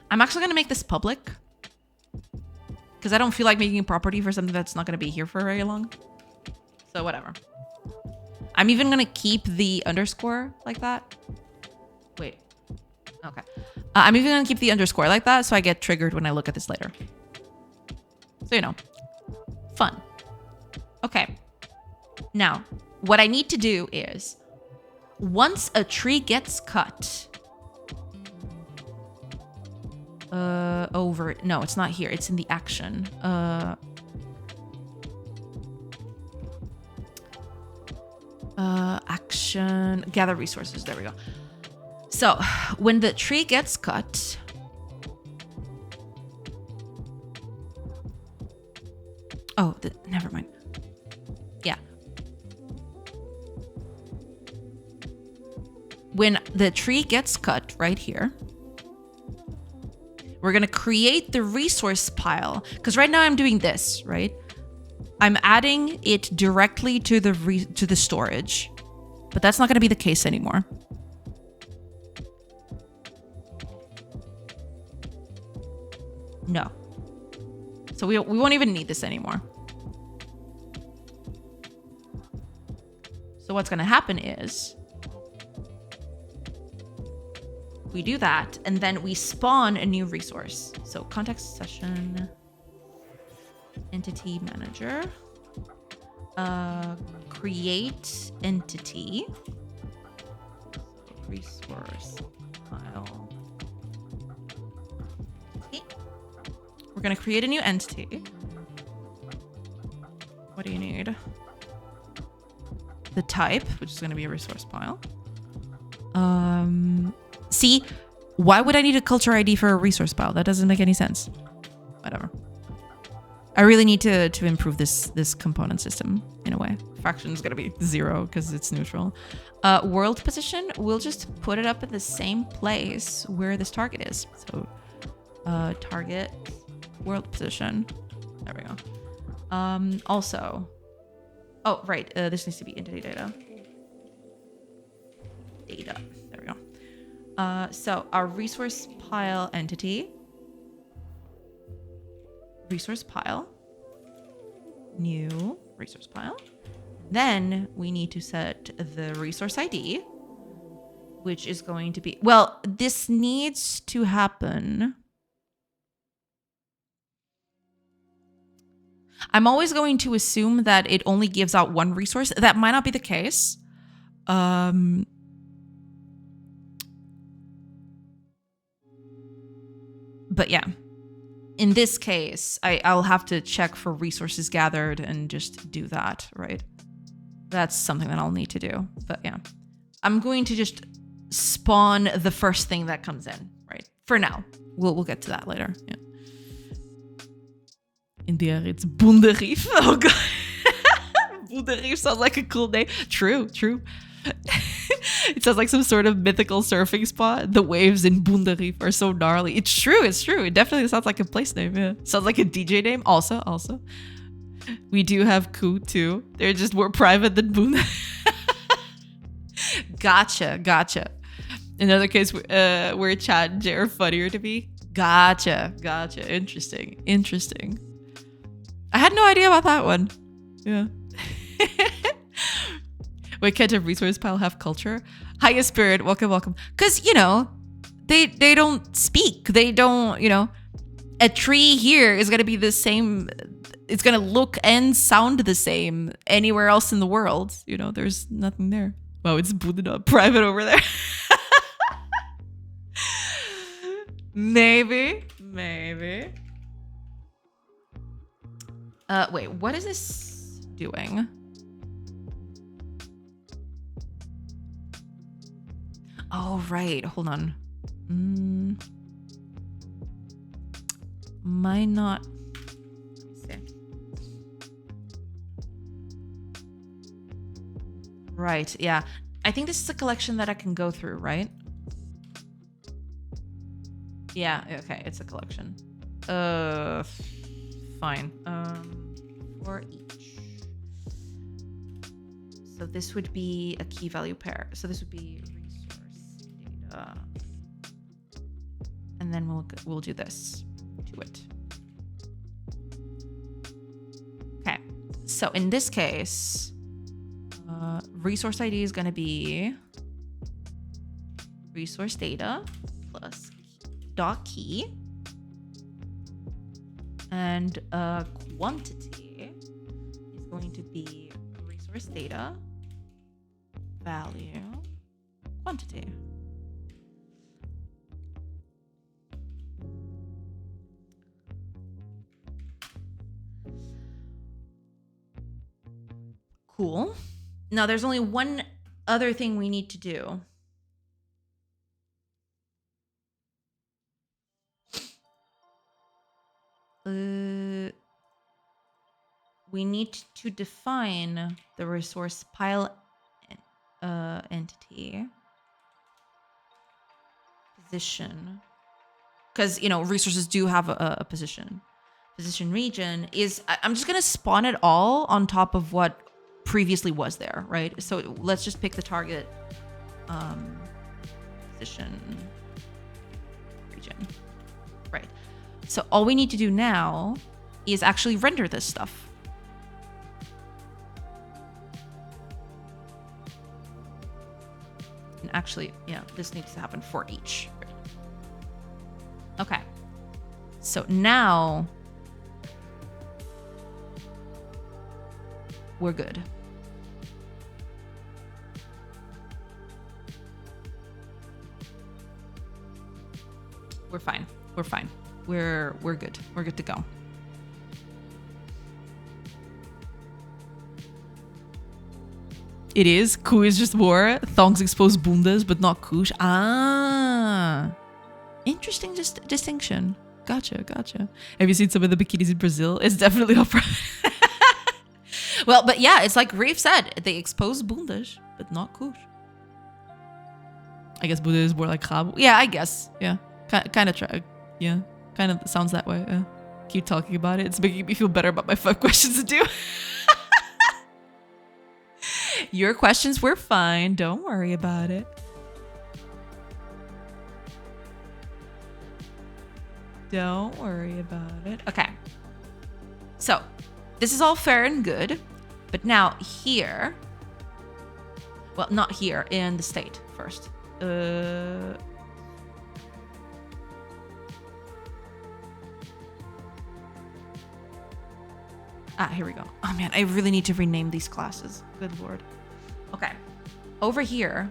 I'm actually going to make this public because I don't feel like making a property for something that's not going to be here for very long. So whatever. I'm even going to keep the underscore like that. Wait. Okay. I'm even going to keep the underscore like that so I get triggered when I look at this later. So, you know, fun. Okay. Now, what I need to do is once a tree gets cut, no, it's not here. It's in the action. Action, gather resources. There we go. So when the tree gets cut, never mind. Yeah. When the tree gets cut right here, we're going to create the resource pile. Because right now I'm doing this, right? I'm adding it directly to the storage. But that's not going to be the case anymore. No. So we won't even need this anymore. So what's going to happen is we do that, and then we spawn a new resource. So context session, entity manager, create entity, resource file. Okay. We're going to create a new entity. What do you need? The type, which is going to be a resource pile. See, why would I need a culture ID for a resource pile? That doesn't make any sense. Whatever. I really need to improve this component system in a way. Fraction is going to be 0 because it's neutral. World position, we'll just put it up in the same place where this target is. So target, world position. There we go. Also, oh, right. This needs to be entity data. Data. There we go. So our resource pile entity, resource pile, new resource pile. Then we need to set the resource ID, which is going to be, well, this needs to happen. I'm always going to assume that it only gives out one resource. That might not be the case. But yeah, in this case, I'll have to check for resources gathered and just do that, right? That's something that I'll need to do. But yeah, I'm going to just spawn the first thing that comes in, right? For now. We'll get to that later. Yeah. In there, it's Boonderreef. Oh god. Boonderreef sounds like a cool name. True. It sounds like some sort of mythical surfing spot. The waves in Boonderreef are so gnarly. It's true. It definitely sounds like a place name. Yeah. Sounds like a DJ name. Also. We do have Koo too. They're just more private than Boon. Gotcha. Another case where Chad and Jay are funnier to me. Gotcha. Interesting. I had no idea about that one. Yeah. Wait, can't a resource pile have culture? Highest spirit, welcome. Because, you know, they don't speak. They don't, you know, a tree here is going to be the same. It's going to look and sound the same anywhere else in the world. You know, there's nothing there. Wow, it's booted up private over there. Maybe. Wait, what is this doing? Oh, right. Hold on. Might not. Let me see. Right. Yeah. I think this is a collection that I can go through, right? Yeah. Okay. It's a collection. Fine. For each. So this would be a key value pair. So this would be resource data. And then we'll do this to it. Okay. So in this case, resource ID is going to be resource data plus dot key, and quantity is going to be resource data value quantity. Cool. Now there's only one other thing we need to do. We need to define the resource pile entity position, because resources do have a position. Position region is, I'm just gonna spawn it all on top of what previously was there, right? So let's just pick the target position region, right? So all we need to do now is actually render this stuff. And actually, yeah, this needs to happen for each. Okay. So now we're good. We're fine. We're fine. We're good. We're good to go. It is. Ku is just war. Thongs expose bundas, but not kush. Ah. Interesting distinction. Gotcha. Have you seen some of the bikinis in Brazil? It's definitely off-road. Well, but yeah, it's like Rafe said. They expose bundas, but not kush. I guess Buddha is more like Khab. Yeah, I guess. Yeah. Kind of try. Yeah. Kind of sounds that way. Yeah. Keep talking about it. It's making me feel better about my 5 questions to do. Your questions were fine. Don't worry about it. Don't worry about it. Okay. So, this is all fair and good. But now here. Well, not here. In the state first. Here we go. Oh man, I really need to rename these classes. Good lord. Okay. Over here,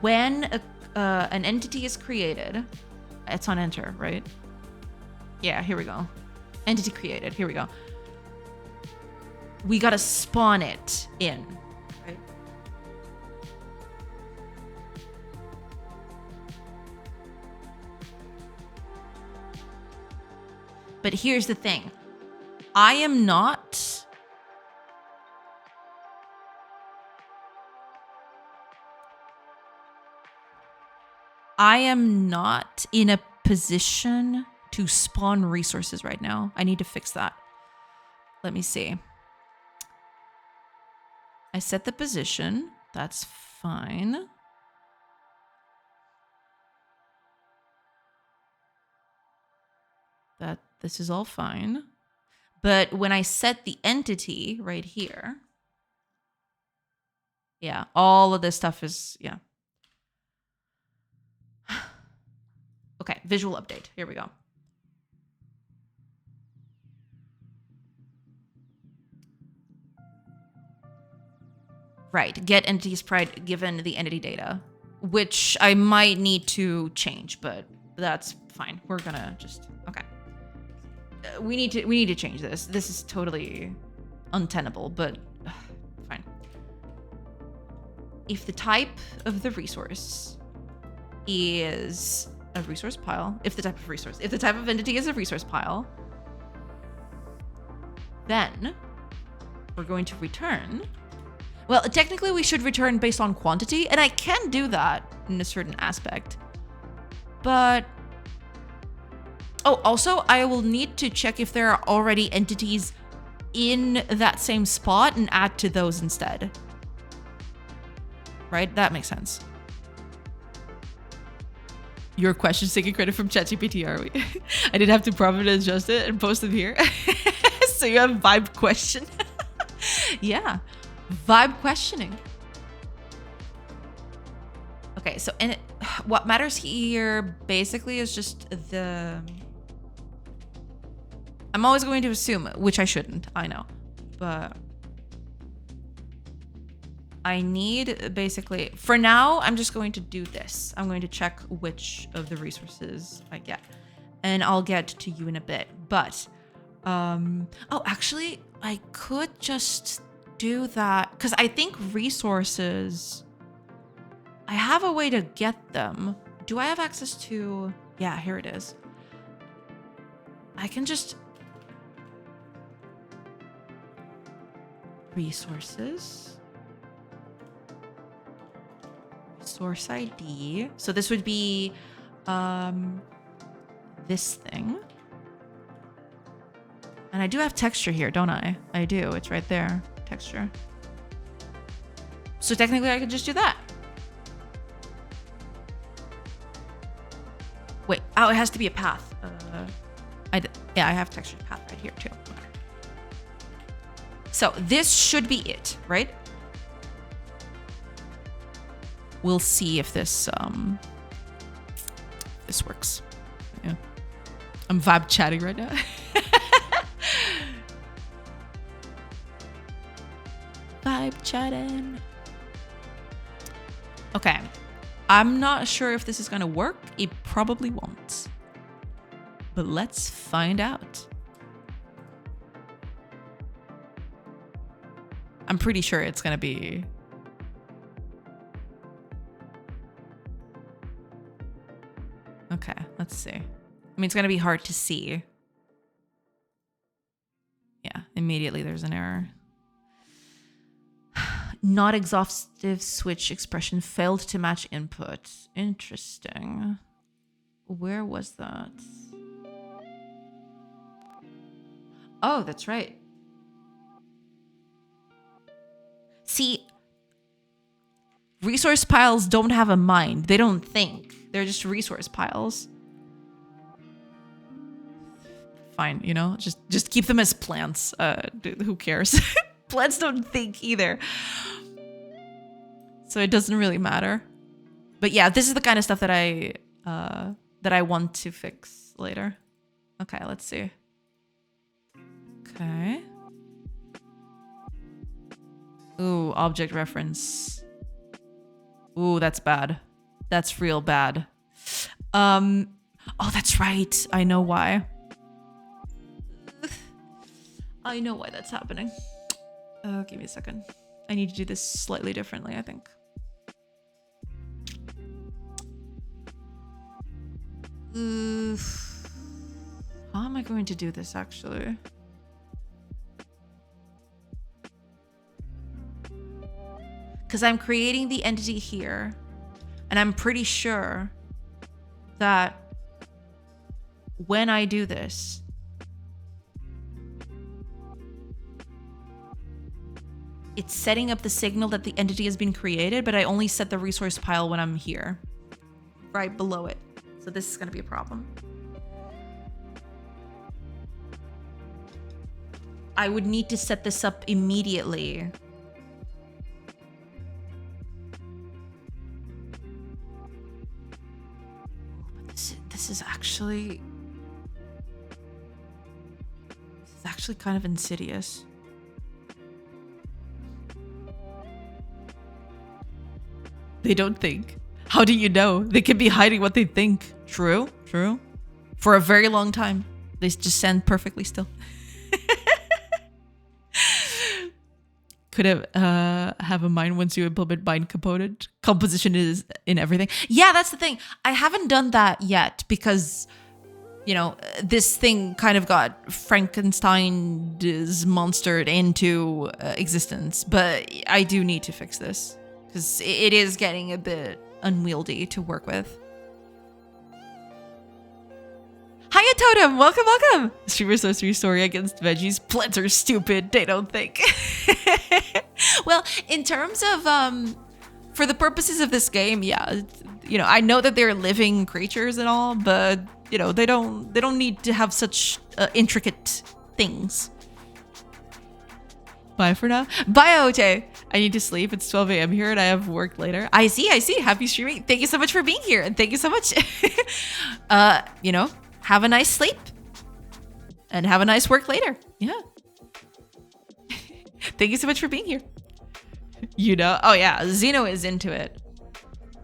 when an entity is created, it's on enter, right? Yeah, here we go. Entity created. Here we go. We gotta spawn it in, right? But here's the thing. I am not in a position to spawn resources right now. I need to fix that. Let me see. I set the position. That's fine. This is all fine. But when I set the entity right here, yeah, all of this stuff is, yeah. Okay, visual update. Here we go. Right, get entity sprite given the entity data, which I might need to change, but that's fine. We're gonna just, okay. We need to change this. This is totally untenable, but fine. If the type of the resource is a resource pile, if the type of entity is a resource pile, then we're going to return. Well, technically we should return based on quantity, and I can do that in a certain aspect. But oh, also, I will need to check if there are already entities in that same spot and add to those instead. right? That makes sense. Your question's taking credit from ChatGPT, are we? I did have to prompt it, adjust it, and post them here. So you have vibe question. Yeah, vibe questioning. Okay, so what matters here basically is just the... I'm always going to assume, which I shouldn't, I know, but I need basically, for now, I'm just going to do this. I'm going to check which of the resources I get, and I'll get to you in a bit. But, oh, actually, I could just do that because I think resources, I have a way to get them. Do I have access to, yeah, here it is. I can just, resources. Source ID. So this would be this thing. And I do have texture here, don't I? I do. It's right there. Texture. So technically I could just do that. Wait. Oh, it has to be a path. Yeah, I have texture path right here too. So this should be it, right? We'll see if this this works. Yeah. I'm vibe chatting right now. Vibe chatting. Okay. I'm not sure if this is gonna work. It probably won't. But let's find out. I'm pretty sure it's gonna be... Okay, let's see. I mean, it's gonna be hard to see. Yeah, immediately there's an error. Not exhaustive switch expression failed to match input. Interesting. Where was that? Oh, that's right. See, resource piles don't have a mind. They don't think. They're just resource piles. Fine, you know, just keep them as plants. Who cares? Plants don't think either. So it doesn't really matter. But yeah, this is the kind of stuff that I want to fix later. Okay, let's see. Okay. Ooh, object reference. Ooh, that's bad. That's real bad. Oh, that's right. I know why. I know why that's happening. Give me a second. I need to do this slightly differently, I think. How am I going to do this, actually? Because I'm creating the entity here, and I'm pretty sure that when I do this, it's setting up the signal that the entity has been created, but I only set the resource pile when I'm here, right below it. So this is going to be a problem. I would need to set this up immediately. This is actually kind of insidious. They don't think. How do you know? They could be hiding what they think. True, true. For a very long time. They just stand perfectly still. Could have a mind once you implement mind component. Composition is in everything. Yeah, that's the thing. I haven't done that yet because, you know, this thing kind of got Frankenstein's monstered into existence. But I do need to fix this because it is getting a bit unwieldy to work with. Hiya Totem, welcome, welcome. Streamer Sorcery Story against veggies. Plants are stupid, they don't think. Well, in terms of for the purposes of this game, yeah, you know, I know that they're living creatures and all, but you know, they don't need to have such intricate things. Bye for now. Bye, OJ. I need to sleep. It's 12 a.m. here and I have work later. I see. Happy streaming. Thank you so much for being here. And thank you so much. You know, have a nice sleep. And have a nice work later. Yeah. Thank you so much for being here. You know? Oh yeah, Zeno is into it.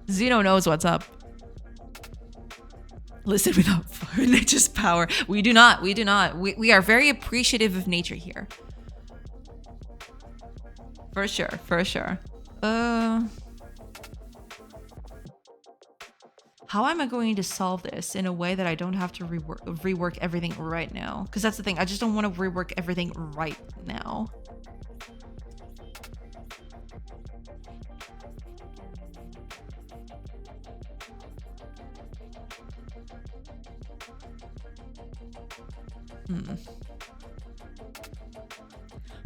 Zeno knows what's up. Listen without nature's power. We do not. We are very appreciative of nature here. For sure. How am I going to solve this in a way that I don't have to rework everything right now? Because that's the thing. I just don't want to rework everything right now.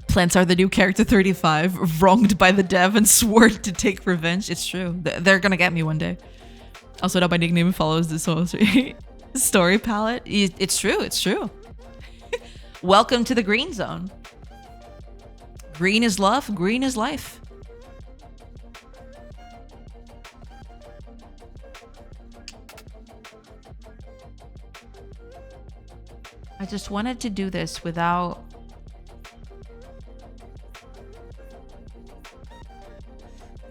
Plants are the new character 35, wronged by the dev and swore to take revenge. It's true. They're gonna get me one day. Also, now my nickname follows the story palette. It's true. Welcome to the green zone. Green is love, green is life. I just wanted to do this without...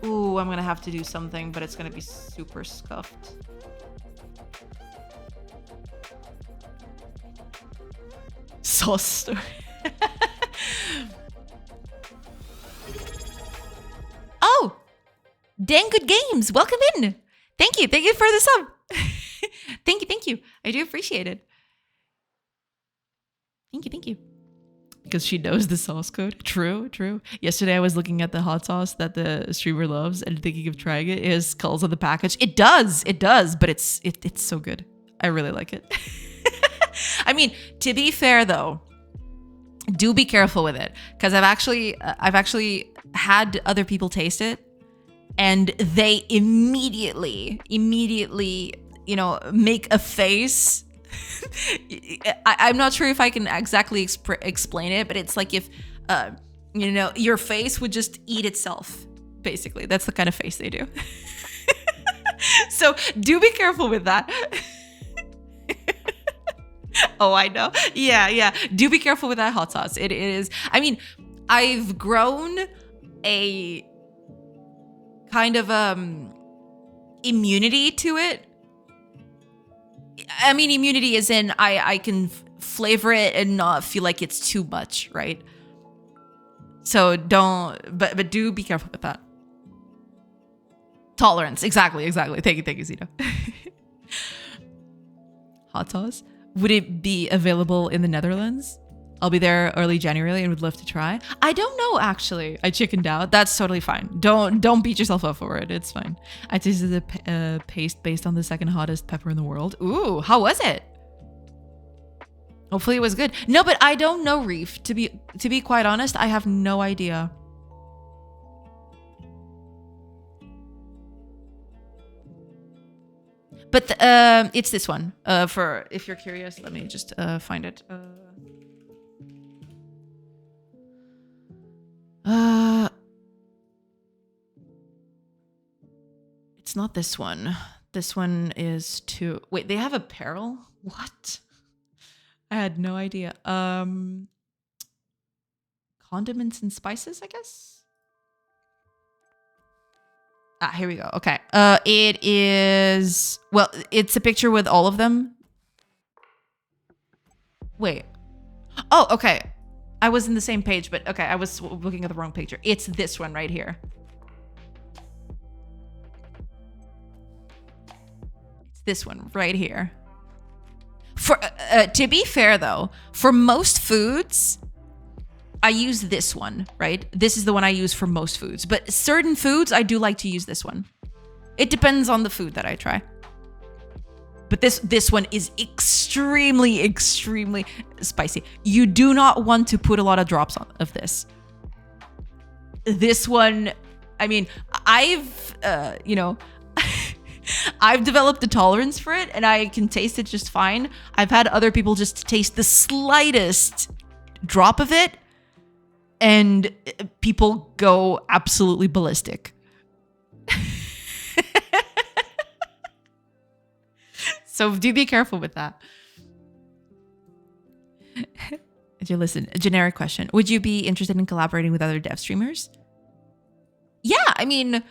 Ooh, I'm gonna have to do something, but it's gonna be super scuffed. Sauce story. Oh! Dang good games! Welcome in! Thank you for the sub! Thank you. I do appreciate it. Thank you. Because she knows the sauce code. True. Yesterday I was looking at the hot sauce that the streamer loves and thinking of trying it. It has skulls on the package. It does, but it's so good. I really like it. I mean, to be fair though, do be careful with it, because I've actually had other people taste it, and they immediately, you know, make a face. I'm not sure if I can exactly explain it, but it's like if, you know, your face would just eat itself. Basically, that's the kind of face they do. So do be careful with that. Oh, I know. Yeah. Do be careful with that hot sauce. It is. I mean, I've grown a kind of immunity to it. I mean, immunity is in I can flavor it and not feel like it's too much, right? So don't, but do be careful with that. Tolerance, exactly. Thank you, Zito. Hot sauce. Would it be available in the Netherlands? I'll be there early January and would love to try. I don't know, actually. I chickened out. That's totally fine. Don't beat yourself up for it. It's fine. I tasted the paste based on the second hottest pepper in the world. Ooh, how was it? Hopefully it was good. No, but I don't know, Reef. To be quite honest, I have no idea. But it's this one. For if you're curious, let me just find it. It's not this one. This one is too... Wait, they have apparel? What? I had no idea. Condiments and spices, I guess? Ah, here we go. Okay. It is... Well, it's a picture with all of them. Wait. Oh, okay. I was in the same page, but okay, I was looking at the wrong picture. It's this one right here. It's this one right here. For to be fair though, for most foods, I use this one, right? This is the one I use for most foods, but certain foods I do like to use this one. It depends on the food that I try. But this one is extremely spicy. You do not want to put a lot of drops of this. This one, I mean, I've I've developed a tolerance for it and I can taste it just fine. I've had other people just taste the slightest drop of it and people go absolutely ballistic. So do be careful with that. Listen, a generic question. Would you be interested in collaborating with other dev streamers? Yeah, I mean,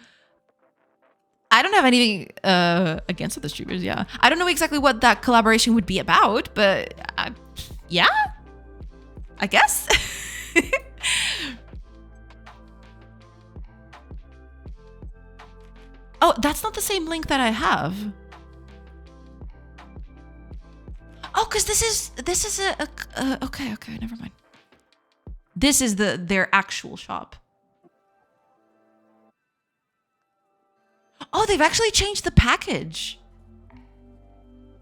I don't have anything against other streamers, yeah. I don't know exactly what that collaboration would be about, but yeah, I guess. Oh, that's not the same link that I have. Oh, because this is a okay, never mind. This is their actual shop. Oh, they've actually changed the package.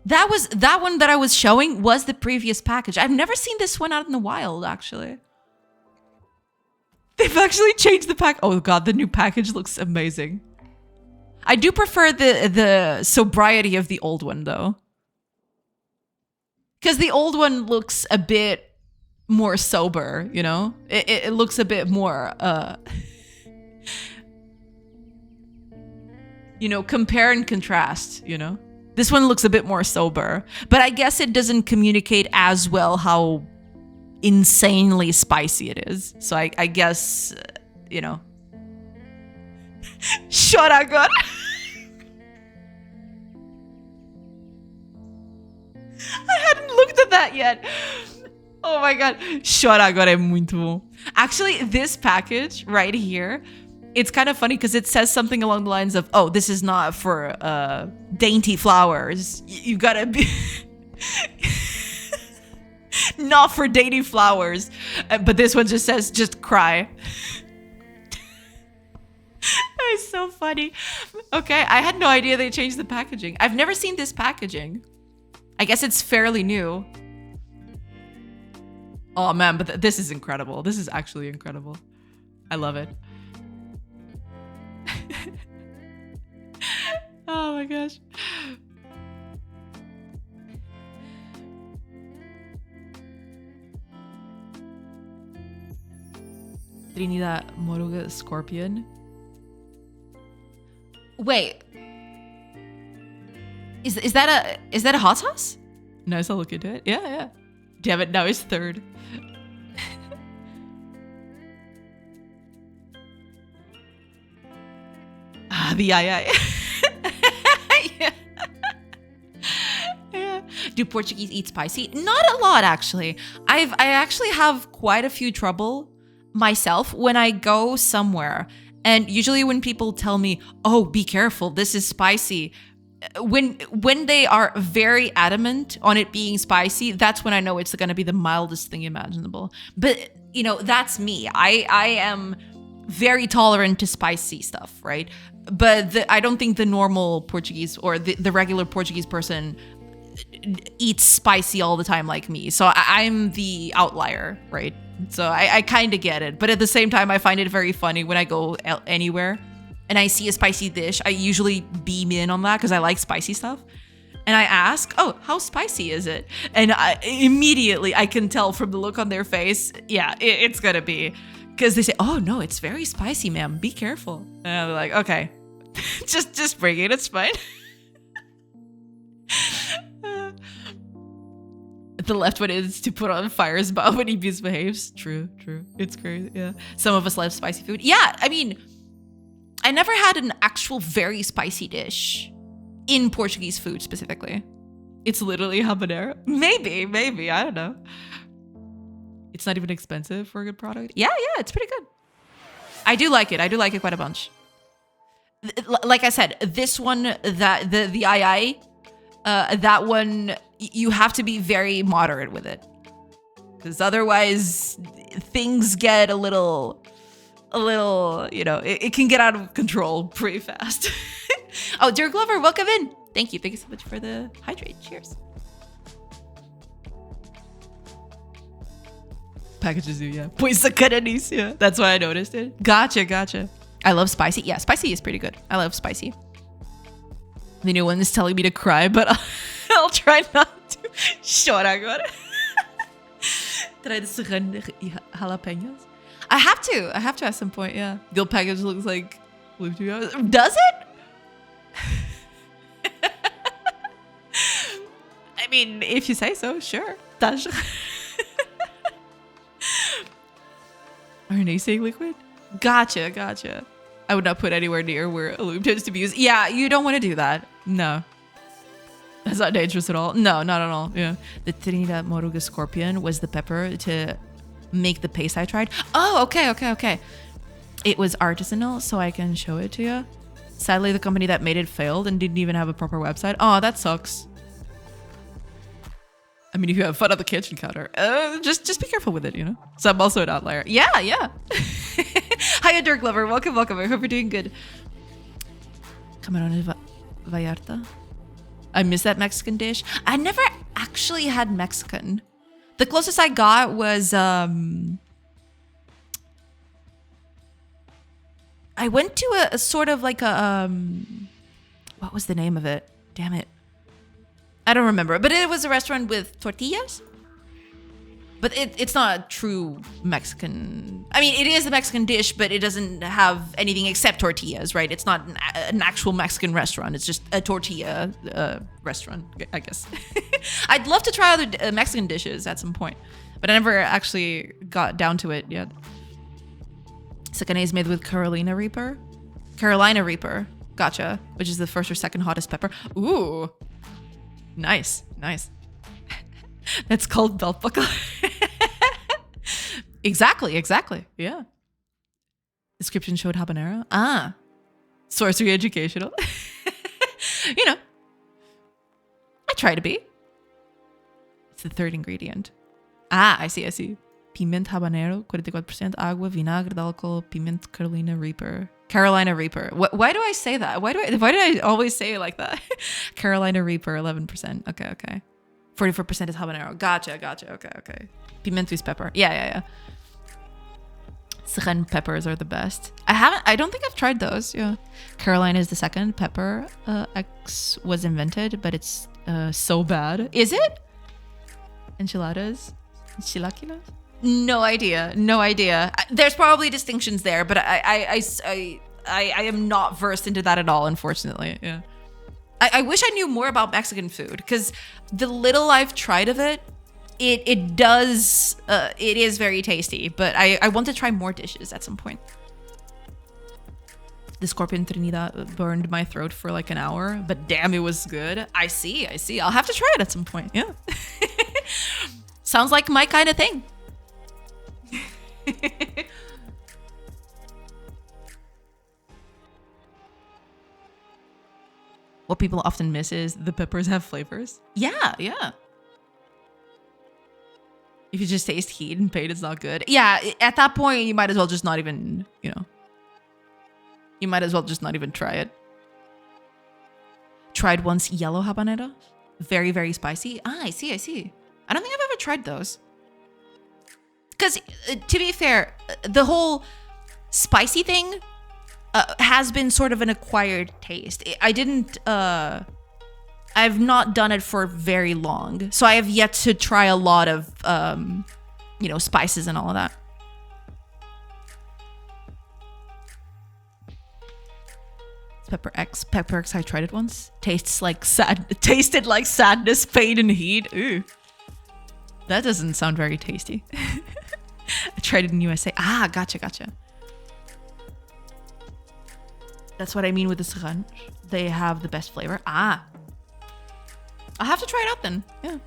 That one that I was showing was the previous package. I've never seen this one out in the wild, actually. They've actually changed the pack. Oh god, the new package looks amazing. I do prefer the sobriety of the old one though. Because the old one looks a bit more sober, you know? It looks a bit more, you know, compare and contrast, you know? This one looks a bit more sober. But I guess it doesn't communicate as well how insanely spicy it is. So I guess, you know. Shoragon. I hadn't looked at that yet. Oh my god. Shoragon é muito bom. Actually, this package right here, it's kind of funny because it says something along the lines of, oh, this is not for dainty flowers. You gotta be... not for dainty flowers. But this one just says, just cry. It's so funny. Okay, I had no idea they changed the packaging. I've never seen this packaging. I guess it's fairly new. Oh man, but this is incredible. This is actually incredible. I love it. Oh my gosh. Trinidad Moruga Scorpion. Wait. Is that a hot sauce? Nice, I'll look into it. Yeah. Damn it, now it's third. The yeah. Yeah. Do Portuguese eat spicy? Not a lot, actually. I actually have quite a few trouble myself when I go somewhere. And usually when people tell me, oh, be careful, this is spicy. When they are very adamant on it being spicy, that's when I know it's going to be the mildest thing imaginable. But, you know, that's me. I am very tolerant to spicy stuff, right? But I don't think the normal Portuguese or the regular Portuguese person eats spicy all the time like me. So I'm the outlier, right? So I kind of get it. But at the same time, I find it very funny when I go anywhere and I see a spicy dish. I usually beam in on that because I like spicy stuff. And I ask, oh, how spicy is it? And immediately I can tell from the look on their face, yeah, it's going to be. Because they say, oh, no, it's very spicy, ma'am. Be careful. And I'm like, okay, just bring it. It's fine. The left one is to put on fires but when he misbehaves. True. It's crazy, yeah. Some of us love spicy food. Yeah, I mean, I never had an actual very spicy dish in Portuguese food specifically. It's literally habanero. Maybe, I don't know. It's not even expensive for a good product. Yeah, it's pretty good. I do like it. I do like it quite a bunch. Like I said, this one, the II, that one, you have to be very moderate with it. Because otherwise, things get a little, you know, it can get out of control pretty fast. Oh, dear Glover, welcome in. Thank you so much for the hydrate. Cheers. Packages you, yeah. Pois sacananice, yeah. That's why I noticed it. Gotcha. I love spicy. Yeah, spicy is pretty good. I love spicy. The new one is telling me to cry, but I'll try not to. Chora agora. Try de serrano jalapenos. I have to at some point, yeah. The package looks like does it? I mean, if you say so, sure. RNA liquid? Gotcha. I would not put anywhere near where lube tends to be used. Yeah, you don't want to do that. No. That's not dangerous at all. No, not at all. Yeah. The Trinidad Moruga Scorpion was the pepper to make the paste I tried. Oh, okay. It was artisanal, so I can show it to you. Sadly, the company that made it failed and didn't even have a proper website. Oh, that sucks. I mean, if you have fun at the kitchen counter, just be careful with it, you know? So I'm also an outlier. Yeah. Hiya, Dirk Lover. Welcome. I hope you're doing good. Camarones Vallarta. I miss that Mexican dish. I never actually had Mexican. The closest I got was, I went to a sort of like a, what was the name of it? Damn it. I don't remember, but it was a restaurant with tortillas. But it's not a true Mexican. I mean, it is a Mexican dish, but it doesn't have anything except tortillas, right? It's not an actual Mexican restaurant. It's just a tortilla restaurant, I guess. I'd love to try other Mexican dishes at some point, but I never actually got down to it yet. Sakane is made with Carolina Reaper. Gotcha. Which is the first or second hottest pepper. Ooh. Nice. That's called belt buckle. Exactly. Yeah. Description showed habanero. Ah. Sorcery educational. You know. I try to be. It's the third ingredient. Ah, I see. Piment habanero, 44% agua, vinagre, alcohol, piment Carolina Reaper. Why do I say that? Why did I always say it like that? Carolina Reaper, 11%. Okay. 44% is habanero. Gotcha. Okay. Pimentos pepper. Yeah. Serrano peppers are the best. I don't think I've tried those. Yeah. Carolina is the second. Pepper X was invented, but it's so bad. Is it? Enchiladas? Chilaquiles? No idea. There's probably distinctions there, but I am not versed into that at all, unfortunately. Yeah. I wish I knew more about Mexican food, because the little I've tried of it, it is very tasty, but I want to try more dishes at some point. The Scorpion Trinidad burned my throat for like an hour, but damn, it was good. I see. I'll have to try it at some point. Yeah. Sounds like my kind of thing. What people often miss is the peppers have flavors. Yeah. If you just taste heat and pain, it's not good. Yeah, at that point, you might as well just not even, you might as well just not even try it. Tried once yellow habanero. Very, very spicy. Ah, I see. I don't think I've ever tried those. Because, to be fair, the whole spicy thing has been sort of an acquired taste. I've not done it for very long. So I have yet to try a lot of, spices and all of that. Pepper X, I tried it once. Tasted like sadness, pain, and heat. Ooh. That doesn't sound very tasty. I tried it in USA. Ah, gotcha. That's what I mean with the serrano. They have the best flavor. Ah. I'll have to try it out then. Yeah.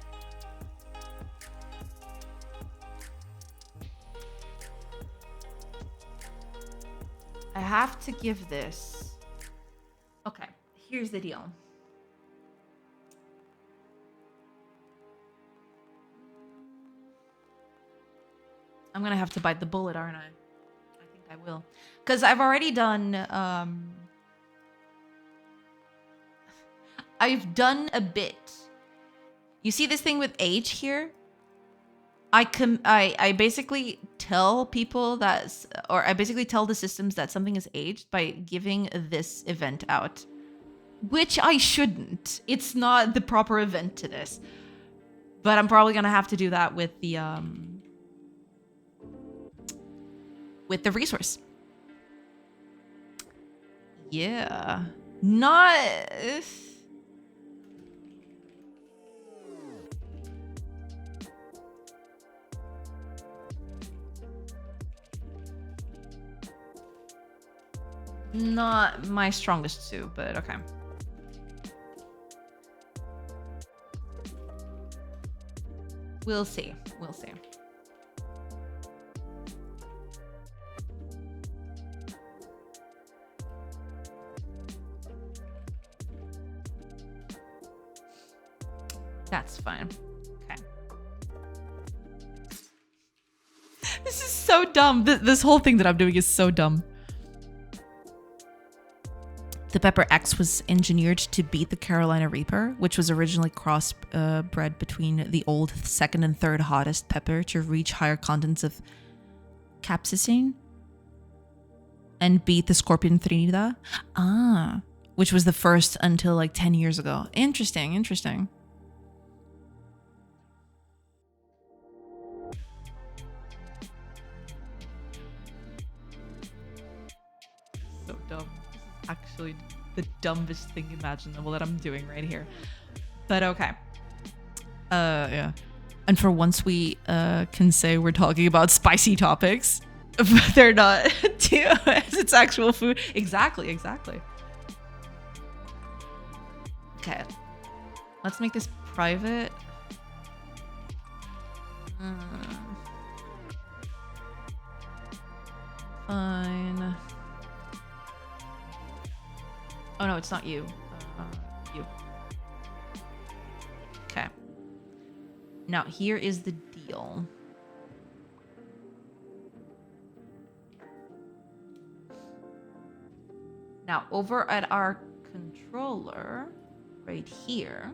I have to give this. Okay, here's the deal. I'm gonna have to bite the bullet, aren't I? I think I will. Because I've already done, I've done a bit. You see this thing with age here? I basically tell people or I basically tell the systems that something is aged by giving this event out, which I shouldn't. It's not the proper event to this, but I'm probably gonna have to do that with the resource. Yeah, not. Not my strongest suit, but okay. We'll see. We'll see. That's fine. Okay. This is so dumb. This whole thing that I'm doing is so dumb. The Pepper X was engineered to beat the Carolina Reaper, which was originally crossbred between the old second and third hottest pepper to reach higher contents of capsaicin and beat the Scorpion Trinidad. Which was the first until like 10 years ago. Interesting, interesting. So dumb. Actually the dumbest thing imaginable that I'm doing right here, but okay. Yeah, and for once we can say we're talking about spicy topics, but they're not. It's actual food. Exactly. Okay, let's make this private. Fine. Oh no, it's not you. You. Okay. Now here is the deal. Now over at our controller, right here.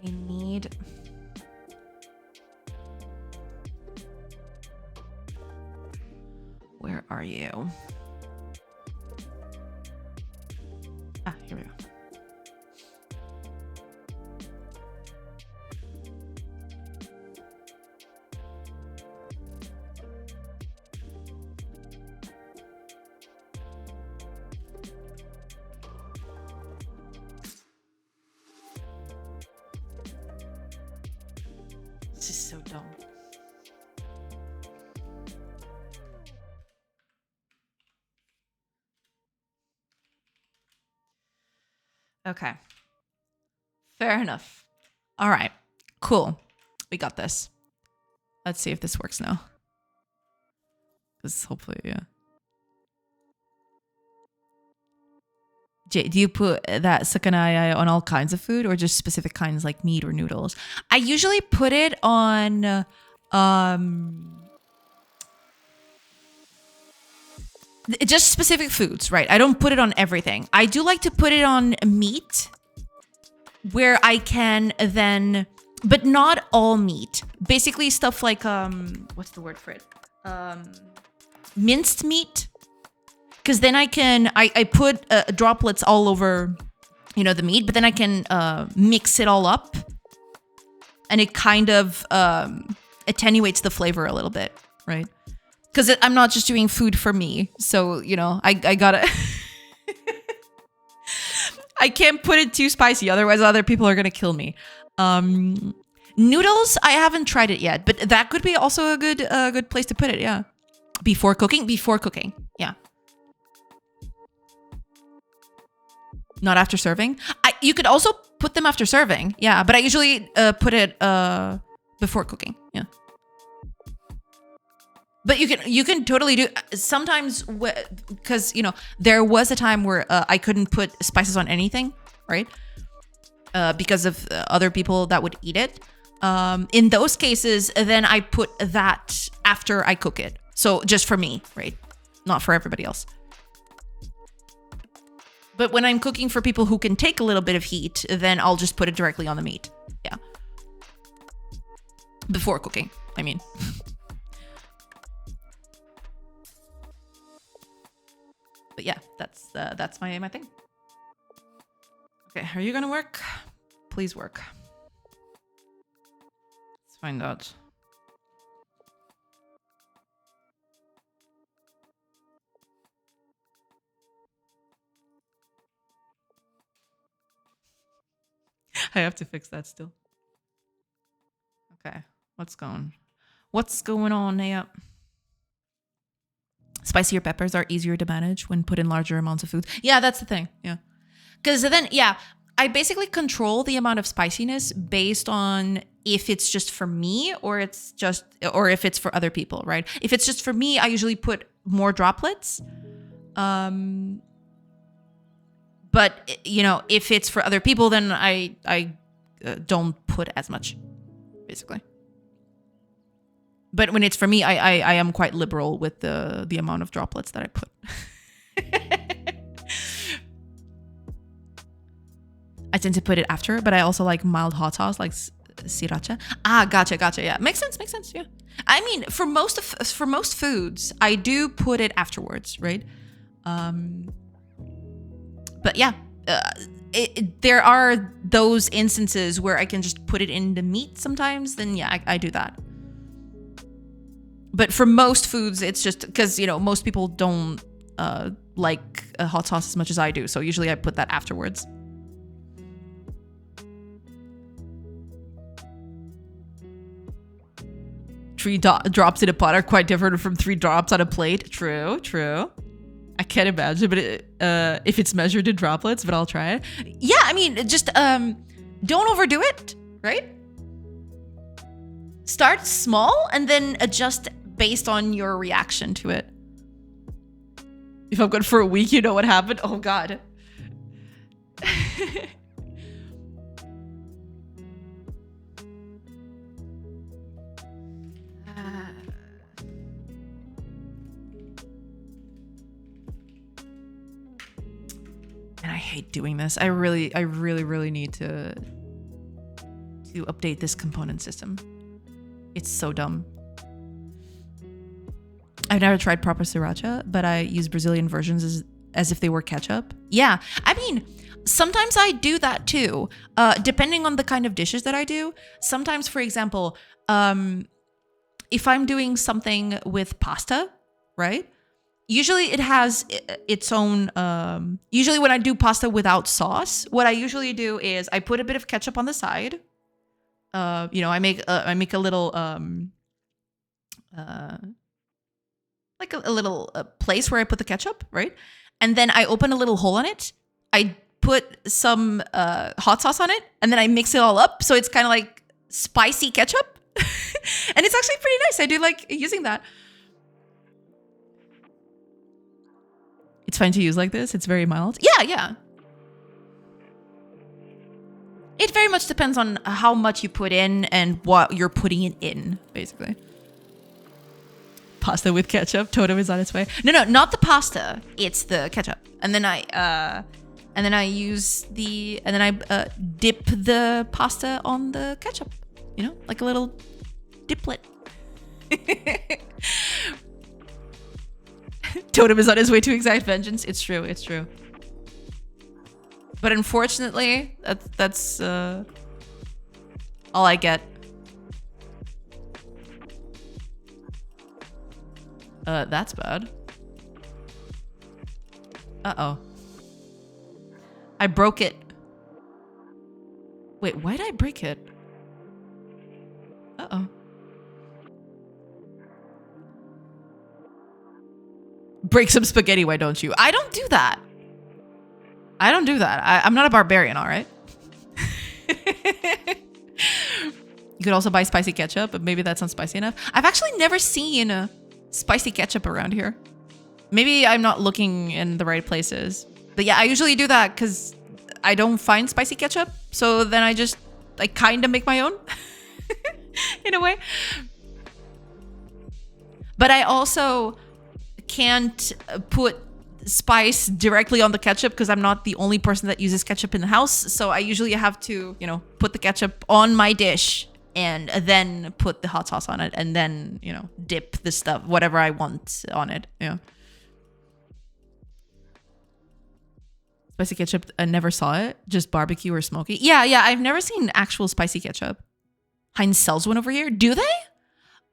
I need... Where are you? Ah, here we go. This is so dumb. Okay. Fair enough. All right. Cool. We got this. Let's see if this works now. Because hopefully, yeah. Jay, do you put that sakanai on all kinds of food or just specific kinds like meat or noodles? I usually put it on just specific foods, right? I don't put it on everything. I do like to put it on meat where I can then, but not all meat. Basically stuff like, what's the word for it? Minced meat. Because then I put droplets all over, you know, the meat, but then I can mix it all up and it kind of attenuates the flavor a little bit, right? Because I'm not just doing food for me. So, you know, I gotta... I can't put it too spicy, otherwise other people are gonna kill me. Noodles, I haven't tried it yet, but that could be also a good place to put it, yeah. Before cooking, yeah. Not after serving. You could also put them after serving, yeah, but I usually put it before cooking, yeah. But you can totally do sometimes because you know there was a time where I couldn't put spices on anything, right? Because of other people that would eat it. In those cases, then I put that after I cook it. So just for me, right? not for everybody else. But when I'm cooking for people who can take a little bit of heat, then I'll just put it directly on the meat. Yeah. Before cooking, I mean. But yeah, that's my thing. Okay, are you gonna work? Please work. Let's find out. I have to fix that still. Okay, what's going on here? Spicier peppers are easier to manage when put in larger amounts of food. Yeah, that's the thing. Yeah. Because then, yeah, I basically control the amount of spiciness based on if it's just for me or if it's for other people, right? If it's just for me, I usually put more droplets. But, you know, if it's for other people, then I don't put as much, basically. But when it's for me, I am quite liberal with the amount of droplets that I put. I tend to put it after, but I also like mild hot sauce, like sriracha. Ah, gotcha. Yeah, makes sense. Yeah, I mean, for most foods, I do put it afterwards, right? But yeah, there are those instances where I can just put it in the meat sometimes. Then yeah, I do that. But for most foods, it's just because, you know, most people don't like a hot sauce as much as I do. So usually I put that afterwards. Three drops in a pot are quite different from 3 drops on a plate. True. I can't imagine, but if it's measured in droplets, but I'll try it. Yeah, I mean, just don't overdo it, right? Start small and then adjust based on your reaction to it. If I'm good for a week, you know what happened? Oh, God. And I hate doing this. I really need to update this component system. It's so dumb. I've never tried proper sriracha, but I use Brazilian versions as if they were ketchup. Yeah, I mean, sometimes I do that too, depending on the kind of dishes that I do. Sometimes, for example, if I'm doing something with pasta, right? Usually it has its own, usually when I do pasta without sauce, what I usually do is I put a bit of ketchup on the side. You know, I make a little, like a little place where I put the ketchup, right? And then I open a little hole on it. I put some hot sauce on it, and then I mix it all up. So it's kind of like spicy ketchup. And it's actually pretty nice. I do like using that. It's fine to use like this. It's very mild. Yeah. It very much depends on how much you put in and what you're putting it in, basically. Pasta with ketchup. Totem is on its way. No, not the pasta. It's the ketchup. And then I dip the pasta on the ketchup. You know, like a little diplet. Totem is on his way to exact vengeance. It's true. But unfortunately, that's all I get. That's bad. Uh-oh. I broke it. Wait, why did I break it? Uh-oh. Break some spaghetti, why don't you? I don't do that. I'm not a barbarian, all right? You could also buy spicy ketchup, but maybe that's not spicy enough. I've actually never seen spicy ketchup around here. Maybe I'm not looking in the right places. But yeah, I usually do that because I don't find spicy ketchup. So then I kind of make my own in a way. But I also can't put spice directly on the ketchup because I'm not the only person that uses ketchup in the house. So I usually have to, you know, put the ketchup on my dish and then put the hot sauce on it and then, you know, dip the stuff, whatever I want on it. Yeah. Spicy ketchup, I never saw it. Just barbecue or smoky. Yeah, I've never seen actual spicy ketchup. Heinz sells one over here. Do they?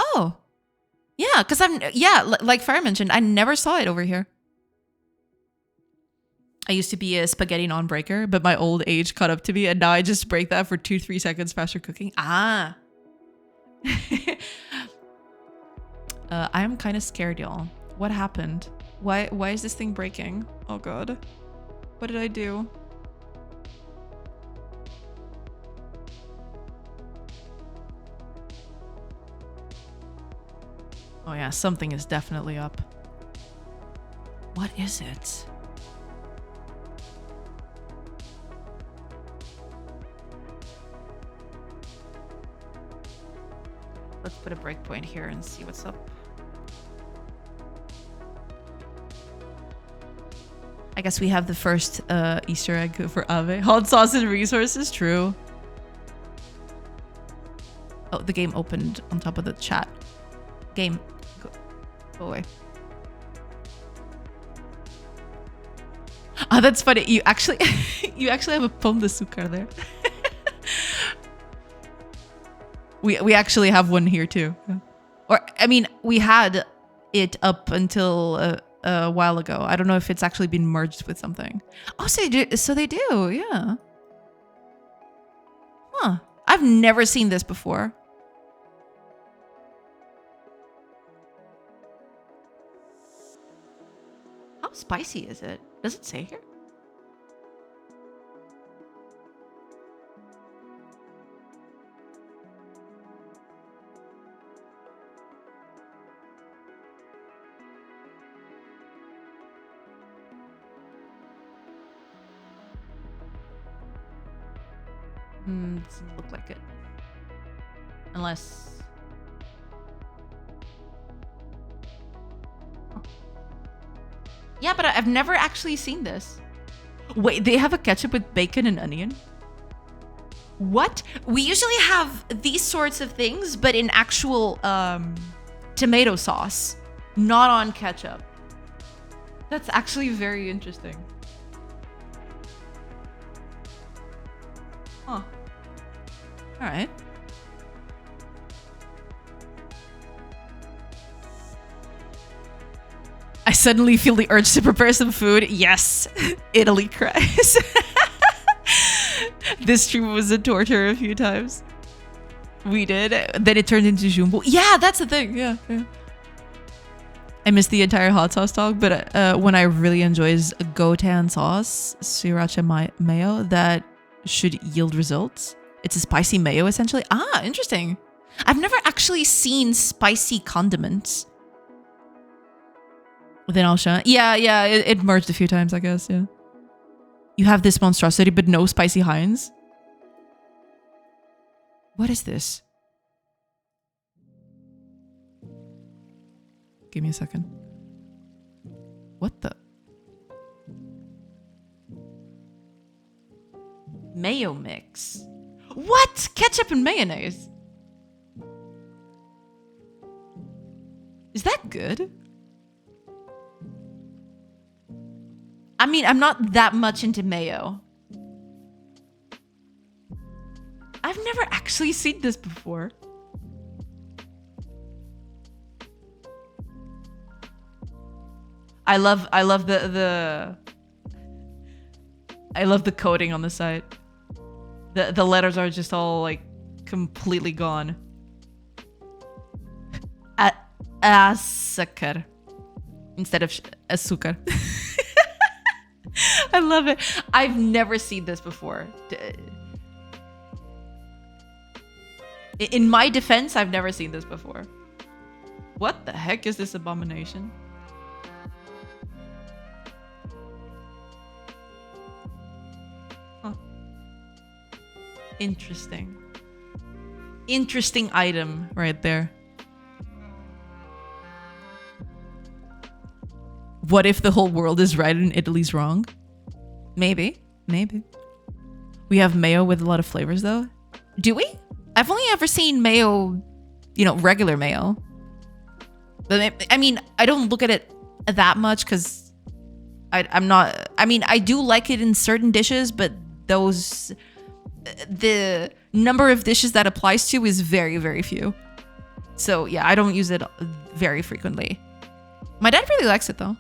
Oh. Yeah, because like Fire mentioned, I never saw it over here. I used to be a spaghetti non-breaker, but my old age caught up to me, and now I just break that for 2-3 seconds faster cooking. Ah. I am kind of scared, y'all. What happened? Why is this thing breaking? Oh god. What did I do? Oh yeah, something is definitely up. What is it? Let's put a breakpoint here and see what's up. I guess we have the first Easter egg for Ave. Hot sauce and resources, true. Oh, the game opened on top of the chat. Game, go away. Oh, that's funny. You actually have a pomme de sucre there. We actually have one here too. Yeah. Or I mean, we had it up until a while ago. I don't know if it's actually been merged with something. Oh, so they do. So they do. Yeah. Huh. I've never seen this before. How spicy is it? Does it say here? Doesn't look like it. Unless... Oh. Yeah, but I've never actually seen this. Wait, they have a ketchup with bacon and onion? What? We usually have these sorts of things, but in actual tomato sauce, not on ketchup. That's actually very interesting. Huh. All right. I suddenly feel the urge to prepare some food. Yes, Italy cries. This stream was a torture a few times. We did. Then it turned into jumbo. Yeah, that's the thing. Yeah. I missed the entire hot sauce talk, but when I really enjoy a Godot sauce, sriracha mayo, that should yield results. It's a spicy mayo, essentially. Ah, interesting. I've never actually seen spicy condiments. Then I'll show. Yeah, it merged a few times, I guess, yeah. You have this monstrosity, but no spicy Heinz? What is this? Give me a second. What the? Mayo mix. What? Ketchup and mayonnaise? Is that good? I mean, I'm not that much into mayo. I've never actually seen this before. I love the coding on the side. The letters are just all like completely gone. Azúcar instead of azúcar. I love it. I've never seen this before. In my defense, I've never seen this before. What the heck is this abomination? Huh. Interesting. Interesting item right there. What if the whole world is right and Italy's wrong? Maybe. We have mayo with a lot of flavors though. Do we? I've only ever seen mayo, regular mayo. But I mean, I don't look at it that much because I'm not. I mean, I do like it in certain dishes, but the number of dishes that applies to is very, very few. So yeah, I don't use it very frequently. My dad really likes it though.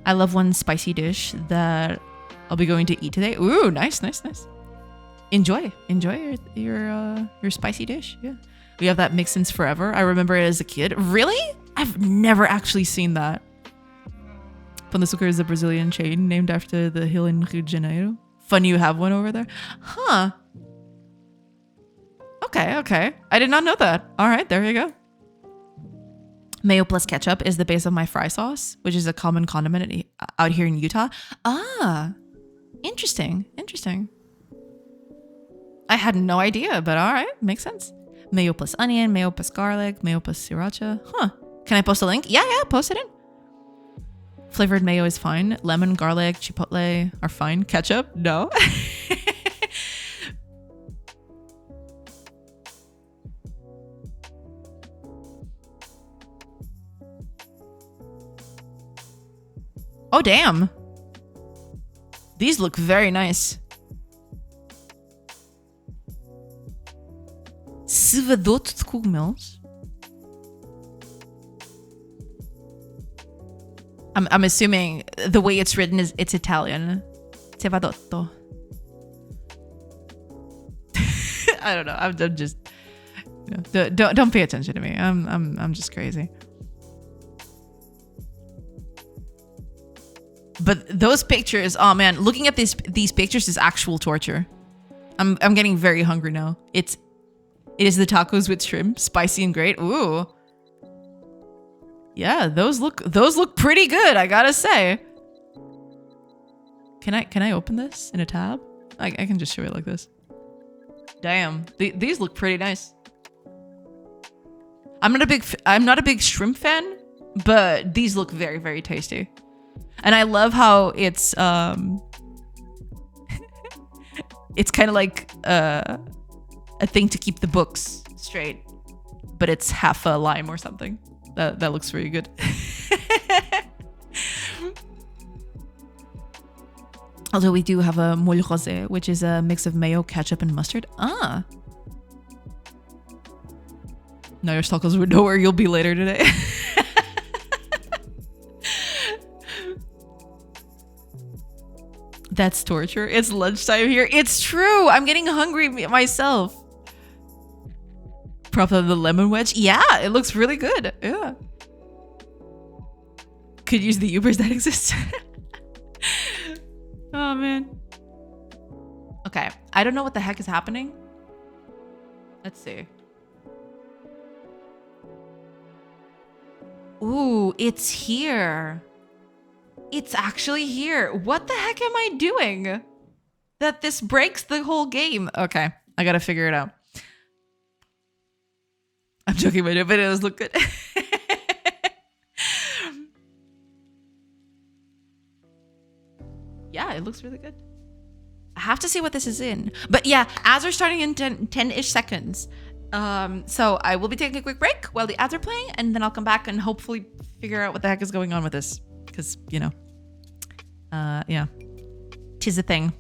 I love one spicy dish that I'll be going to eat today. Ooh, nice. Enjoy your spicy dish. Yeah, we have that mix since forever. I remember it as a kid. Really? I've never actually seen that. Pão de Açúcar is a Brazilian chain named after the hill in Rio de Janeiro. Fun you have one over there. Huh. Okay. I did not know that. All right, there you go. Mayo plus ketchup is the base of my fry sauce, which is a common condiment out here in Utah. Ah, interesting. I had no idea, but all right, makes sense. Mayo plus onion, mayo plus garlic, mayo plus sriracha. Huh. Can I post a link? Yeah, post it in. Flavored mayo is fine. Lemon, garlic, chipotle are fine. Ketchup? No. Oh, damn. These look very nice. Cevadoto de cogumelos. I'm assuming the way it's written is it's Italian. Cevadotto. I don't know. I'm just don't pay attention to me. I'm just crazy. But those pictures, oh man, looking at these pictures is actual torture. I'm getting very hungry now. It is the tacos with shrimp, spicy and great. Ooh. Yeah, those look pretty good, I gotta say. Can I open this in a tab? I can just show it like this. Damn, these look pretty nice. I'm not a big shrimp fan, but these look very, very tasty. And I love how it's it's kind of like a thing to keep the books straight, but it's half a lime or something. That looks really good. Although we do have a molho rosé, which is a mix of mayo, ketchup, and mustard. Ah. Now your stalkers would know where you'll be later today. That's torture. It's lunchtime here. It's true. I'm getting hungry myself. Probably the lemon wedge. Yeah, it looks really good. Yeah. Could use the Ubers that exist. Oh, man. Okay. I don't know what the heck is happening. Let's see. Ooh, it's here. It's actually here. What the heck am I doing? That this breaks the whole game. Okay, I gotta figure it out. I'm joking, but it does look good. Yeah, it looks really good. I have to see what this is in. But yeah, ads are starting in 10-ish seconds. So I will be taking a quick break while the ads are playing, and then I'll come back and hopefully figure out what the heck is going on with this. Because, yeah. 'Tis a thing.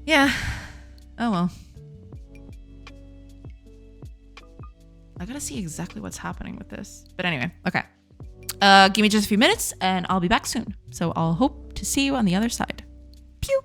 Yeah. Oh well. I gotta see exactly what's happening with this. But anyway, okay. Give me just a few minutes and I'll be back soon. So I'll hope to see you on the other side. Pew!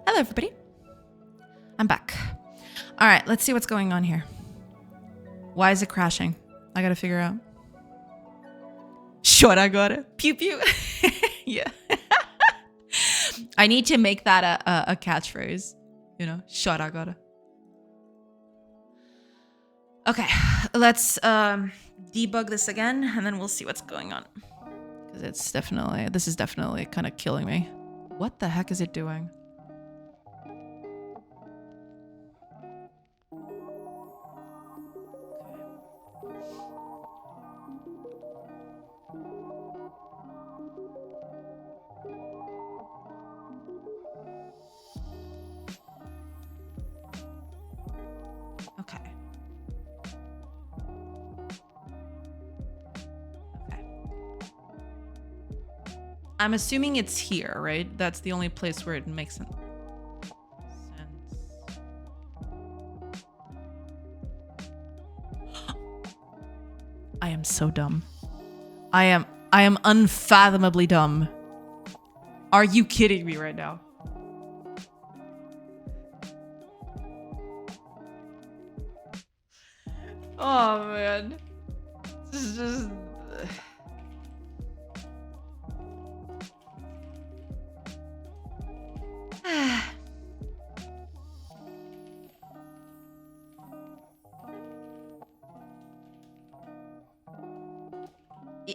Hello, everybody. I'm back. All right, let's see what's going on here. Why is it crashing? I gotta figure out. Short, I got it. Pew pew. Yeah. I need to make that a catchphrase. You know, short, I got it. Okay, let's debug this again, and then we'll see what's going on. Because this is definitely kind of killing me. What the heck is it doing? Okay. I'm assuming it's here, right? That's the only place where it makes sense. am so dumb. I am unfathomably dumb. Are you kidding me right now? Oh man. This is just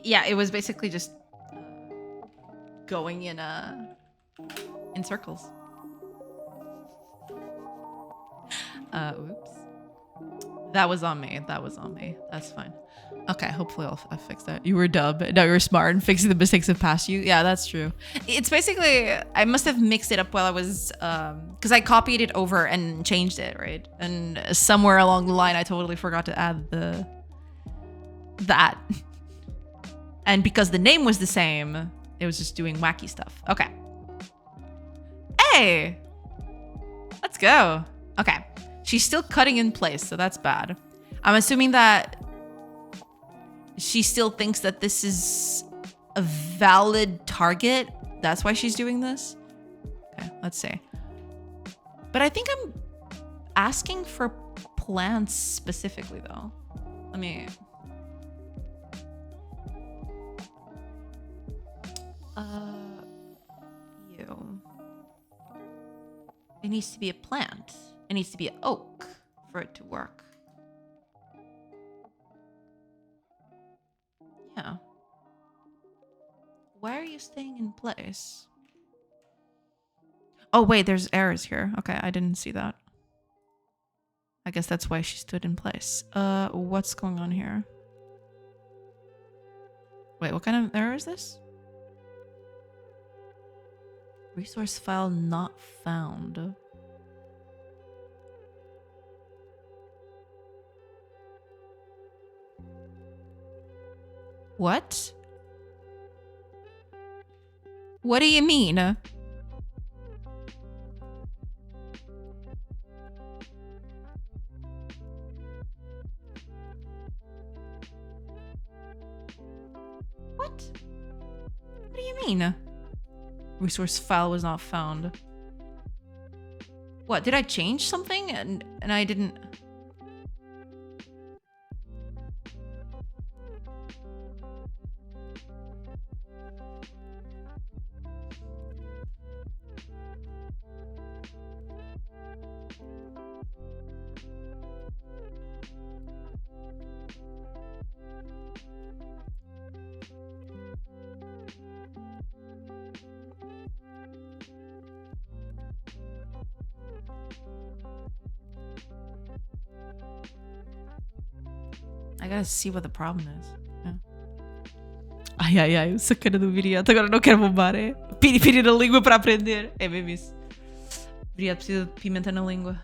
yeah, it was basically just going in circles. Oops. That was on me. That was on me. That's fine. Okay, hopefully I'll fix that. You were dumb. Now you're smart and fixing the mistakes that passed you. Yeah, that's true. It's basically, I must have mixed it up while I was, because I copied it over and changed it, right? And somewhere along the line, I totally forgot to add that. And because the name was the same, it was just doing wacky stuff. Okay. Hey! Let's go. Okay. She's still cutting in place, so that's bad. I'm assuming that she still thinks that this is a valid target. That's why she's doing this. Okay, let's see. But I think I'm asking for plants specifically, though. Let me... you. It needs to be a plant. It needs to be an oak for it to work. Yeah. Why are you staying in place? Oh, wait, there's errors here. Okay, I didn't see that. I guess that's why she stood in place. What's going on here? Wait, what kind of error is this? Resource file not found. What? What do you mean? What? What do you mean? Resource file was not found. What, did I change something and I didn't... I gotta see what the problem is. Yeah. Ai, o sacana do viriato. Agora não quero bombar, é? Piripiri na língua para aprender. É mesmo isso. O viriato precisa de pimenta na língua.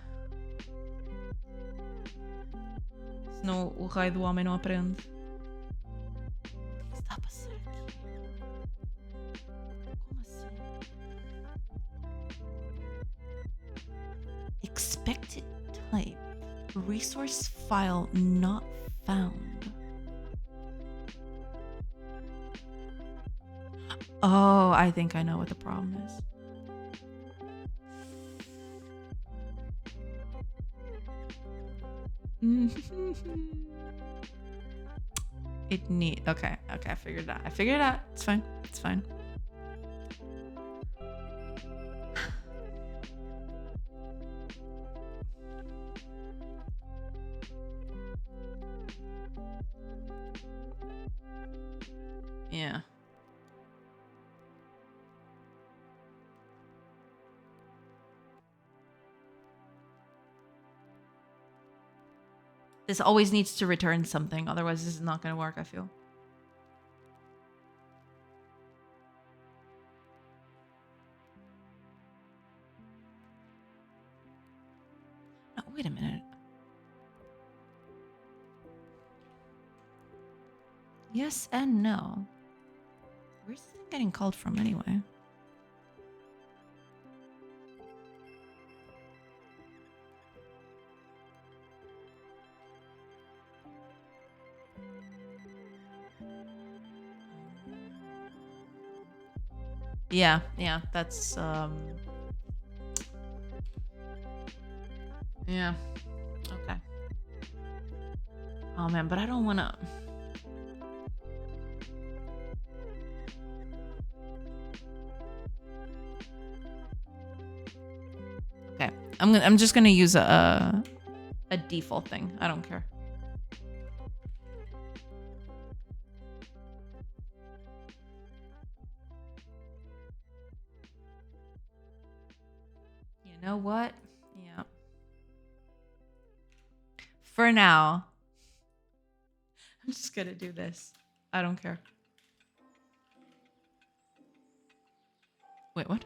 Senão o raio do homem não aprende. O que está a passar aqui? Como assim? Expected type. Resource file not found. Oh, I think I know what the problem is. Okay, I figured it out. It's fine. Yeah. This always needs to return something, otherwise this is not going to work, I feel. No, wait a minute. Yes and no. Where's this thing getting called from anyway? Yeah, that's yeah. Okay. Oh man, but I don't wanna. Okay. I'm just gonna use a default thing. I don't care. You know what? Yeah. For now, I'm just gonna do this. I don't care. Wait, what?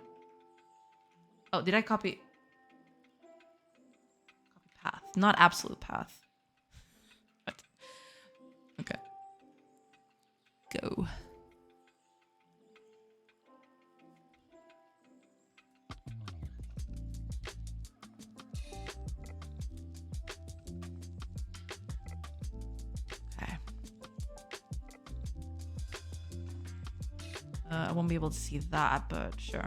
Oh, did I copy path? Not absolute path. What? Okay. Go. Okay. I won't be able to see that, but sure.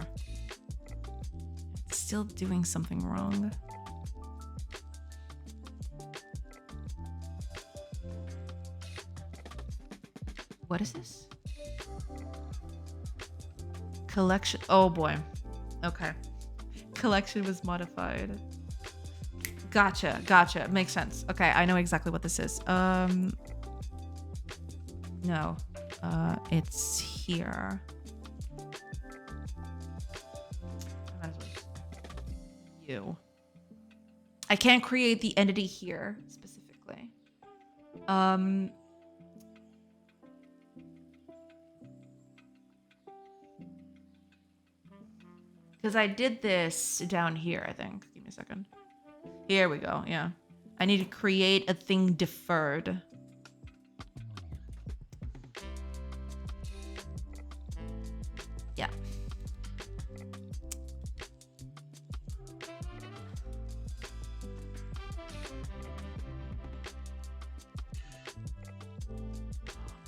It's still doing something wrong. What is this? Collection. Oh boy. Okay. Collection was modified. Gotcha. Makes sense. Okay, I know exactly what this is. No. It's here. You. I can't create the entity here specifically. Because I did this down here, I think. Give me a second. Here we go, yeah. I need to create a thing deferred. Yeah.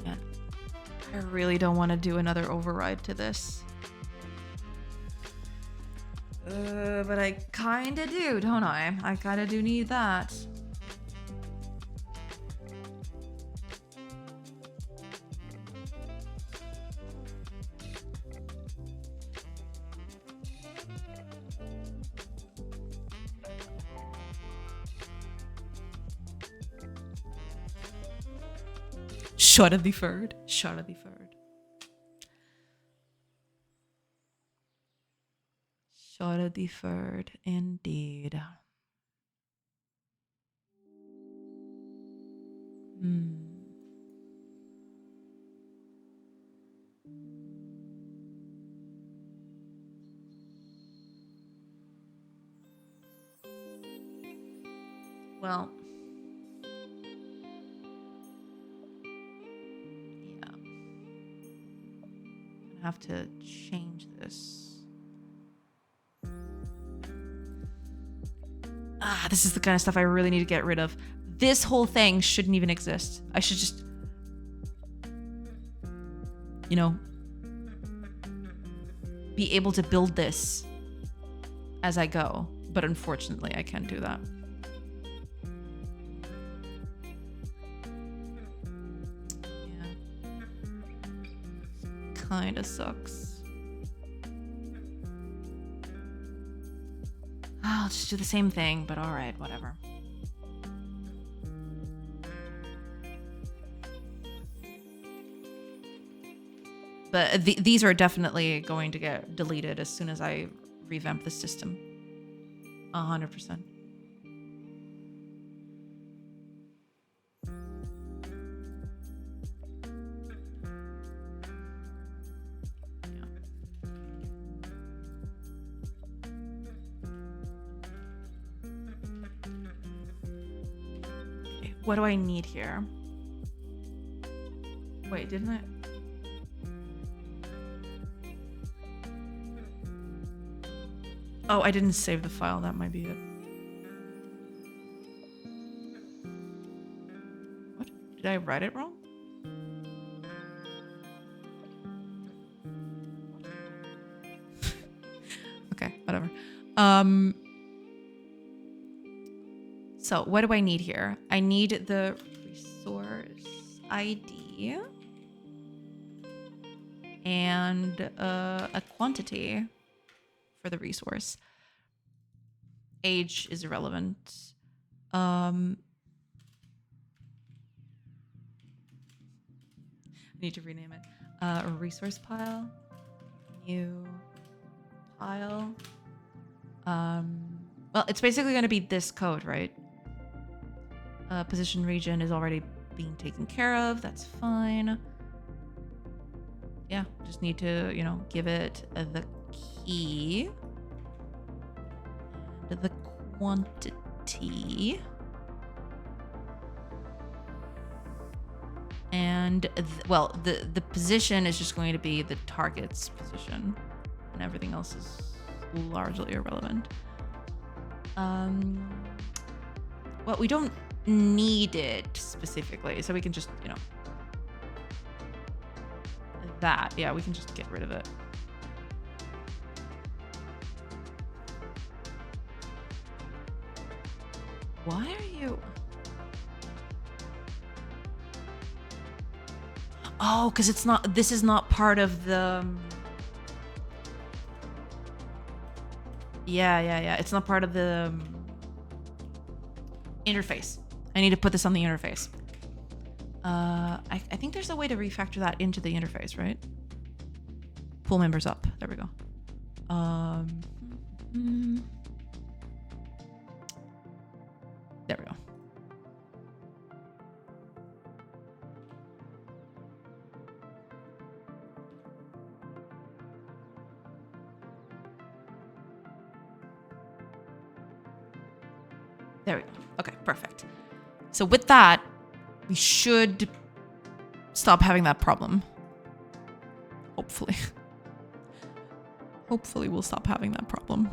Yeah. I really don't want to do another override to this. But I kinda do, don't I? I kinda do need that. Shoulda deferred. Shoulda deferred. Shoulda deferred, indeed. Well, yeah. I have to change this. This is the kind of stuff I really need to get rid of. This whole thing shouldn't even exist. I should just, you know, be able to build this as I go. But unfortunately, I can't do that. Kinda sucks. I'll just do the same thing, but alright, whatever. But these are definitely going to get deleted as soon as I revamp the system. 100%. What do I need here? Wait, didn't I? Oh, I didn't save the file. That might be it. What? Did I write it wrong? whatever. So what do I need here? I need the resource ID and a quantity for the resource. Age is irrelevant. I need to rename it. A resource pile. New pile. Well, it's basically going to be this code, right? Position region is already being taken care of. That's fine. Yeah, just need to, you know, give it the key and the quantity. And, well, the position is just going to be the target's position. And everything else is largely irrelevant. Well, we don't need it specifically, so we can just, you know, that. Yeah, we can just get rid of it. Why are you... Oh, because it's not, this is not part of the... Yeah. It's not part of the interface. I need to put this on the interface. I think there's a way to refactor that into the interface, right? Pull members up. There we go. There we go. There we go. Okay, perfect. So with that, we should stop having that problem. Hopefully. Hopefully we'll stop having that problem.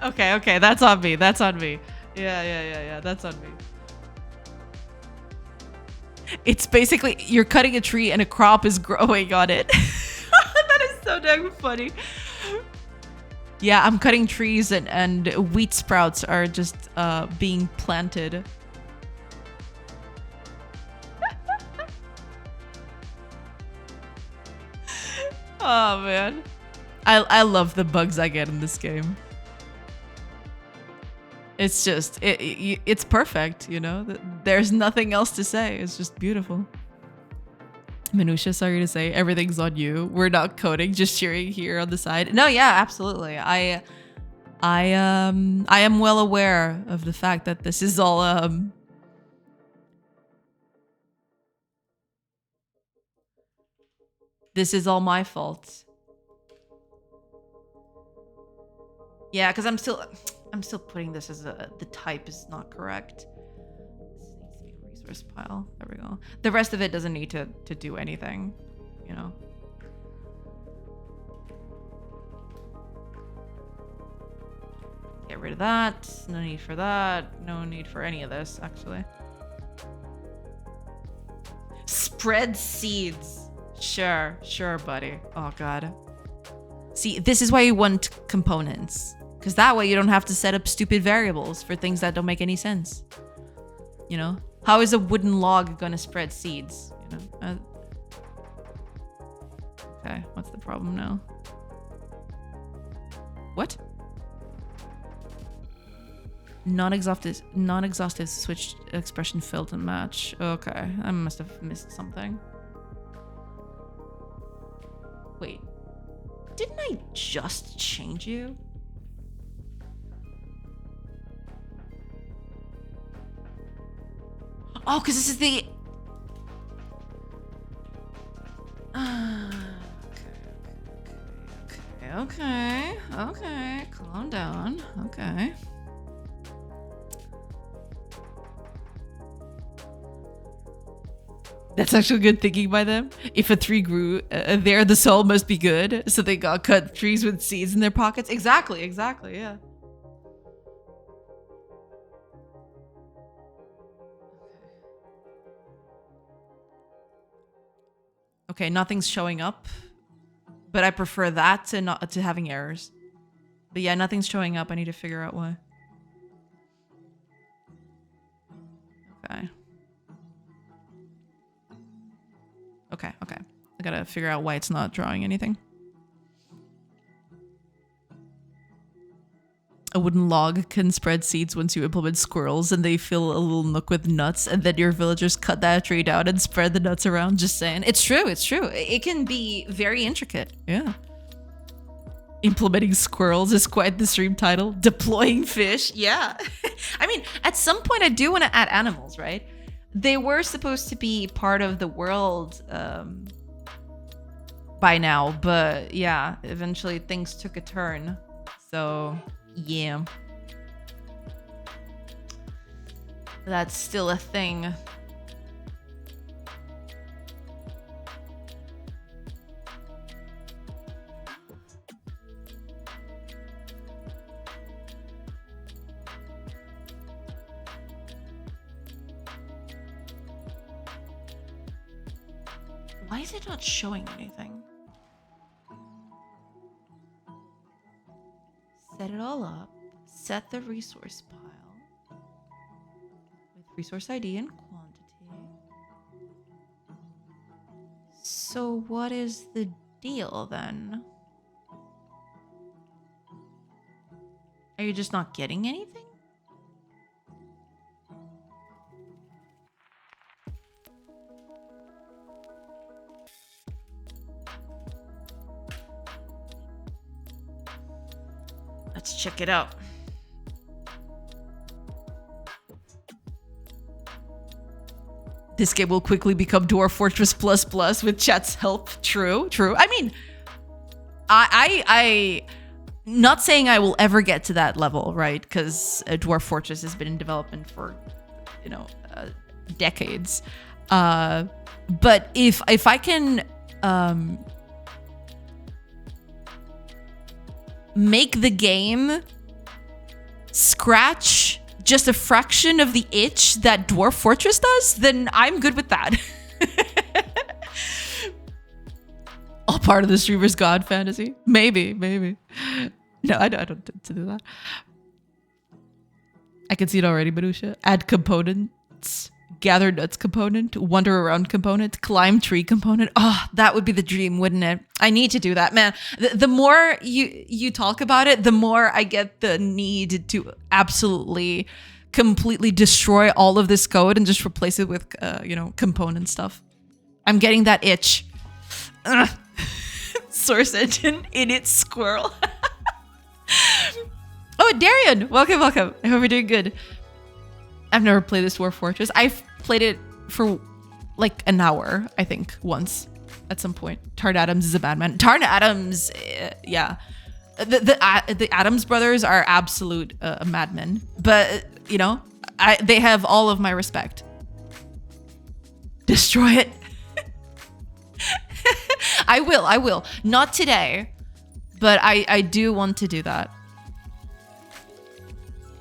Okay, that's on me. That's on me. Yeah, that's on me. It's basically you're cutting a tree and a crop is growing on it. That is so dang funny. Yeah, I'm cutting trees and wheat sprouts are just being planted. Oh man. I love the bugs I get in this game. It's just, it's perfect, you know? There's nothing else to say. It's just beautiful. Minutia, sorry to say, everything's on you. We're not coding, just cheering here on the side. No, yeah, absolutely. I am well aware of the fact that this is all, this is all my fault. Yeah, because I'm still putting this as the type is not correct. This needs to be a resource pile. There we go. The rest of it doesn't need to do anything, you know. Get rid of that. No need for that. No need for any of this, actually. Spread seeds. Sure, buddy. Oh, God. See, this is why you want components. Because that way you don't have to set up stupid variables for things that don't make any sense. You know? How is a wooden log gonna spread seeds? You know? Okay, what's the problem now? What? Non-exhaustive switch expression filled and match. Okay, I must have missed something. Wait. Didn't I just change you? Oh, because this is the... Okay. Calm down. Okay. That's actually good thinking by them. If a tree grew there, the soil must be good. So they got cut trees with seeds in their pockets. Exactly, yeah. Okay, nothing's showing up, but I prefer that to not to having errors. But yeah, nothing's showing up. I need to figure out why. Okay. Okay, okay. I gotta figure out why it's not drawing anything. A wooden log can spread seeds once you implement squirrels and they fill a little nook with nuts, and then your villagers cut that tree down and spread the nuts around. Just saying. It's true, it's true. It can be very intricate. Yeah. Implementing squirrels is quite the stream title. Deploying fish. Yeah. I mean, at some point I do want to add animals, right? They were supposed to be part of the world by now, but yeah, eventually things took a turn. So, yeah. That's still a thing. Why is it not showing anything? Set it all up. Set the resource pile with resource ID and quantity. So what is the deal then? Are you just not getting anything? Let's check it out. This game will quickly become Dwarf Fortress plus plus with chat's help. True, true. I mean, I not saying I will ever get to that level, right? Because Dwarf Fortress has been in development for, you know, decades. But if I can make the game scratch just a fraction of the itch that Dwarf Fortress does, then I'm good with that. All part of the streamer's god fantasy? Maybe. No, I don't to do that. I can see it already, Marusha. Add components. Gather nuts component, wander around component, climb tree component. Oh, that would be the dream, wouldn't it? I need to do that, man. The more you talk about it, the more I get the need to absolutely, completely destroy all of this code and just replace it with, you know, component stuff. I'm getting that itch. Ugh. Source engine in its squirrel. Oh, Darian, welcome. I hope you're doing good. I've never played this Dwarf Fortress. I've played it for like an hour, I think, once at some point. Tarn Adams is a bad man. Tarn Adams, yeah. The Adams brothers are absolute madmen. But, you know, they have all of my respect. Destroy it. I will. Not today, but I do want to do that.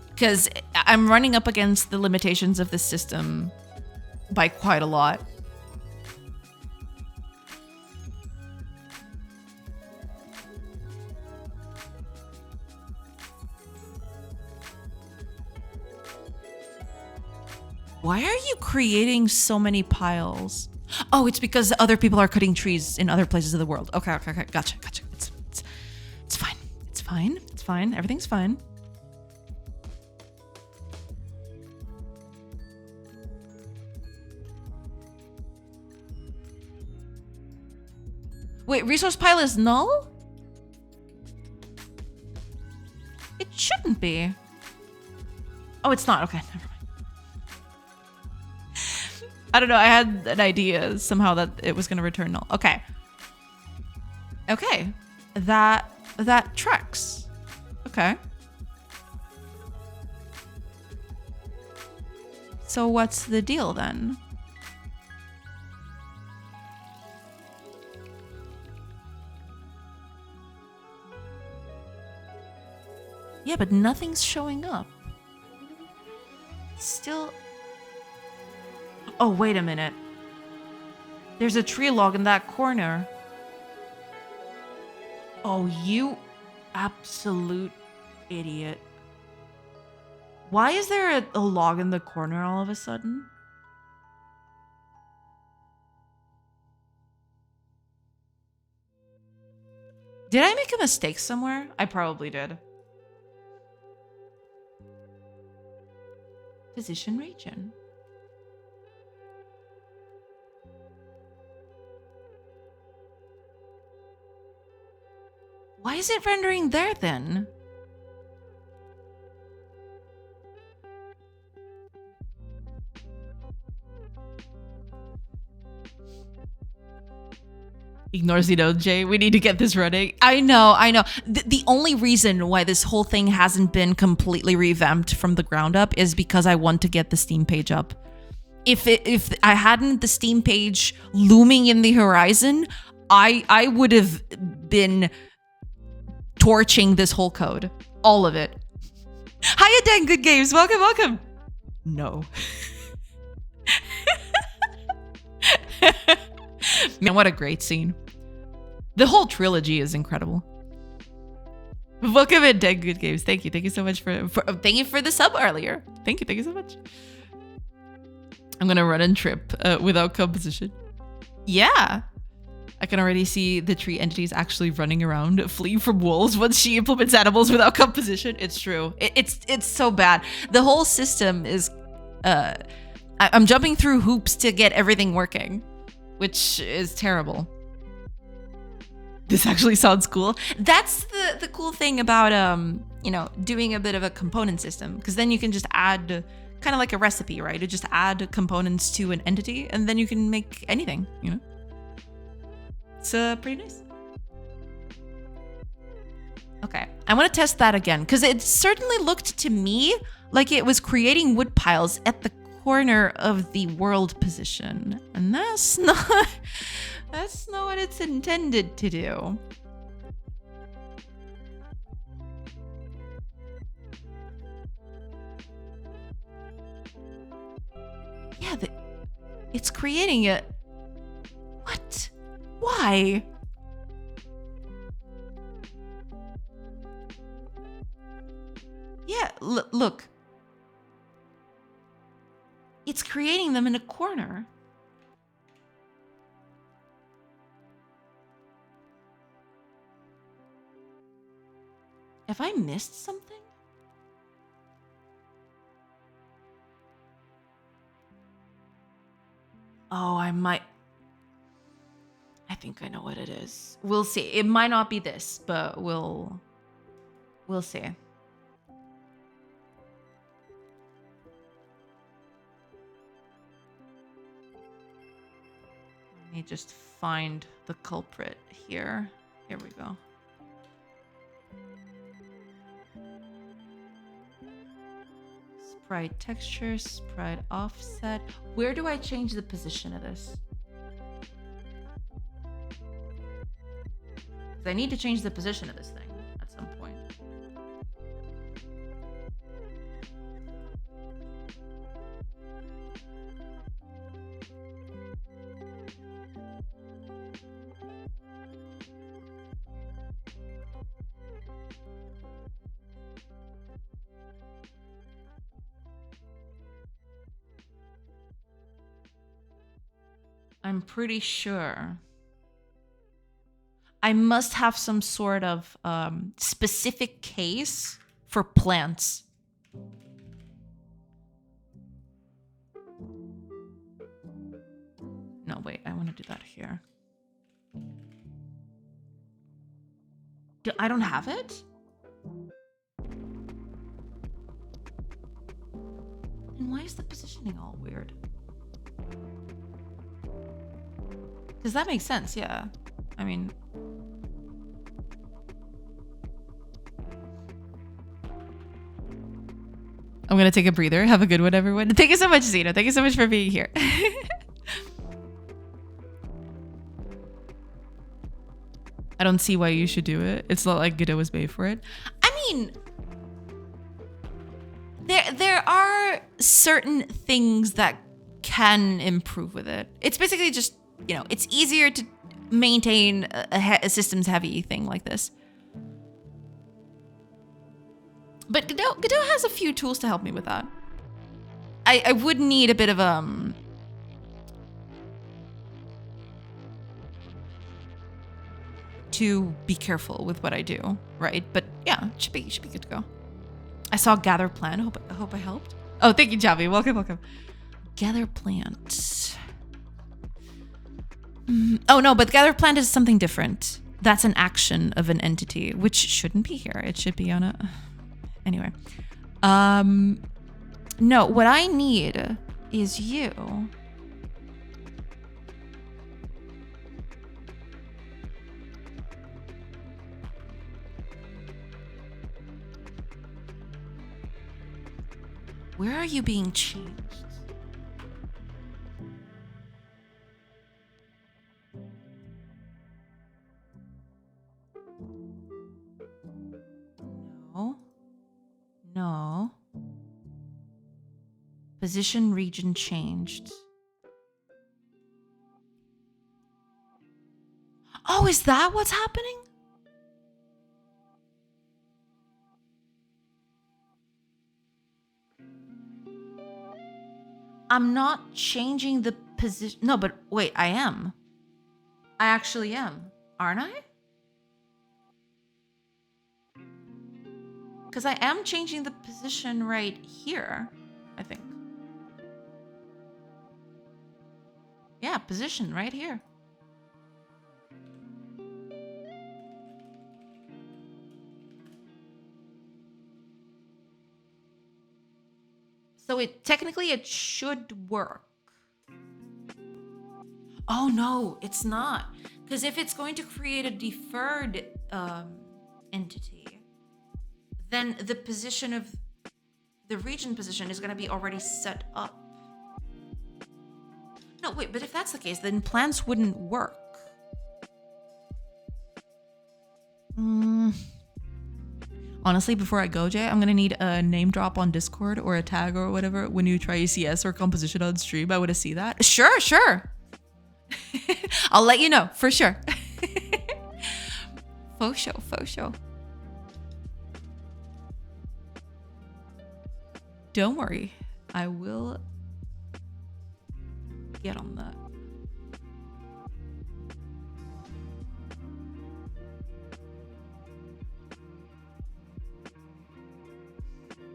Because I'm running up against the limitations of the system by quite a lot. Why are you creating so many piles? Oh, it's because other people are cutting trees in other places of the world. Okay. Gotcha. It's fine. Everything's fine. Wait, resource pile is null? It shouldn't be. Oh, it's not. Okay, never mind. I don't know. I had an idea somehow that it was going to return null. Okay. That tracks. Okay. So what's the deal then? Yeah, but nothing's showing up. Still... Oh, wait a minute. There's a tree log in that corner. Oh, you absolute idiot. Why is there a log in the corner all of a sudden? Did I make a mistake somewhere? I probably did. Position region. Why is it rendering there then? Ignore Zeno, Jay. We need to get this running. I know. The only reason why this whole thing hasn't been completely revamped from the ground up is because I want to get the Steam page up. If I hadn't the Steam page looming in the horizon, I would have been torching this whole code. All of it. Hiya, Dan Good Games. Welcome. No. Man, what a great scene. The whole trilogy is incredible. Welcome in, Dan Good Games. Thank you so much for thank you for the sub earlier. Thank you so much. I'm gonna run and trip without composition. Yeah. I can already see the tree entities actually running around, fleeing from wolves once she implements animals without composition. It's true. It's so bad. The whole system is I'm jumping through hoops to get everything working, which is terrible. This actually sounds cool. That's the cool thing about doing a bit of a component system, because then you can just add kind of like a recipe, right? You just add components to an entity and then you can make anything, It's pretty nice. Okay, I want to test that again because it certainly looked to me like it was creating wood piles at the corner of the world position, and that's not what it's intended to do. Yeah, it's creating it. What? Why? Yeah, look. It's creating them in a corner. Have I missed something? Oh, I think I know what it is. We'll see. It might not be this, but we'll see. Let me just find the culprit here. Here we go. Sprite texture, sprite offset. Where do I change the position of this? Because I need to change the position of this thing at some point. I'm pretty sure I must have some sort of specific case for plants. No, wait, I want to do that here. I don't have it? And why is the positioning all weird? Because that makes sense, yeah. I mean... I'm going to take a breather. Have a good one, everyone. Thank you so much, Zeno. Thank you so much for being here. I don't see why you should do it. It's not like Godot was made for it. I mean... There are certain things that can improve with it. It's basically just it's easier to maintain a systems heavy thing like this. But Godot has a few tools to help me with that. I would need a bit of to be careful with what I do, right? But yeah, it should be good to go. I saw Gather Plant. I hope I helped. Oh, thank you, Javi. Welcome. Gather Plant. Oh no, but Gather Plant is something different. That's an action of an entity, which shouldn't be here. It should be on a. Anyway, no. What I need is you. Where are you being changed? No. Position region changed. Oh, is that what's happening? I'm not changing the position. No, but wait, I am. I actually am, aren't I? Because I am changing the position right here, I think. Yeah, position right here. So technically it should work. Oh no, it's not. Because if it's going to create a deferred entity, then the position of the region position is going to be already set up. No, wait, but if that's the case, then plants wouldn't work. Honestly, before I go, Jay, I'm going to need a name drop on Discord or a tag or whatever when you try ECS or composition on stream. I want to see that. Sure. I'll let you know, for sure. Faux show. Don't worry. I will get on that.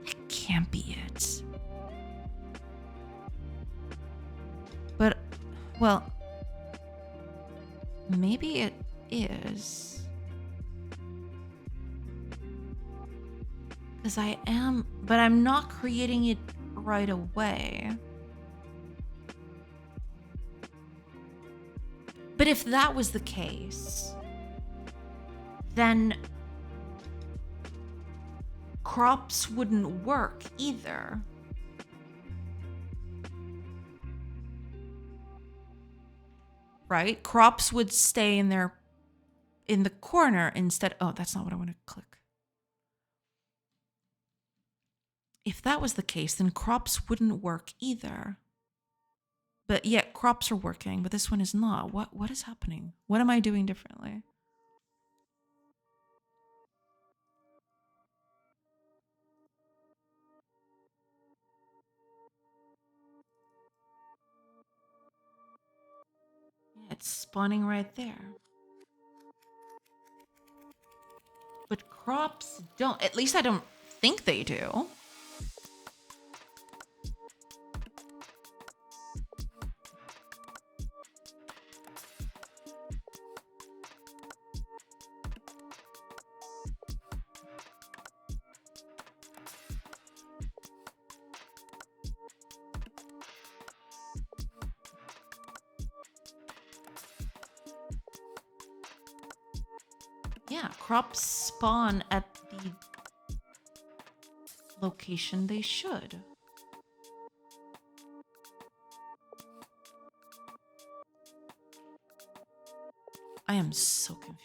That can't be it. But, well, maybe it is. Because I am, but I'm not creating it right away. But if that was the case, then crops wouldn't work either. Right? Crops would stay in the corner instead. Oh, that's not what I want to click. If that was the case, then crops wouldn't work either. But yet crops are working, but this one is not. What is happening? What am I doing differently? Yeah, it's spawning right there. But crops don't. At least I don't think they do. Yeah, crops spawn at the location they should. I am so confused.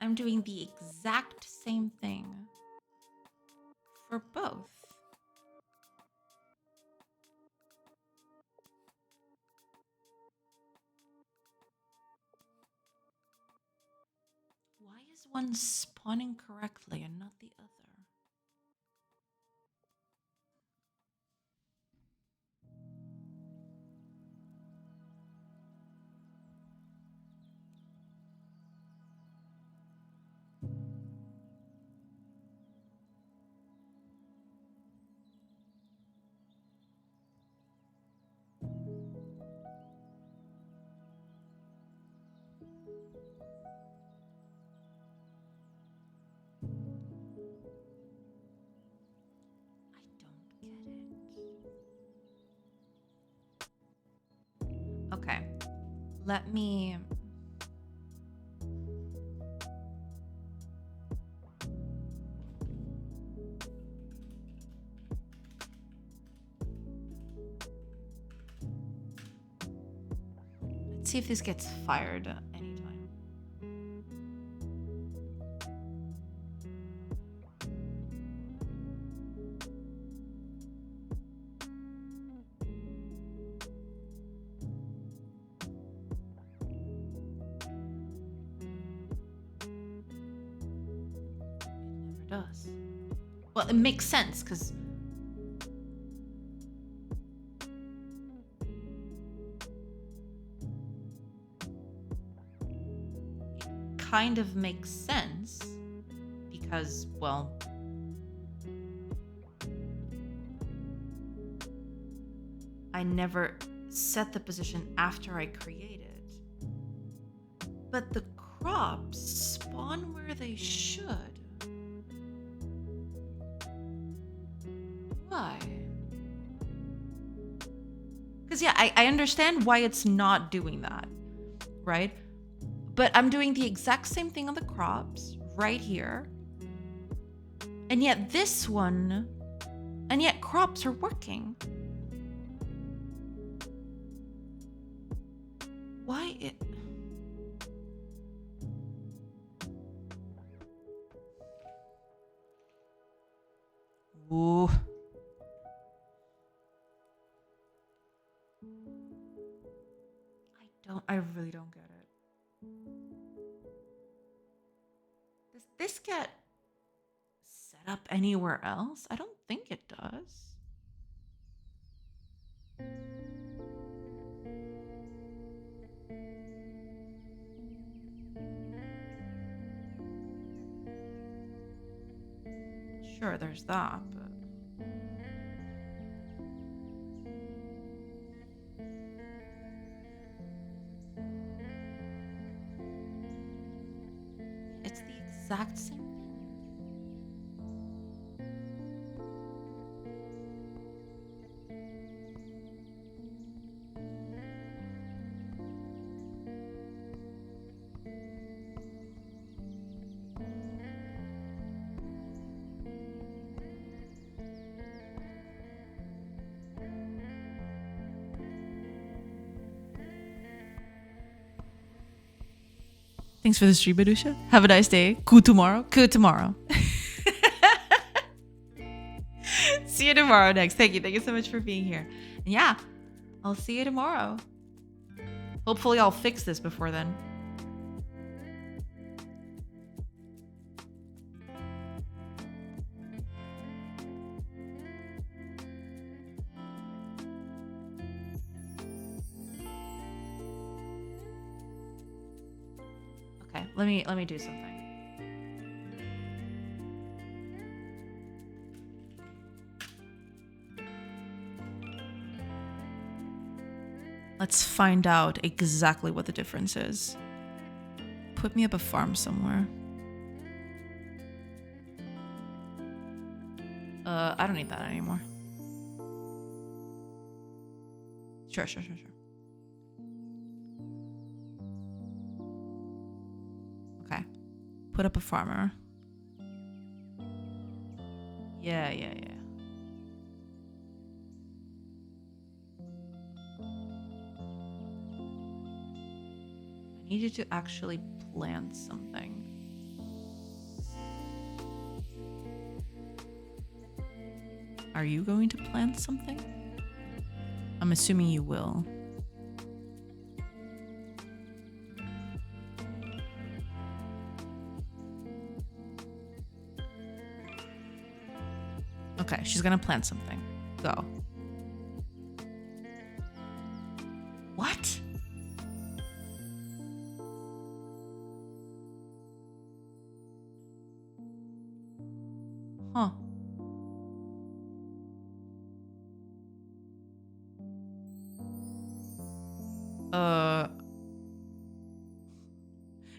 I'm doing the exact same thing for both. Why is one spawning correctly and not the other? I don't get it. Okay, let me... Let's see if this gets fired anytime. It never does. Well, it makes sense because kind of makes sense because, well, I never set the position after I created. But the crops spawn where they should. Why? Because, yeah, I understand why it's not doing that, right? But I'm doing the exact same thing on the crops right here. And yet this one, and yet crops are working. Why it... Ooh. I really don't get it. Does this get set up anywhere else? I don't think it does. Sure, there's that, but... It's the exact same thing. Thanks for the stream, Badusha. Have a nice day. Coup tomorrow. Coup tomorrow. See you tomorrow next. Thank you. Thank you so much for being here. And yeah, I'll see you tomorrow. Hopefully I'll fix this before then. Okay, let me do something. Let's find out exactly what the difference is. Put me up a farm somewhere. I don't need that anymore. Sure. Okay. Put up a farmer. Yeah. I needed to actually plant something. Are you going to plant something? I'm assuming you will. Okay, she's gonna plant something. Go. What? Huh.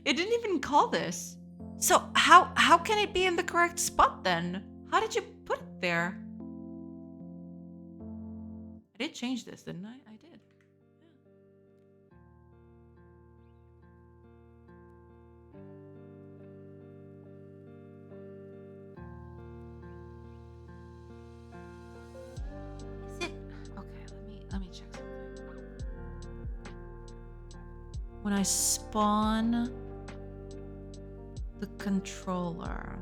It didn't even call this. So how can it be in the correct spot then? How did you put it there? I did change this, didn't I? I did. Yeah. Is it okay, let me check something. When I spawn the controller.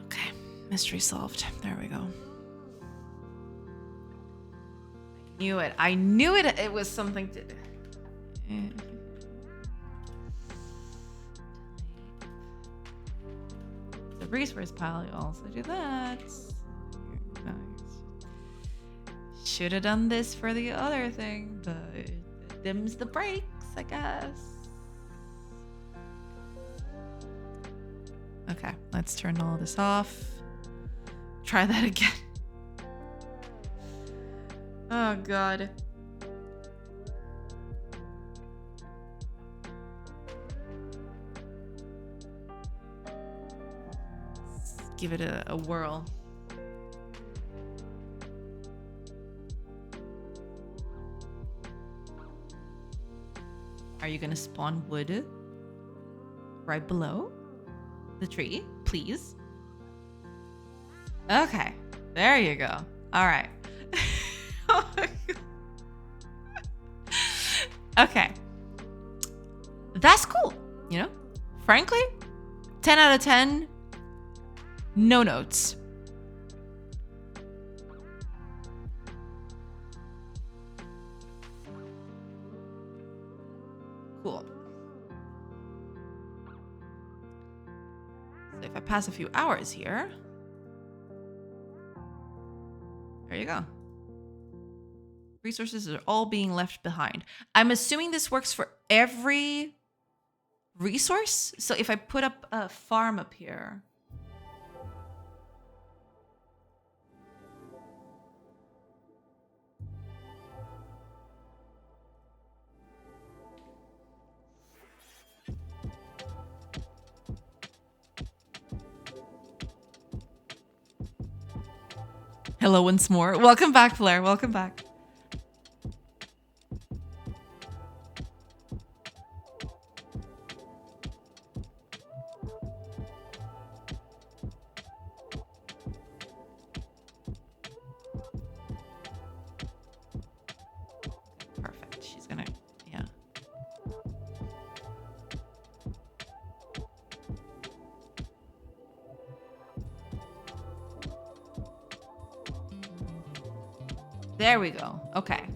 Okay, mystery solved. There we go. I knew it. I knew it. It was something to. The resource pile, you also do that. Should have done this for the other thing, but it dims the brakes, I guess. Okay, let's turn all this off. Try that again. Oh, God. Give it a whirl. Are you gonna spawn wood right below the tree, please? Okay, there you go. All right. Okay. That's cool, you know? Frankly, 10 out of 10. No notes. Cool. So if I pass a few hours here, there you go. Resources are all being left behind. I'm assuming this works for every resource. So if I put up a farm up here, hello once more. Welcome back, Blair. Welcome back. Perfect. She's gonna, yeah. There we go. Okay.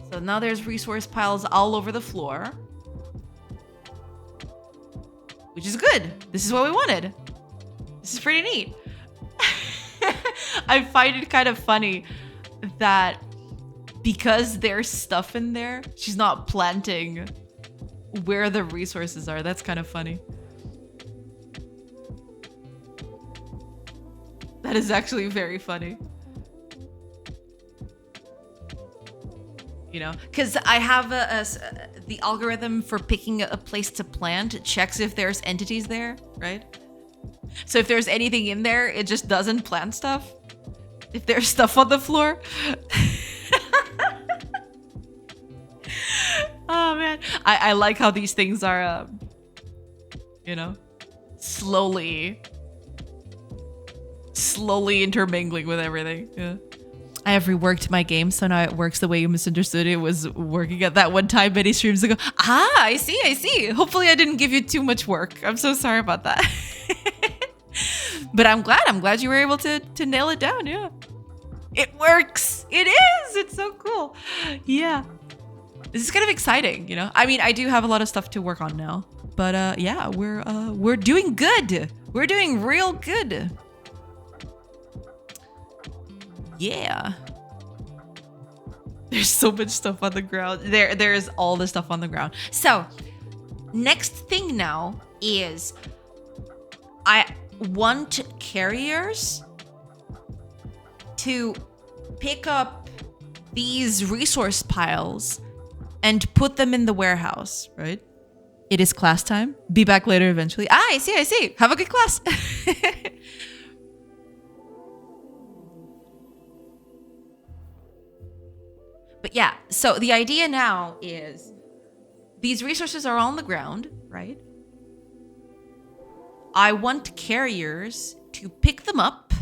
So now there's resource piles all over the floor. Which is good. This is what we wanted. This is pretty neat. I find it kind of funny that because there's stuff in there, she's not planting where the resources are. That's kind of funny. That is actually very funny. You know, because I have the algorithm for picking a place to plant checks if there's entities there, right? So if there's anything in there, it just doesn't plant stuff. If there's stuff on the floor. Oh man, I like how these things are, you know, slowly slowly intermingling with everything. Yeah. I have reworked my game, so now it works the way you misunderstood it was working at that one time many streams ago. Ah, I see. Hopefully I didn't give you too much work. I'm so sorry about that. But I'm glad you were able to nail it down, yeah. It works! It is! It's so cool. Yeah. This is kind of exciting, you know? I mean, I do have a lot of stuff to work on now. But yeah, we're doing good. We're doing real good. Yeah. There's so much stuff on the ground. There is all the stuff on the ground. So, next thing now is I want carriers to pick up these resource piles and put them in the warehouse, right? It is class time. Be back later eventually. Ah, I see. Have a good class. But yeah, so the idea now is these resources are on the ground, right? I want carriers to pick them up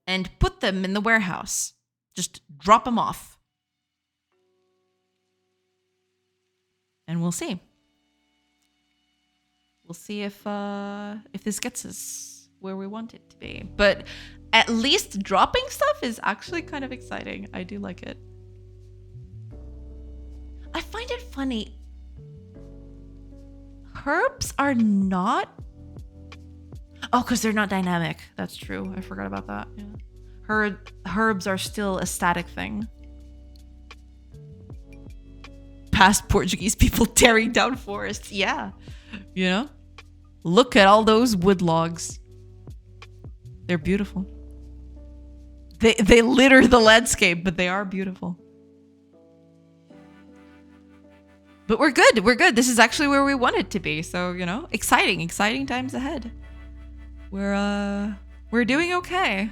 and put them in the warehouse. Just drop them off. And we'll see. We'll see if this gets us where we want it to be. But at least dropping stuff is actually kind of exciting. I do like it. I find it funny. Herbs are not... Oh, because they're not dynamic. That's true. I forgot about that. Yeah. Herbs are still a static thing. Past Portuguese people tearing down forests. Yeah. You know? Look at all those wood logs. They're beautiful. They litter the landscape, but they are beautiful. But we're good. We're good. This is actually where we want it to be. So, you know, exciting times ahead. We're doing okay.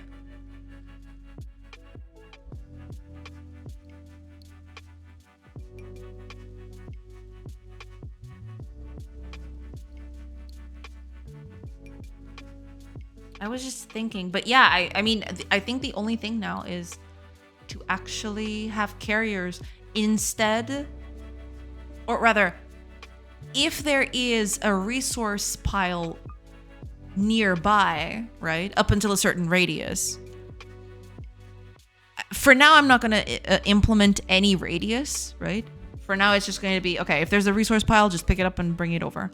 I was just thinking, but yeah, I mean, I think the only thing now is to actually have carriers instead, or rather, if there is a resource pile nearby, right, up until a certain radius. For now, I'm not going to implement any radius, right? For now, it's just going to be, okay, if there's a resource pile, just pick it up and bring it over.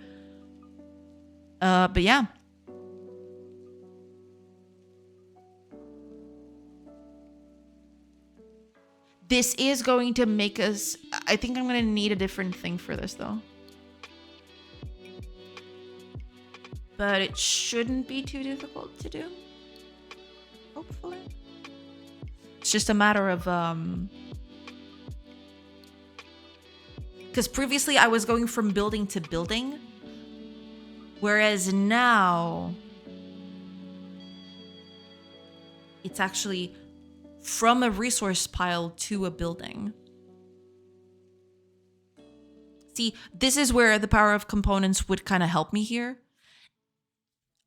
But yeah. This is going to make us... I think I'm going to need a different thing for this, though. But it shouldn't be too difficult to do. Hopefully. It's just a matter of... Because previously I was going from building to building. Whereas now... It's actually... from a resource pile to a building. See, this is where the power of components would kind of help me here.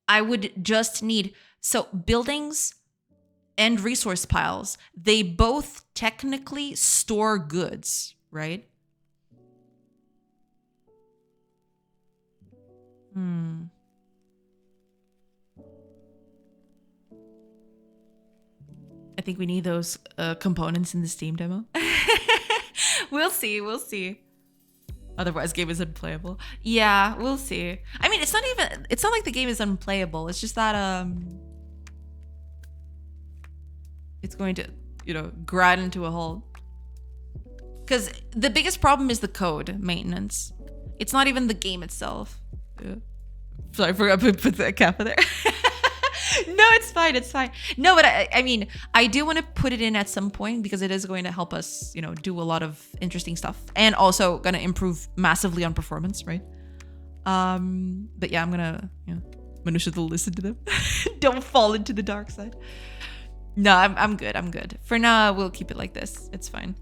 I would just need... So buildings and resource piles, they both technically store goods, right? I think we need those components in the Steam demo. We'll see. Otherwise, game is unplayable. Yeah, we'll see. I mean, it's not like the game is unplayable. It's just that it's going to, you know, grind into a halt. Because the biggest problem is the code maintenance. It's not even the game itself. Yeah. Sorry, I forgot to put the kappa there. No, it's fine. No, but I mean, I do want to put it in at some point because it is going to help us, you know, do a lot of interesting stuff and also going to improve massively on performance, right? But yeah, I'm gonna, you know, Manusha to listen to them. Don't fall into the dark side. No, I'm good. For now, we'll keep it like this. It's fine.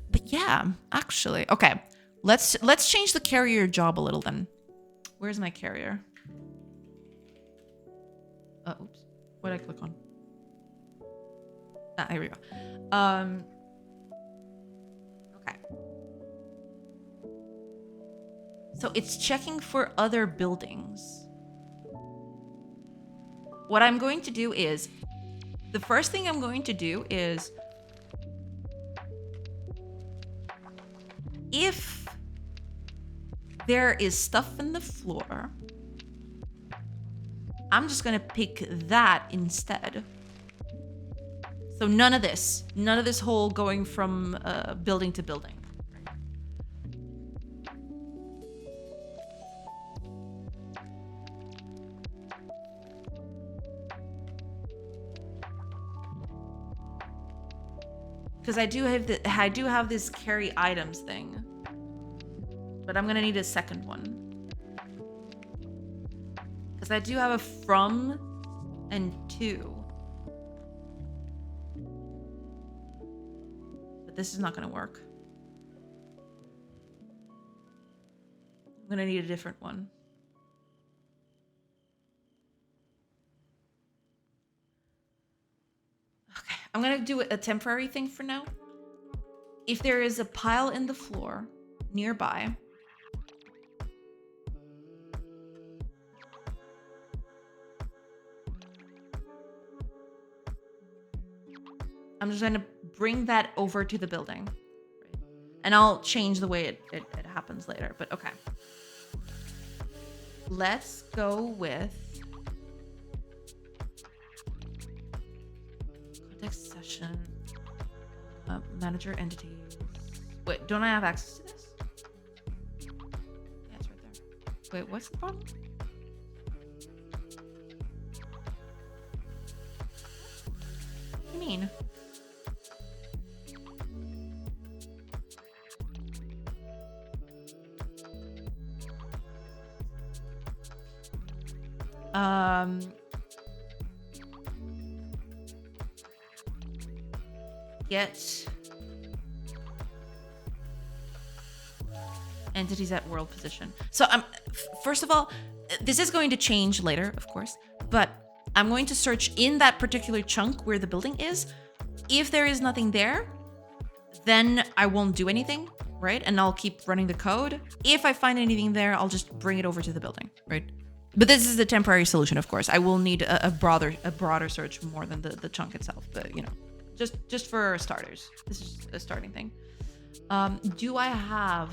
But yeah, Yeah, actually. Okay. Let's change the carrier job a little then. Where's my carrier? Oops. What did I click on? Here we go. Okay. So it's checking for other buildings. What I'm going to do is, the first thing I'm going to do is, if there is stuff in the floor, I'm just gonna pick that instead. So none of this whole going from building to building. Because I do have this carry items thing, but I'm gonna need a second one. Because I do have a from and to, but this is not gonna work. I'm gonna need a different one. Okay, I'm gonna do a temporary thing for now. If there is a pile in the floor nearby, I'm just gonna bring that over to the building. And I'll change the way it happens later, but okay. Let's go with context session, manager entities. Wait, don't I have access to this? Yeah, it's right there. Wait, what's the problem? What do you mean? Get entities at world position. So first of all, this is going to change later, of course, but I'm going to search in that particular chunk where the building is. If there is nothing there, then I won't do anything, right? And I'll keep running the code. If I find anything there, I'll just bring it over to the building, right? But this is the temporary solution, of course. I will need a broader search more than the chunk itself, but you know, just for starters. This is a starting thing. Do I have?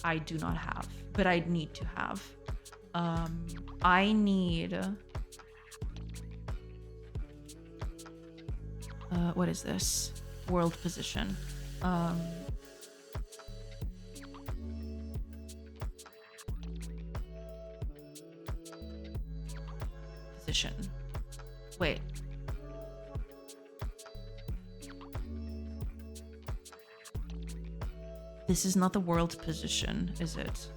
I do not have, but I need to have. I need. What is this? World position. Position. Wait. This is not the world position, is it?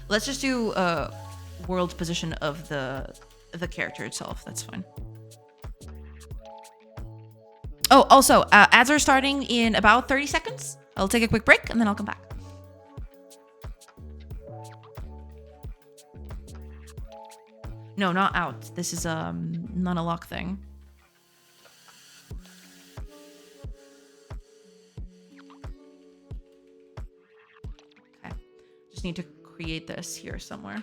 Let's just do world position of the character itself. That's fine. Oh, also, ads are starting in about 30 seconds. I'll take a quick break and then I'll come back. No, not out. This is not a lock thing. Okay. Just need to create this here somewhere.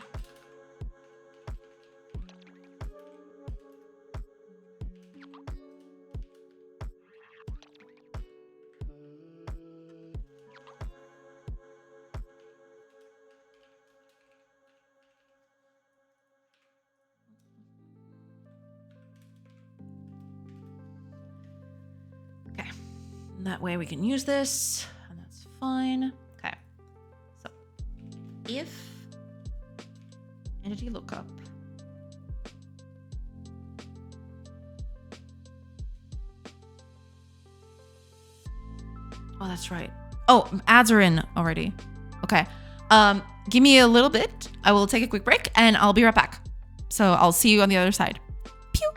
That way we can use this, and that's fine. Okay. So if entity lookup oh, that's right. Oh, ads are in already. Okay. Give me a little bit. I will take a quick break and I'll be right back. So I'll see you on the other side. Pew.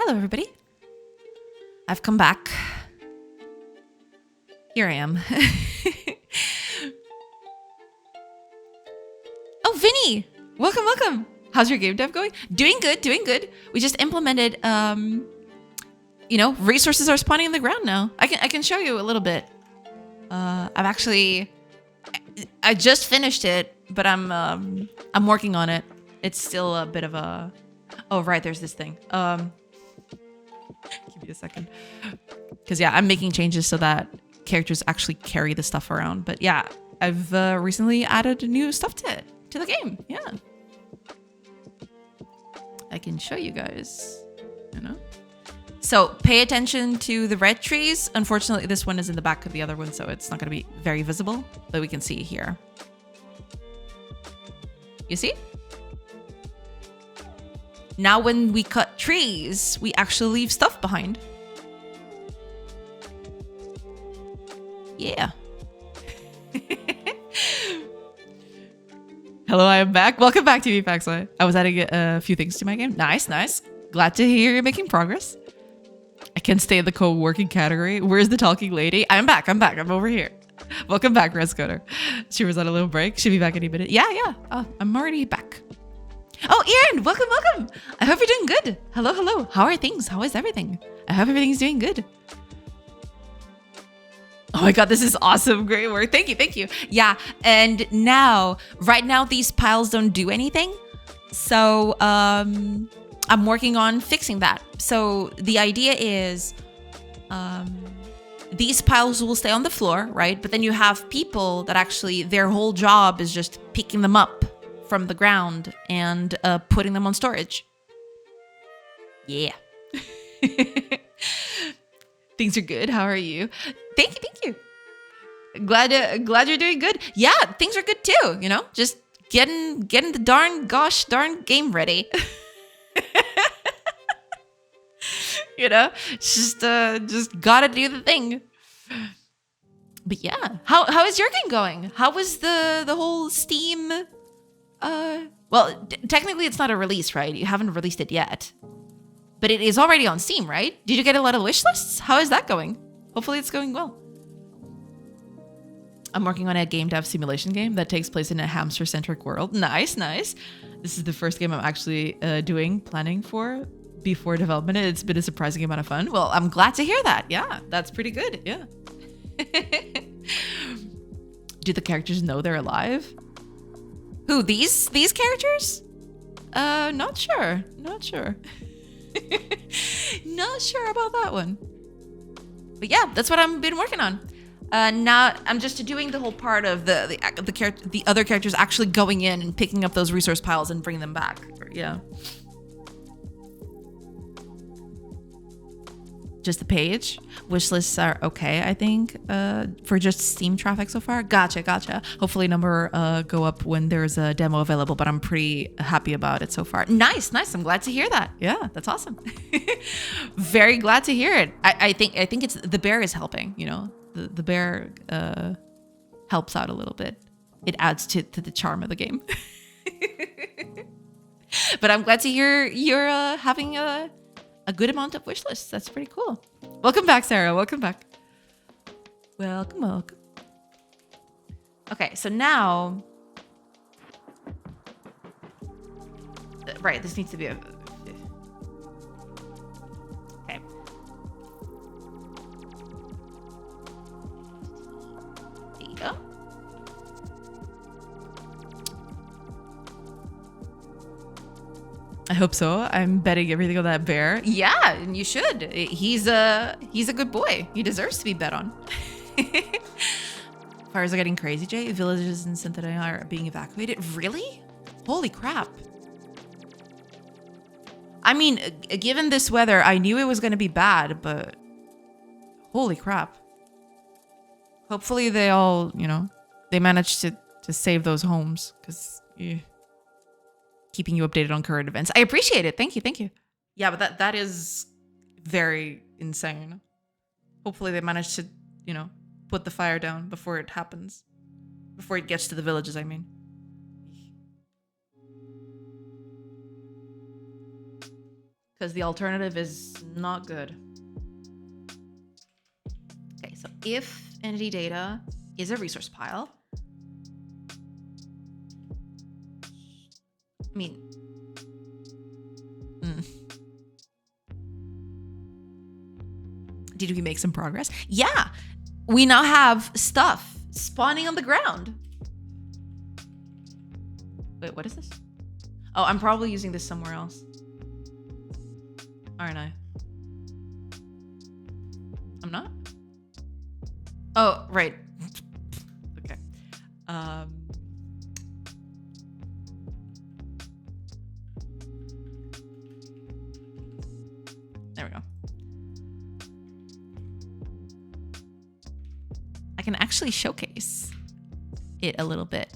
Hello, everybody. I've come back. Here I am. Oh, Vinny! Welcome, welcome. How's your game dev going? Doing good, doing good. We just implemented, you know, resources are spawning in the ground now. I can show you a little bit. I just finished it, but I'm working on it. It's still a bit of a, oh, right, there's this thing. Give me a second. Because, yeah, I'm making changes so that characters actually carry the stuff around. But, yeah, I've recently added new stuff to the game. Yeah. I can show you guys, you know. So pay attention to the red trees. Unfortunately, this one is in the back of the other one, so it's not going to be very visible, but we can see here. You see? Now when we cut trees, we actually leave stuff behind. Yeah. Hello, I am back. Welcome back to VPaxway. I was adding a few things to my game. Nice, nice. Glad to hear you're making progress. I can stay in the co-working category. Where's the talking lady? I'm back. I'm over here. Welcome back, Rescoder. She was on a little break. She'll be back any minute. Yeah. Oh, I'm already back. Oh, Erin, welcome. I hope you're doing good. Hello. How are things? How is everything? I hope everything's doing good. Oh my god, this is awesome. Great work. Thank you. Yeah, and right now, these piles don't do anything. So I'm working on fixing that. So the idea is these piles will stay on the floor, right? But then you have people that actually, their whole job is just picking them up from the ground and putting them on storage. Yeah. Things are good. How are you? Thank you. Glad you're doing good. Yeah, things are good too. You know, just getting the darn game ready. You know, just gotta do the thing. But yeah, how is your game going? How was the whole Steam? Well, technically it's not a release, right? You haven't released it yet, but it is already on Steam, right? Did you get a lot of wish lists? How is that going? Hopefully it's going well. I'm working on a game dev simulation game that takes place in a hamster-centric world. Nice. This is the first game I'm actually planning for before development. It's been a surprising amount of fun. Well, I'm glad to hear that. Yeah, that's pretty good. Yeah. Do the characters know they're alive? Who, these characters? Not sure. Not sure about that one. But yeah, that's what I've been working on. Now I'm just doing the whole part of the other characters actually going in and picking up those resource piles and bringing them back. Yeah. Just the page. Wish lists are okay, I think, for just Steam traffic so far. Gotcha. Hopefully number go up when there's a demo available, but I'm pretty happy about it so far. Nice. I'm glad to hear that. Yeah, that's awesome. Very glad to hear it. I think it's the bear is helping, you know. The bear helps out a little bit. It adds to the charm of the game. But I'm glad to hear you're having a good amount of wish lists. That's pretty cool. Welcome back, Sarah. Welcome back. Welcome. Okay, so now... Right, this needs to be a... Okay. There you go. I hope so. I'm betting everything on that bear. Yeah, and you should. He's a good boy. He deserves to be bet on. Fires are getting crazy, Jay. Villages in Centennial are being evacuated. Really? Holy crap. I mean, given this weather, I knew it was going to be bad, but holy crap. Hopefully they all, you know, they managed to save those homes, because keeping you updated on current events. I appreciate it. Thank you. Yeah, but that is very insane. Hopefully they managed to, you know, put the fire down before it happens. Before it gets to the villages, I mean. because the alternative is not good. Okay, so if entity data is a resource pile, I mean, did we make some progress? Yeah, we now have stuff spawning on the ground. Wait, what is this? Oh, I'm probably using this somewhere else. Aren't I? I'm not? Oh, right. Okay. There we go. I can actually showcase it a little bit.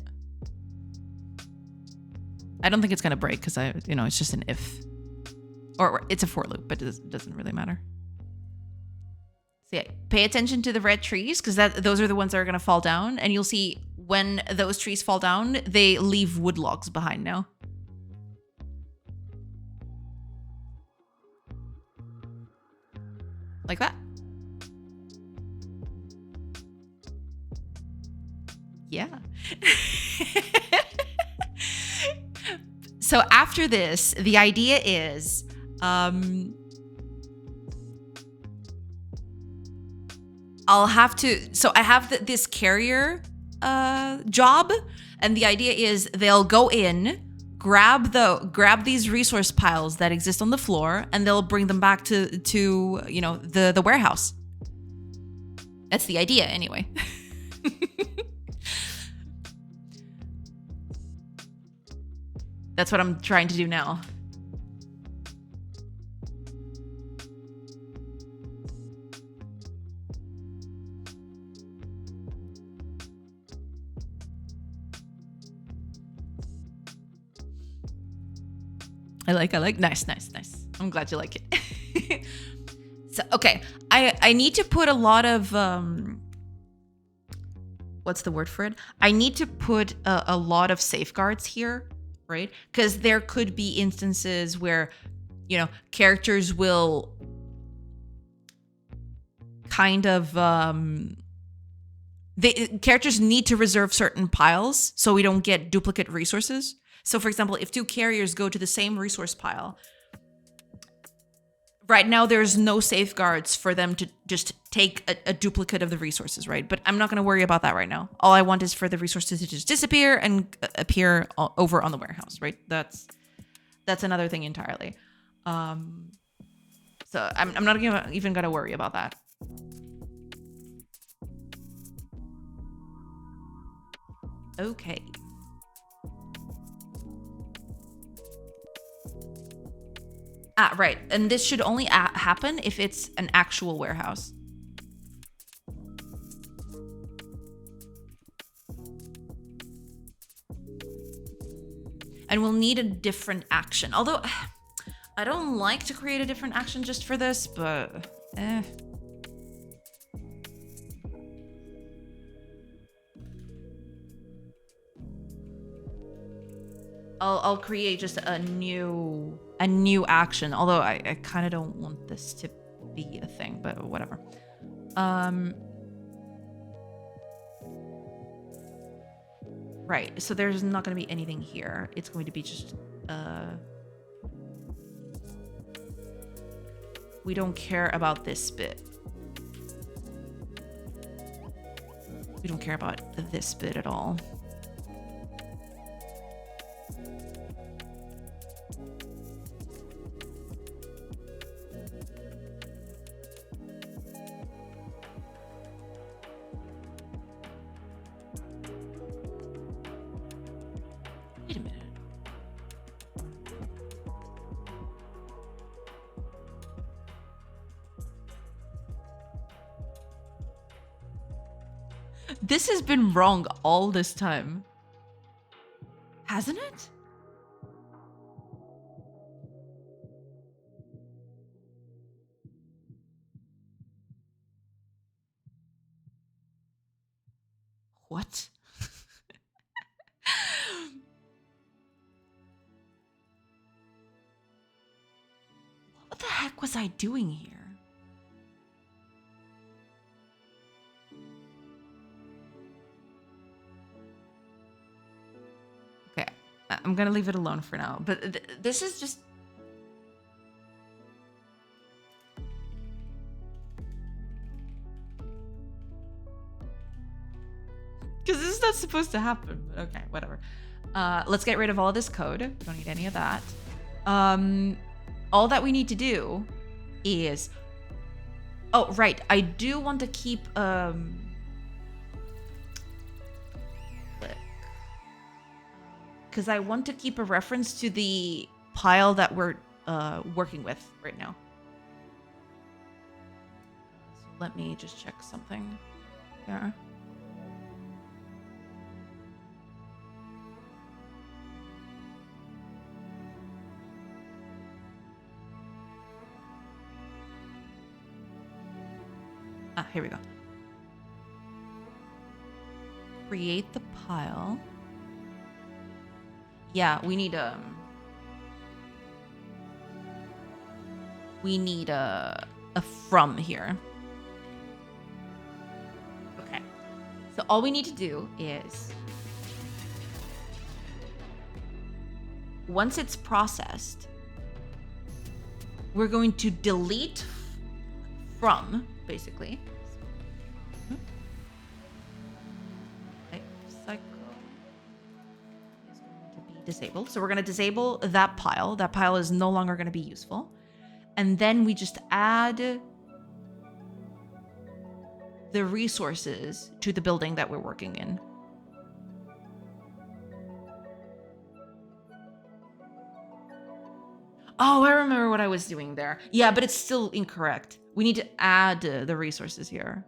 I don't think it's gonna break because it's just an if, or it's a for loop, but it doesn't really matter. So yeah, pay attention to the red trees because those are the ones that are gonna fall down, and you'll see when those trees fall down, they leave wood logs behind now. Like that. Yeah. So after this, the idea is I'll have to, so I have this carrier job, and the idea is they'll go in, grab these resource piles that exist on the floor, and they'll bring them back to the warehouse. That's the idea anyway. That's what I'm trying to do now. I like. Nice. I'm glad you like it. So, okay. I need to put a lot of, what's the word for it? I need to put a lot of safeguards here, right? Because there could be instances where, characters will kind of, characters need to reserve certain piles so we don't get duplicate resources. So for example, if two carriers go to the same resource pile, right now there's no safeguards for them to just take a duplicate of the resources, right? But I'm not going to worry about that right now. All I want is for the resources to just disappear and appear over on the warehouse, right? That's another thing entirely. So I'm not even going to worry about that. Okay. Right. And this should only happen if it's an actual warehouse. And we'll need a different action. Although, I don't like to create a different action just for this, but I'll create just a new action. Although I kind of don't want this to be a thing, but whatever. Right. So there's not going to be anything here. It's going to be just we don't care about this bit. We don't care about this bit at all. Wait a minute. This has been wrong all this time. Hasn't it? What? the heck was I doing here? Okay, I'm gonna leave it alone for now. But this is just... Because this is not supposed to happen. But okay, whatever. Let's get rid of all of this code. We don't need any of that. All that we need to do is... Oh, right. I do want to keep... Because I want to keep a reference to the pile that we're working with right now. So let me just check something here. Ah, here we go. Create the pile. Yeah, we need a from here. Okay. So all we need to do is once it's processed, we're going to delete from, basically. Cycle is going to be disabled. So we're going to disable that pile. That pile is no longer going to be useful. And then we just add the resources to the building that we're working in. Oh, I remember what I was doing there. Yeah, but it's still incorrect. We need to add the resources here.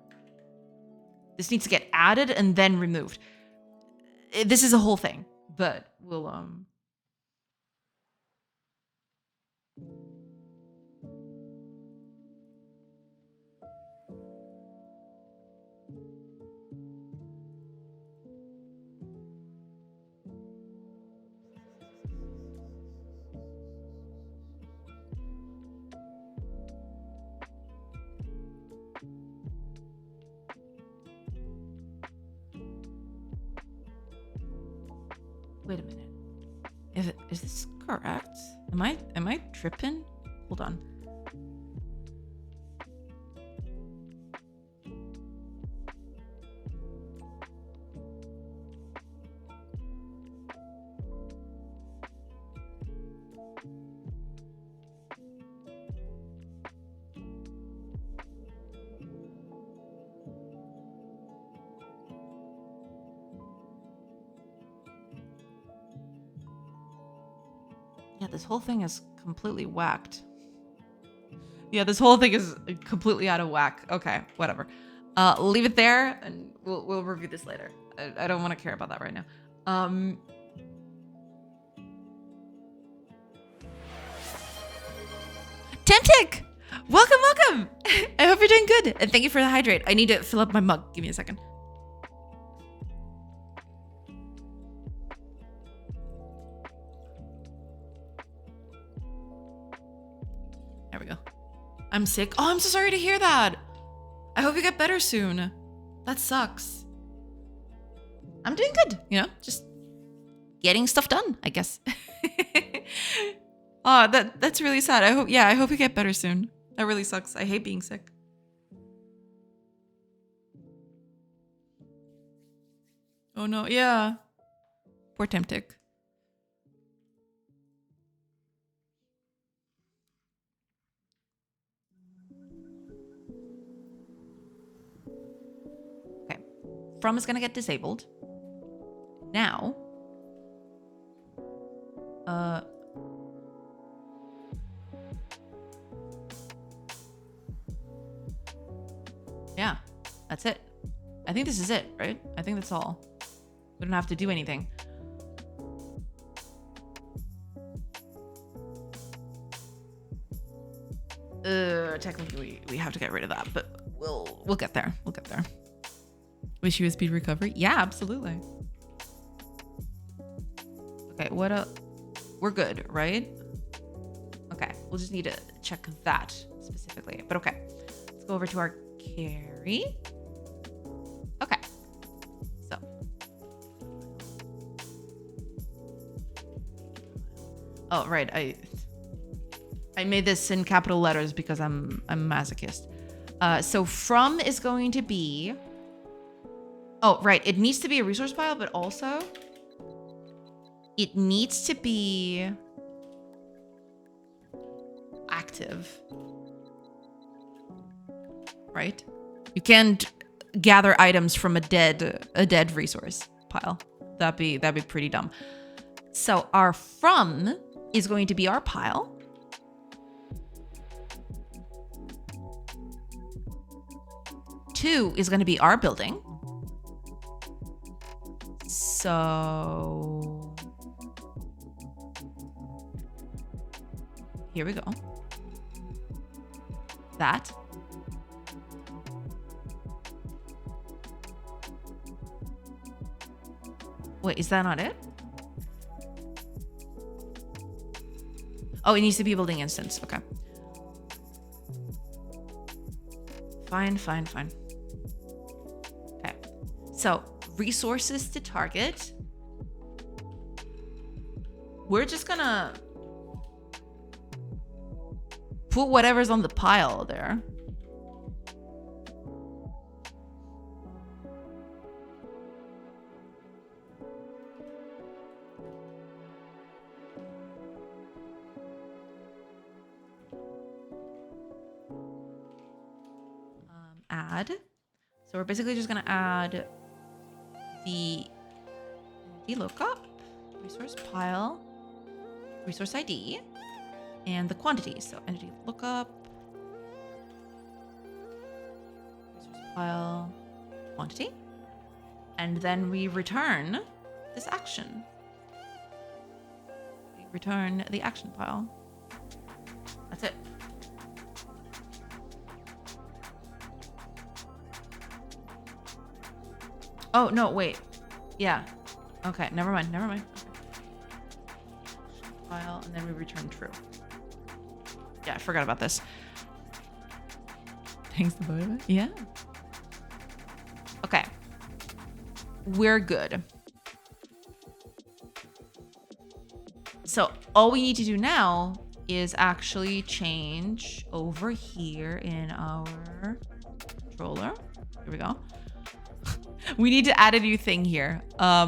This needs to get added and then removed. This is a whole thing, but we'll wait a minute. Is this correct? Am I tripping? Hold on. Yeah, this whole thing is completely whacked. Yeah, this whole thing is completely out of whack. Okay, whatever. Leave it there, and we'll review this later. I don't want to care about that right now. Temtic! Welcome, welcome! I hope you're doing good, and thank you for the hydrate. I need to fill up my mug. Give me a second. There we go. I'm sick. Oh, I'm so sorry to hear that. I hope you get better soon. That sucks. I'm doing good, you know, just getting stuff done, I guess. Oh, that's really sad. I hope you get better soon. That really sucks. I hate being sick. Oh no, yeah. Poor Temtic. Okay. From is gonna get disabled. Now. Yeah, that's it. I think this is it, right? I think that's all. We don't have to do anything. Technically we have to get rid of that, but we'll get there. We'll get there. Wish you a speed recovery? Yeah, absolutely. Okay, what we're good, right? Okay. we'll just need to check that specifically. But okay, let's go over to our carry. Okay, so oh right, I made this in capital letters because I'm a masochist. So from is going to be, oh right, it needs to be a resource pile, but also it needs to be active, right? You can't gather items from a dead resource pile. That'd be pretty dumb. So our from is going to be our pile. Two is going to be our building. So here we go. That. Wait, is that not it? Oh, it needs to be a building instance. Okay. Fine. Okay. So resources to target. We're just gonna put whatever's on the pile there. Add. So we're basically just gonna add the lookup, resource pile, resource ID, and the quantity. So entity lookup, resource pile, quantity, and then we return this action. We return the action pile. That's it. Oh, no, wait. Yeah. Okay, never mind. Okay. File, and then we return true. Yeah, I forgot about this. Thanks to both of it. Yeah. Okay. We're good. So all we need to do now is actually change over here in our controller. Here we go. We need to add a new thing here. I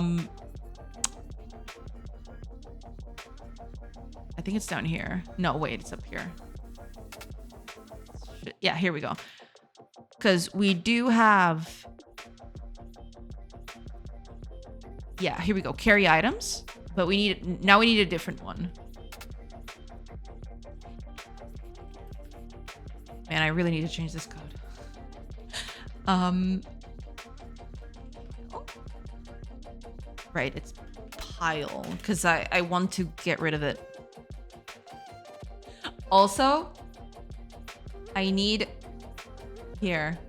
think it's down here. No, wait, it's up here. Yeah, here we go. Because we do have... Yeah, here we go. Carry items. But we need... Now we need a different one. Man, I really need to change this code. Right, it's pile, because I want to get rid of it. Also, I need here.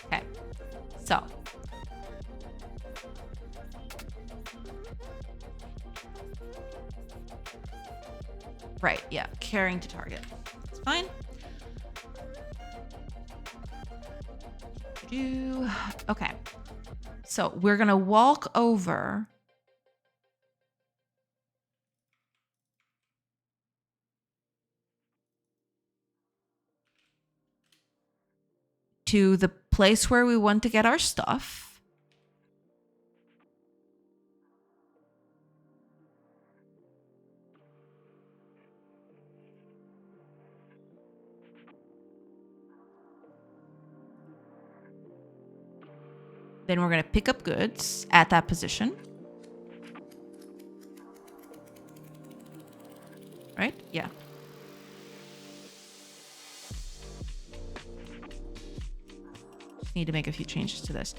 Okay, so right, yeah, carrying to target. It's fine. Okay, so we're gonna walk over to the place where we want to get our stuff. Then we're going to pick up goods at that position. Right? Yeah. Just need to make a few changes to this.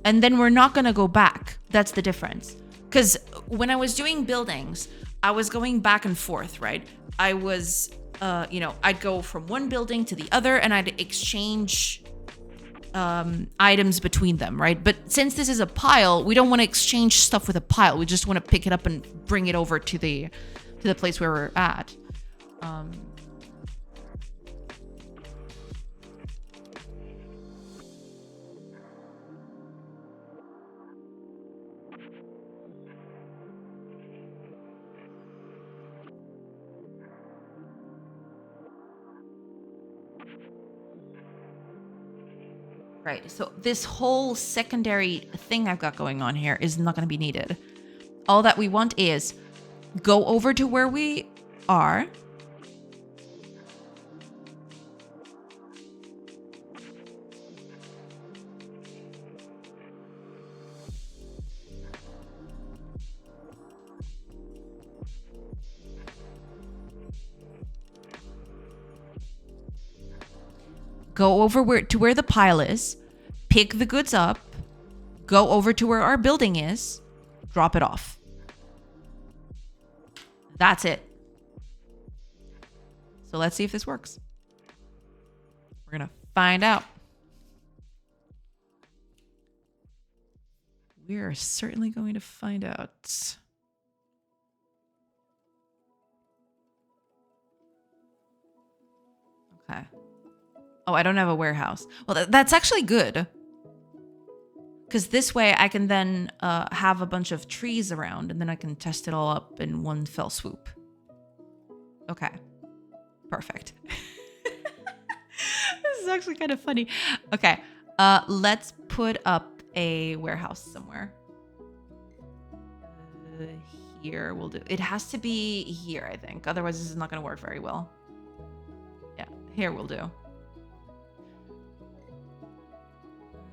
And then we're not going to go back. That's the difference. Because when I was doing buildings, I was going back and forth, right? I was, I'd go from one building to the other and I'd exchange items between them, right? But since this is a pile, we don't want to exchange stuff with a pile. We just want to pick it up and bring it over to the place where we're at. Right, so this whole secondary thing I've got going on here is not going to be needed. All that we want is go over to where we are. Go over to where the pile is, pick the goods up, go over to where our building is, drop it off. That's it. So let's see if this works. We're going to find out. We are certainly going to find out. Okay. Oh, I don't have a warehouse. Well, that's actually good. Because this way I can then have a bunch of trees around and then I can test it all up in one fell swoop. Okay. Perfect. This is actually kind of funny. Okay. Let's put up a warehouse somewhere. Here we'll do. It has to be here, I think. Otherwise, this is not going to work very well. Yeah, here we'll do.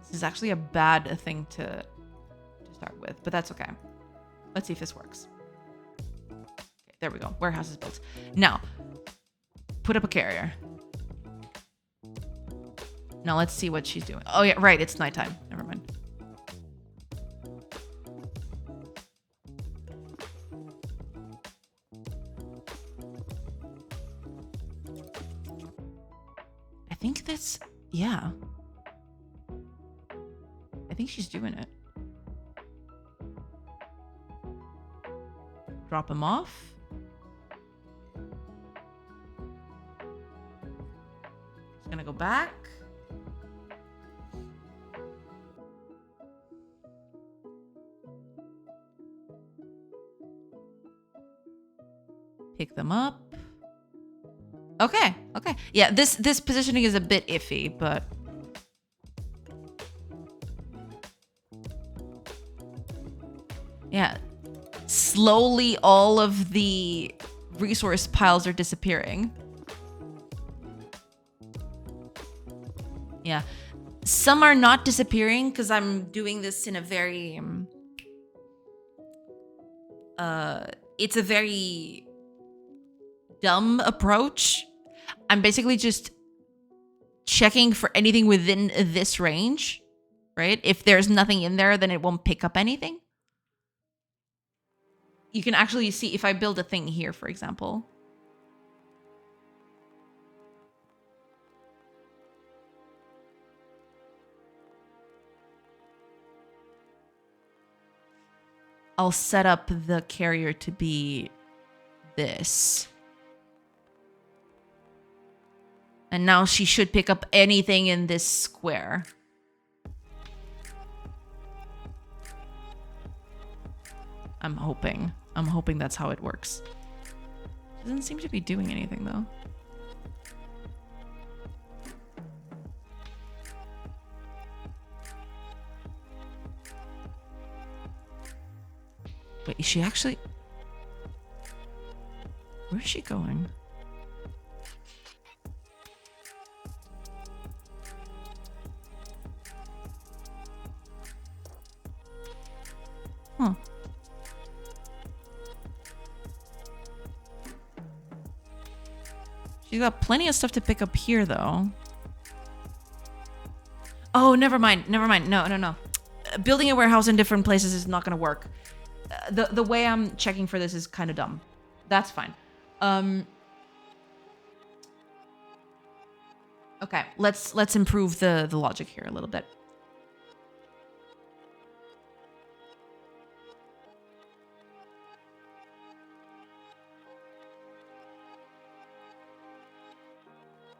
This is actually a bad thing to start with, but that's okay. Let's see if this works. Okay, there we go. Warehouse is built. Now, put up a carrier. Now let's see what she's doing. Oh yeah, right. It's nighttime. Never mind. I think that's, yeah. I think she's doing it. Drop him off. Just gonna go back. Pick them up. Okay, okay. Yeah, this positioning is a bit iffy, but yeah. Slowly all of the resource piles are disappearing. Yeah. Some are not disappearing because I'm doing this in a very it's a very dumb approach. I'm basically just checking for anything within this range, right? If there's nothing in there, then it won't pick up anything. You can actually see if I build a thing here, for example. I'll set up the carrier to be this. And now she should pick up anything in this square. I'm hoping. I'm hoping that's how it works. Doesn't seem to be doing anything though. Wait, is she actually... Where's she going? Huh. She's got plenty of stuff to pick up here, though. Oh, never mind. Never mind. No. building a warehouse in different places is not going to work. The way I'm checking for this is kind of dumb. That's fine. Okay, let's improve the logic here a little bit.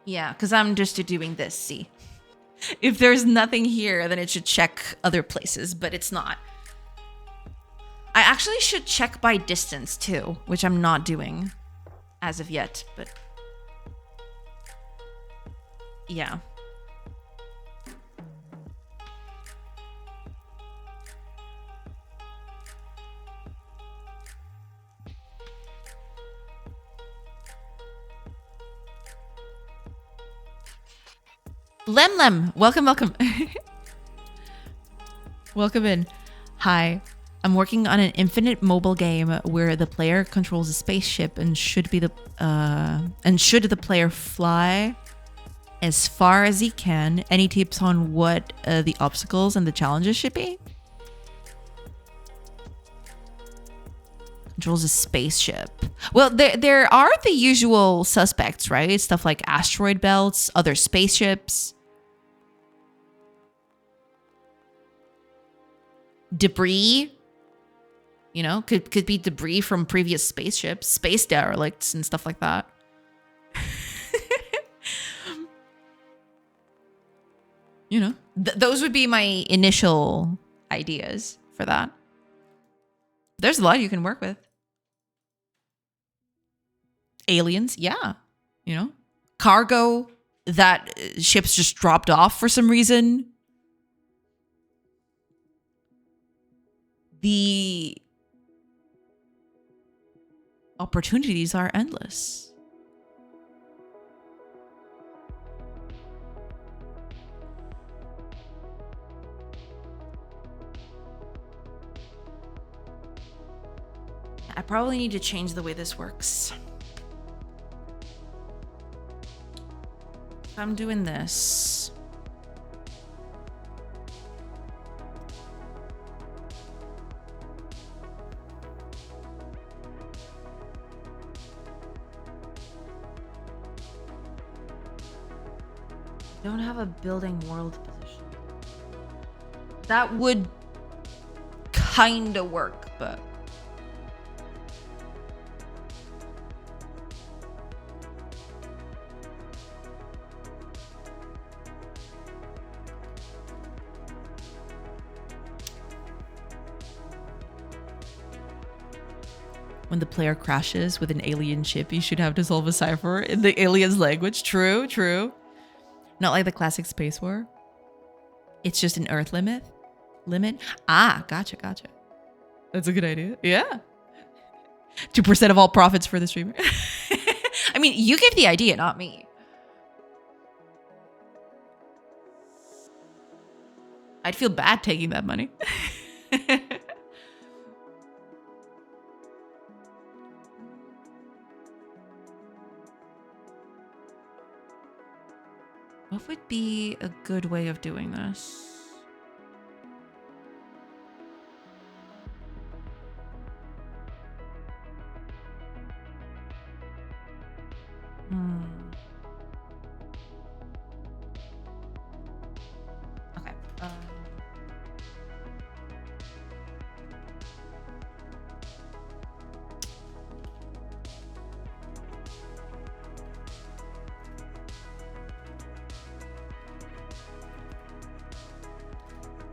Yeah, because I'm just doing this, see. If there's nothing here, then it should check other places, but it's not. I actually should check by distance too, which I'm not doing as of yet, but yeah. Lem, welcome. Welcome in. Hi. I'm working on an infinite mobile game where the player controls a spaceship and should the player fly as far as he can. Any tips on what the obstacles and the challenges should be? Controls a spaceship. Well, there are the usual suspects, right? Stuff like asteroid belts, other spaceships, debris. You know, could be debris from previous spaceships, space derelicts and stuff like that. You know, those would be my initial ideas for that. There's a lot you can work with. Aliens, yeah. You know, cargo that ships just dropped off for some reason. The opportunities are endless. I probably need to change the way this works. If I'm doing this, don't have a building world position. That would kind of work, but when the player crashes with an alien ship, you should have to solve a cipher in the alien's language. True. Not like the classic Space War. It's just an Earth limit. Ah, gotcha. That's a good idea. Yeah. 2% of all profits for the streamer. I mean, you gave the idea, not me. I'd feel bad taking that money. What would be a good way of doing this? Okay.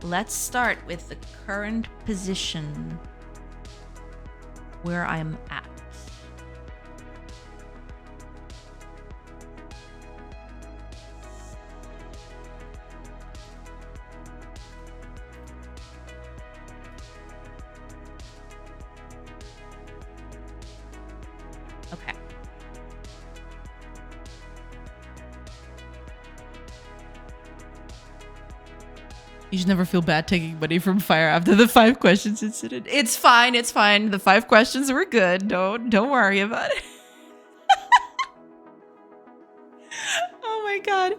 Let's start with the current position where I'm at. Okay. You should never feel bad taking money from Fire after the 5 questions incident. It's fine. The 5 questions were good. Don't worry about it. Oh my god.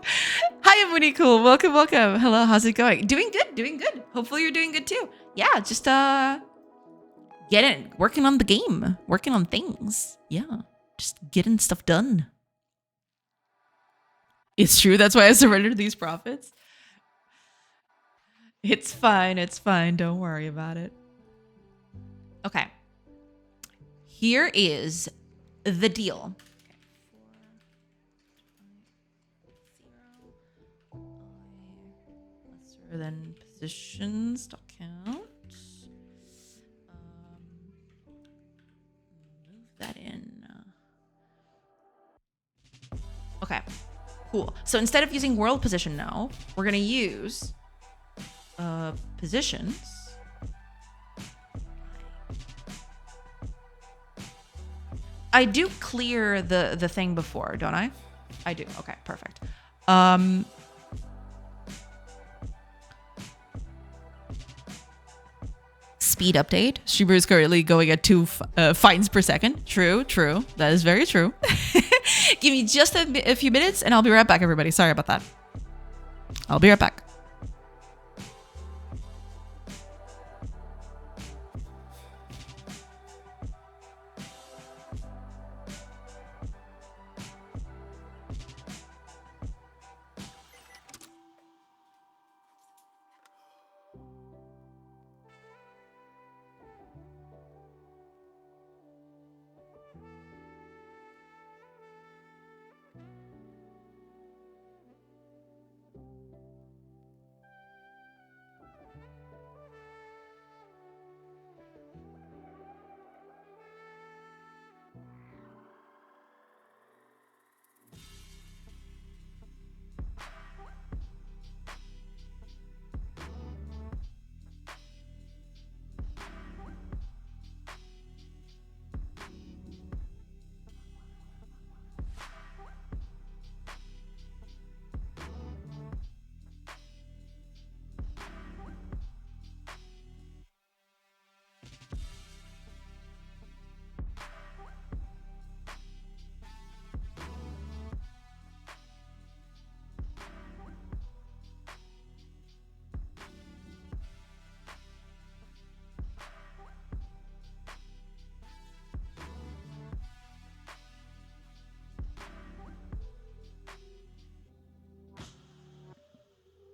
Hi, Mooney Cool. Welcome, welcome. Hello, how's it going? Doing good, doing good. Hopefully you're doing good too. Yeah, just working on the game, working on things. Yeah, just getting stuff done. It's true. That's why I surrendered these profits. It's fine. It's fine. Don't worry about it. Okay. Here is the deal. Then positions dot count. Move that in. Okay, cool. So instead of using world position now, we're gonna use positions. I do clear the thing before, don't I? I do. Okay, perfect. Speed update. Streamer is currently going at 2 finds per second. True, true. That is very true. Give me just a few minutes and I'll be right back, everybody. Sorry about that. I'll be right back.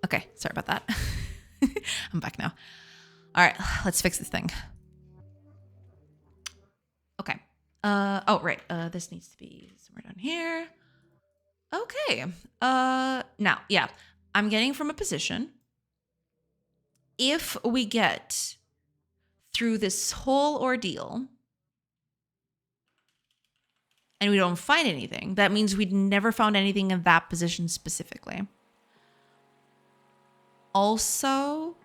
Okay, sorry about that. I'm back now. All right, let's fix this thing. Okay. Oh, right. This needs to be somewhere down here. Okay. Now, yeah, I'm getting from a position. If we get through this whole ordeal and we don't find anything, that means we'd never found anything in that position specifically. Also,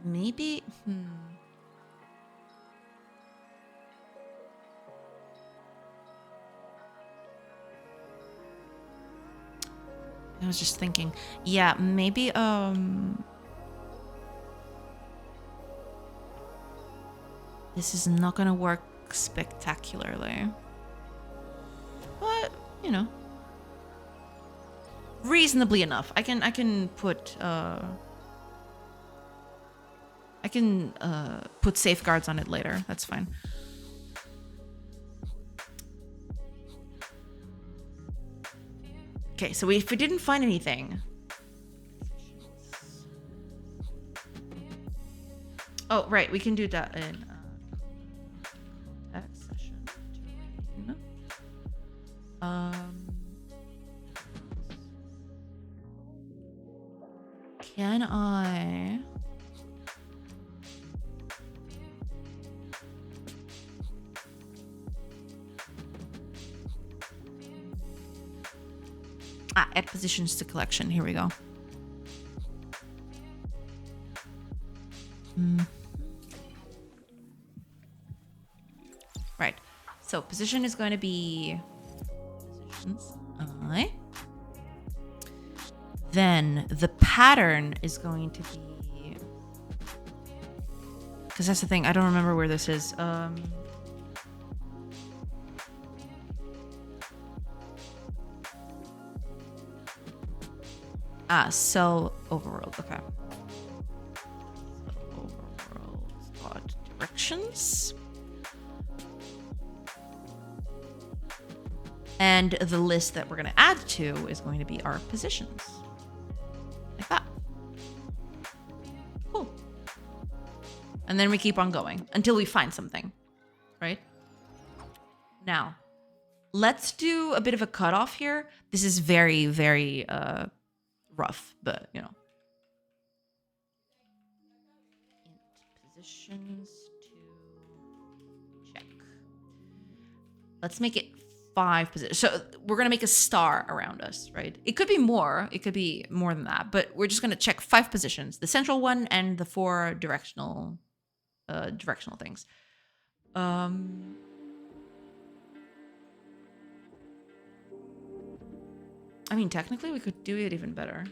maybe, I was just thinking, yeah, maybe, this is not gonna work spectacularly, but, you know, reasonably enough. I can put put safeguards on it later. That's fine. Okay, so if we didn't find anything. Oh, right, we can do that in contact session. Can I? Add positions to collection. Here we go. Right. So position is going to be positions. Then the pattern is going to be, because that's the thing. I don't remember where this is. Cell overworld. Okay. Overworld dot directions. And the list that we're going to add to is going to be our positions. Like that. Cool. And then we keep on going until we find something, right? Now, let's do a bit of a cutoff here. This is very, very rough, but you know. Positions to check. Let's make it 5 positions. So we're going to make a star around us, right? It could be more. It could be more than that. But we're just going to check 5 positions. The central one and the 4 directional things. I mean, technically, we could do it even better.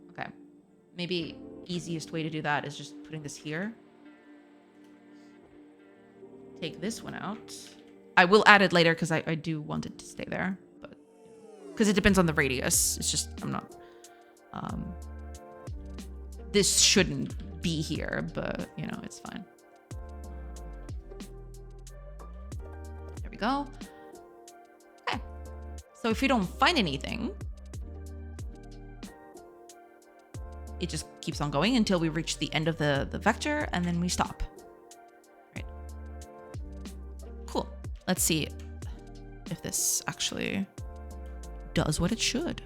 Okay. Maybe easiest way to do that is just putting this here. Take this one out. I will add it later because I do want it to stay there, but because it depends on the radius. It's just I'm not. This shouldn't be here, but you know it's fine. There we go. Okay. So if we don't find anything, it just keeps on going until we reach the end of the vector, and then we stop. Right. Cool. Let's see if this actually does what it should.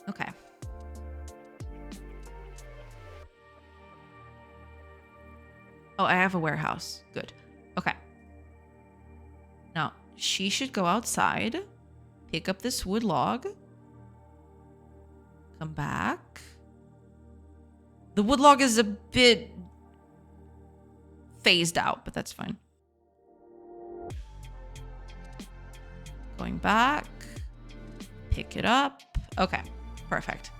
Okay. Oh, I have a warehouse. Good. Okay. Now, she should go outside, pick up this wood log, come back. The wood log is a bit phased out, but that's fine. Going back, pick it up. Okay, perfect.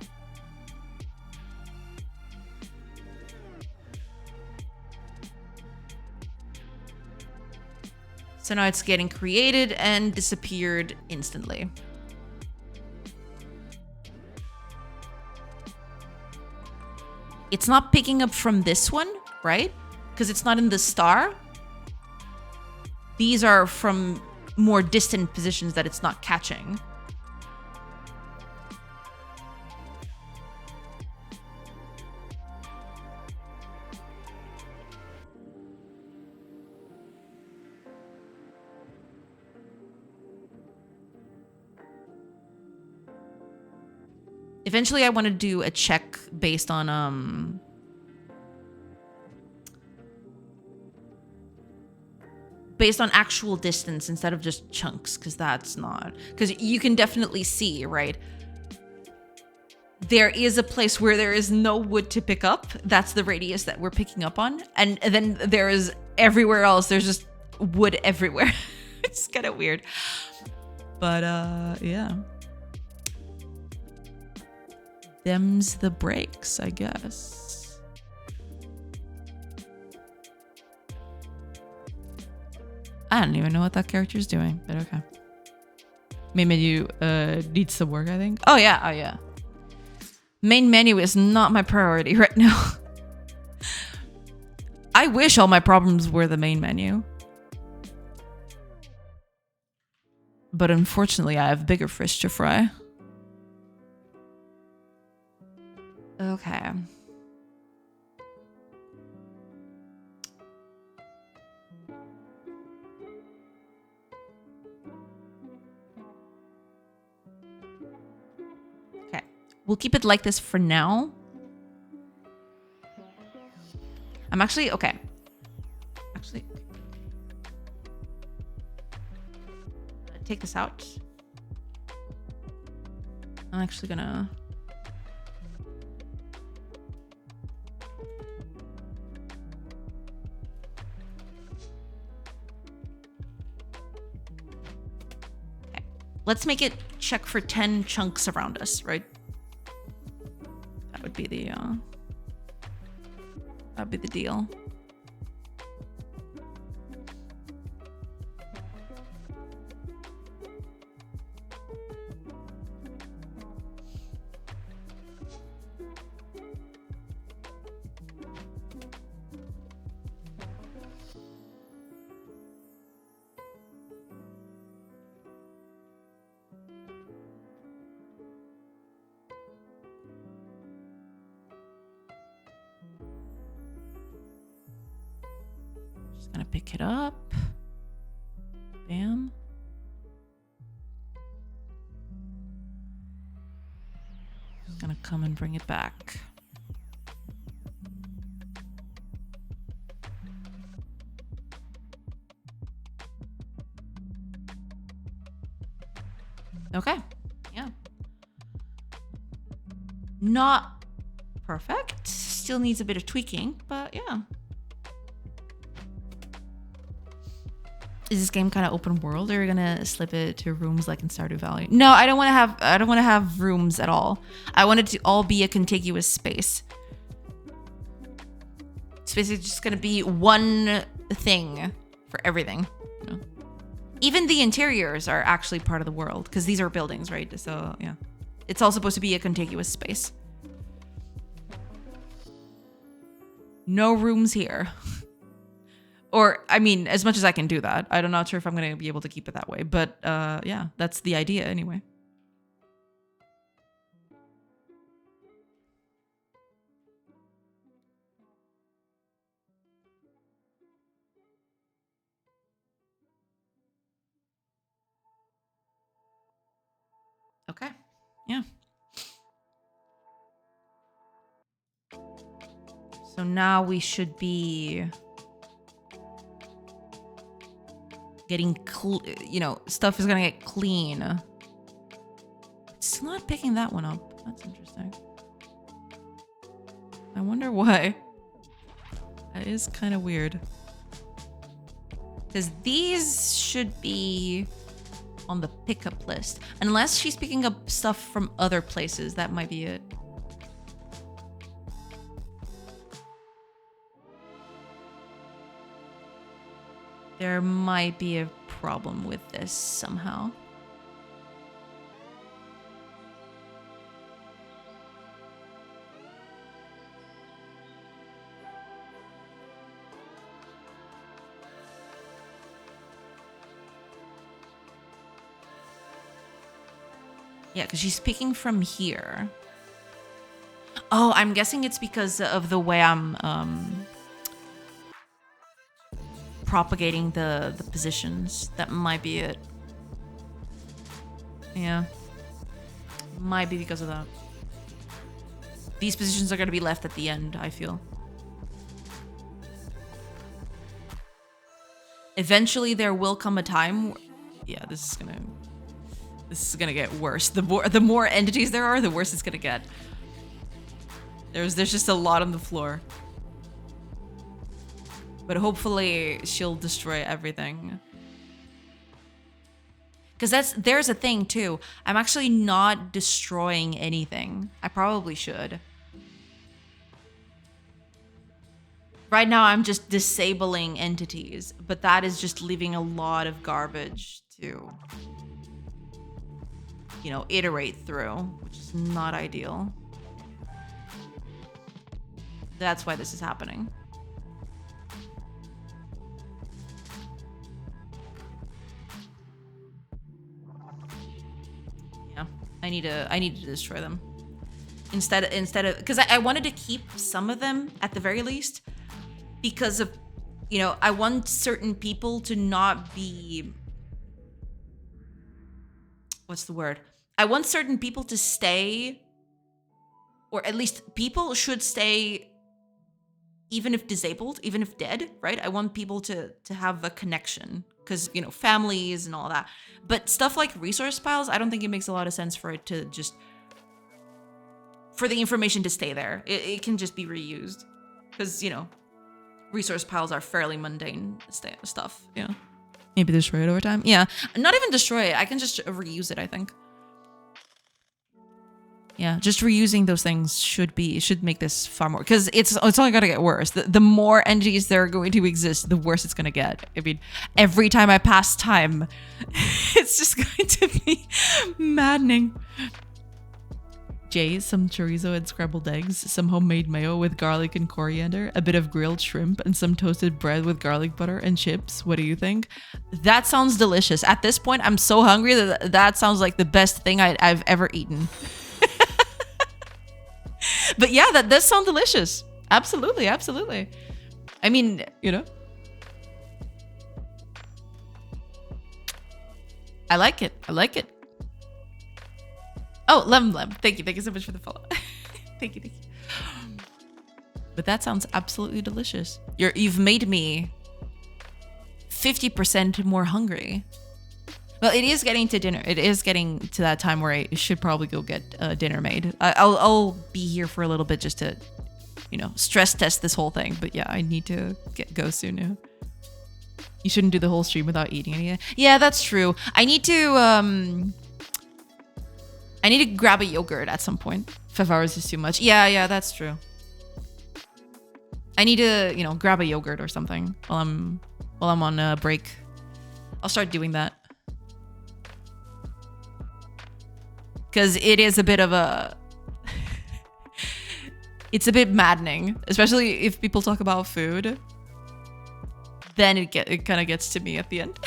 So now it's getting created and disappeared instantly. It's not picking up from this one, right? Because it's not in the star. These are from more distant positions that it's not catching. Eventually, I want to do a check based on actual distance instead of just chunks, because that's not, because you can definitely see, right? There is a place where there is no wood to pick up. That's the radius that we're picking up on, and then there is everywhere else. There's just wood everywhere. It's kind of weird, but yeah. Them's the breaks, I guess. I don't even know what that character's doing, but okay. Main menu needs some work, I think. Oh yeah. Main menu is not my priority right now. I wish all my problems were the main menu. But unfortunately, I have bigger fish to fry. Okay. Okay. We'll keep it like this for now. I'm actually, okay. Actually, take this out. I'm actually gonna... Let's make it check for 10 chunks around us, right? That would be the deal. Gonna pick it up. Bam. Gonna come and bring it back. Okay. Yeah. Not perfect. Still needs a bit of tweaking, but yeah. Is this game kind of open world, or are you gonna slip it to rooms like in Stardew Valley? No, I don't want to have rooms at all. I want it to all be a contiguous space. It's basically just gonna be one thing for everything. You know? Even the interiors are actually part of the world because these are buildings, right? So yeah, it's all supposed to be a contiguous space. No rooms here. Or, I mean, as much as I can do that. I'm not sure if I'm going to be able to keep it that way. But, yeah, that's the idea anyway. Okay. Yeah. So now we should be getting, stuff is gonna get clean. It's not picking that one up. That's interesting. I wonder why. That is kind of weird. Because these should be on the pickup list. Unless she's picking up stuff from other places, that might be it. There might be a problem with this somehow. Yeah, because she's picking from here. Oh, I'm guessing it's because of the way I'm propagating the positions. That might be it. Yeah. Might be because of that. These positions are going to be left at the end, I feel. Eventually there will come a time yeah, this is gonna get worse. The more entities there are, the worse it's gonna get. There's just a lot on the floor. But hopefully she'll destroy everything. Because there's a thing too. I'm actually not destroying anything. I probably should. Right now I'm just disabling entities, but that is just leaving a lot of garbage to, iterate through, which is not ideal. That's why this is happening. Yeah, I need to destroy them. Instead of, because I wanted to keep some of them at the very least, because of, I want certain people to not be, what's the word? I want certain people to stay, or at least people should stay, even if disabled, even if dead, right? I want people to have a connection, because, families and all that. But stuff like resource piles, I don't think it makes a lot of sense for it to just, for the information to stay there. It can just be reused, because, resource piles are fairly mundane stuff, Maybe destroy it over time. Yeah, not even destroy it. I can just reuse it, I think. Yeah, just reusing those things should make this far more, because it's only gonna get worse. The more entities there are going to exist, the worse it's gonna get. I mean, every time I pass time, it's just going to be maddening. Jay, some chorizo and scrambled eggs, some homemade mayo with garlic and coriander, a bit of grilled shrimp, and some toasted bread with garlic butter and chips. What do you think? That sounds delicious. At this point, I'm so hungry that sounds like the best thing I've ever eaten. But yeah, that does sound delicious. Absolutely, absolutely. I mean, I like it. I like it. Oh, Lem. Thank you. Thank you so much for the follow. Thank you. But that sounds absolutely delicious. You've made me 50% more hungry. Well, it is getting to dinner. It is getting to that time where I should probably go get dinner made. I'll be here for a little bit just to, stress test this whole thing. But yeah, I need to go soon now. You shouldn't do the whole stream without eating anything. Yeah, that's true. I need to grab a yogurt at some point. 5 hours is too much. Yeah, that's true. I need to, grab a yogurt or something while I'm on a break. I'll start doing that. Because it is a bit of a... it's a bit maddening, especially if people talk about food. Then it kind of gets to me at the end.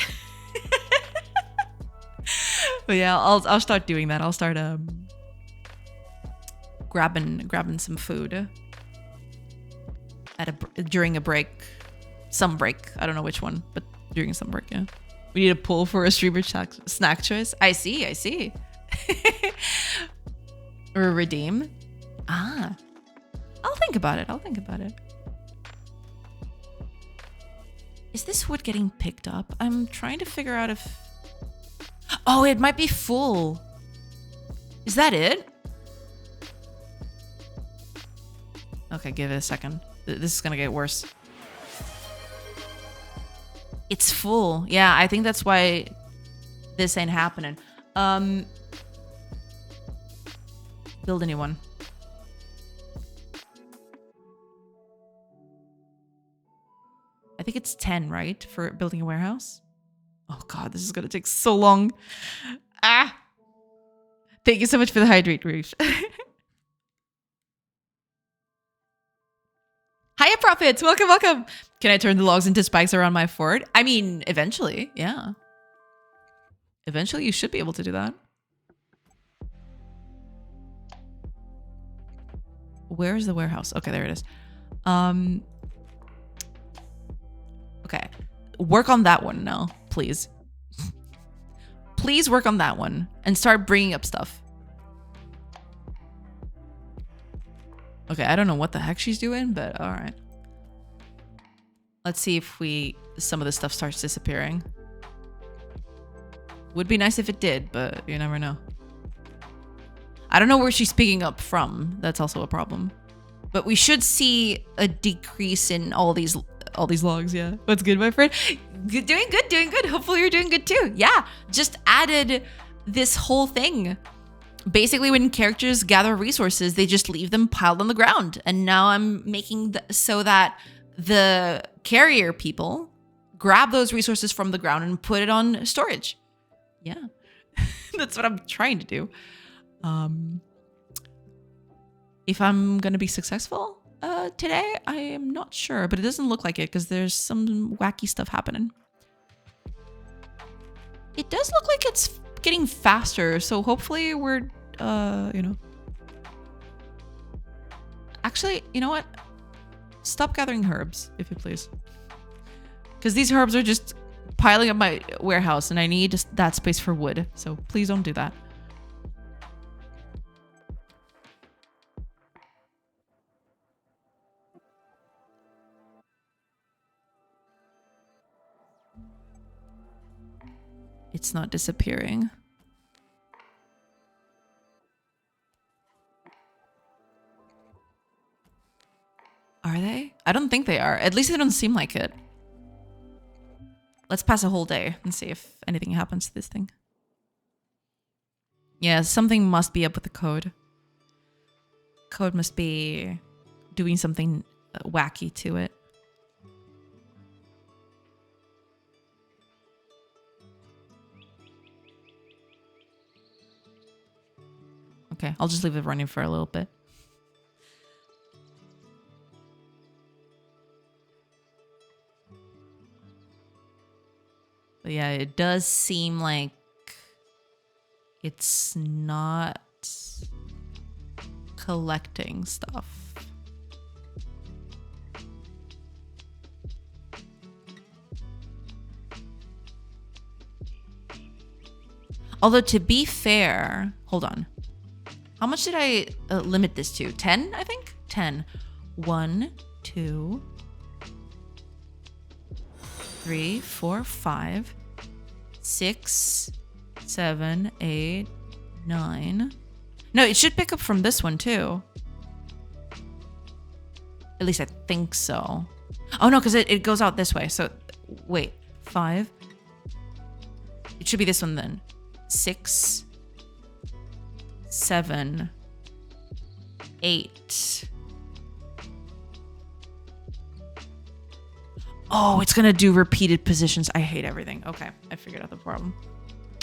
But yeah, I'll start doing that. I'll start grabbing some food during a break, some break. I don't know which one, but during some break. Yeah, we need a pull for a streamer snack choice. I see. Or redeem. I'll think about it. Is this wood getting picked up? I'm trying to figure out if... Oh, it might be full. Is that it? Okay, give it a second. This is gonna get worse. It's full. Yeah, I think that's why this ain't happening. Build a new one. I think it's 10, right? For building a warehouse? Oh god, this is gonna take so long. Thank you so much for the hydrate, Reef. Hiya, Profits! Welcome! Can I turn the logs into spikes around my fort? I mean, eventually, yeah. Eventually, you should be able to do that. Where's the warehouse? Okay, there it is. Okay. Work on that one now, please. Please work on that one and start bringing up stuff. Okay, I don't know what the heck she's doing, but all right. Let's see if some of this stuff starts disappearing. Would be nice if it did, but you never know. I don't know where she's picking up from. That's also a problem. But we should see a decrease in all these logs, yeah. What's good, my friend? Doing good. Hopefully you're doing good too. Yeah, just added this whole thing. Basically, when characters gather resources, they just leave them piled on the ground. And now I'm making so that the carrier people grab those resources from the ground and put it on storage. Yeah, that's what I'm trying to do. If I'm gonna be successful today, I am not sure, but it doesn't look like it because there's some wacky stuff happening. It does look like it's getting faster, so hopefully we're, Actually, you know what? Stop gathering herbs, if you please. Because these herbs are just piling up my warehouse and I need that space for wood, so please don't do that. It's not disappearing. Are they? I don't think they are. At least they don't seem like it. Let's pass a whole day and see if anything happens to this thing. Yeah, something must be up with the code. Code must be doing something wacky to it. Okay, I'll just leave it running for a little bit. But yeah, it does seem like it's not collecting stuff. Although to be fair, hold on. How much did I limit this to? 10, I think? 10. 1, 2, 3, 4, 5, 6, 7, 8, 9. No, it should pick up from this one too. At least I think so. Oh no, because it goes out this way. So wait, 5. It should be this one then. 6, 7, 8. Oh, it's gonna do repeated positions. I hate everything. Okay, I figured out the problem.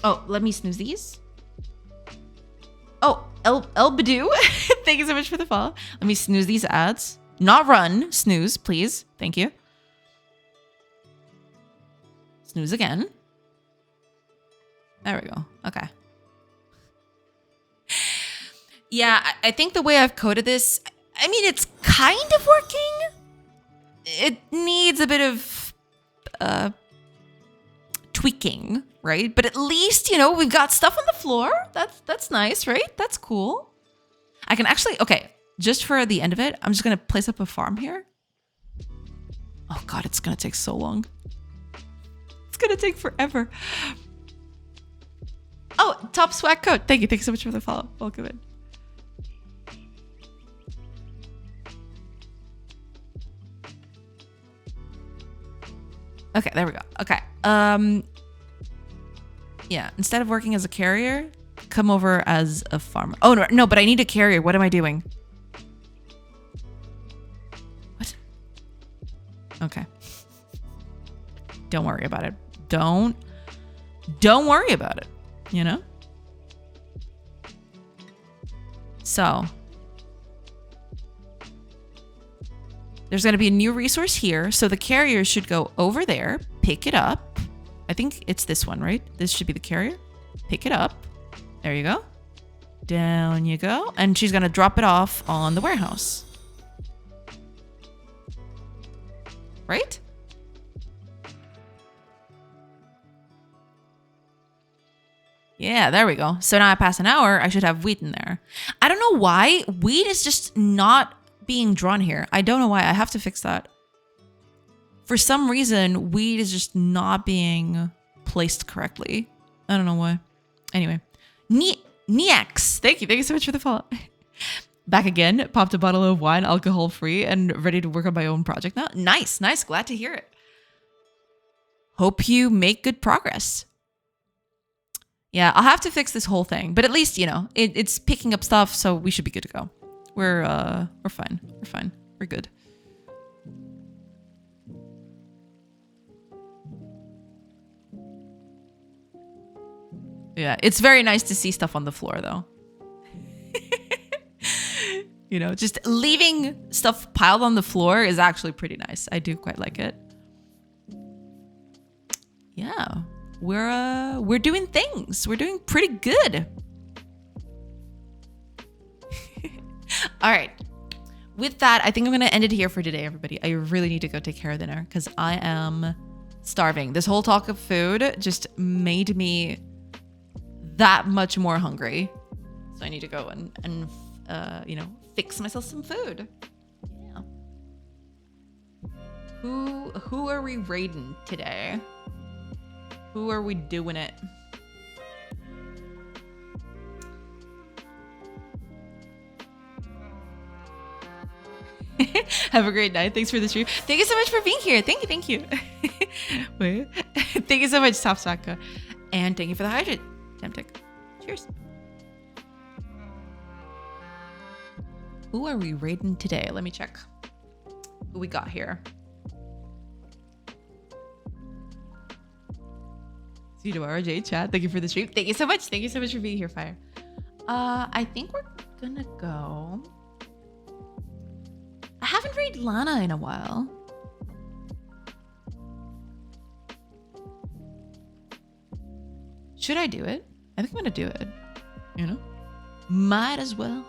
Oh, let me snooze these. Oh, El Badoo. Thank you so much for the follow. Let me snooze these ads. Not run. Snooze, please. Thank you. Snooze again. There we go. Okay. Yeah, I think the way I've coded this, I mean, it's kind of working. It needs a bit of tweaking, right? But at least, you know, we've got stuff on the floor. That's nice, right? That's cool. I can actually, okay, just for the end of it, I'm just going to place up a farm here. Oh God, it's going to take so long. It's going to take forever. Oh, top swag code. Thank you. Thank you so much for the follow. Welcome in. Okay, there we go. Okay. Yeah, instead of working as a carrier, come over as a farmer. Oh, no, but I need a carrier. What am I doing? What? Okay. Don't worry about it. Don't worry about it, you know? So, there's going to be a new resource here. So the carrier should go over there, pick it up. I think it's this one, right? This should be the carrier. Pick it up. There you go. Down you go. And she's going to drop it off on the warehouse. Right? Yeah, there we go. So now I pass an hour, I should have wheat in there. I don't know why. Wheat is just not being drawn here. I don't know why. I have to fix that. For some reason, wheat is just not being placed correctly. I don't know why. Anyway. Niax. Thank you. Thank you so much for the follow. Back again. Popped a bottle of wine, alcohol free, and ready to work on my own project now. Nice. Nice. Glad to hear it. Hope you make good progress. Yeah, I'll have to fix this whole thing. But at least, you know, it's picking up stuff, so we should be good to go. We're fine. We're fine. We're good. Yeah, it's very nice to see stuff on the floor, though. You know, just leaving stuff piled on the floor is actually pretty nice. I do quite like it. Yeah, we're doing things. We're doing pretty good. All right. With that, I think I'm going to end it here for today, everybody. I really need to go take care of dinner because I am starving. This whole talk of food just made me that much more hungry. So I need to go and you know, fix myself some food. Yeah. Who are we raiding today? Who are we doing it? Have a great night. Thanks for the stream. Thank you so much for being here. Thank you. Wait. Thank you so much, Top Saka. And thank you for the hydrate, Temtic. Cheers. Who are we raiding today? Let me check who we got here. See you tomorrow, Jade Chat. Thank you for the stream. Thank you so much. Thank you so much for being here, Fire. I think we're gonna go. I haven't raided Lana in a while. Should I do it? I think I'm gonna do it. You know? Might as well.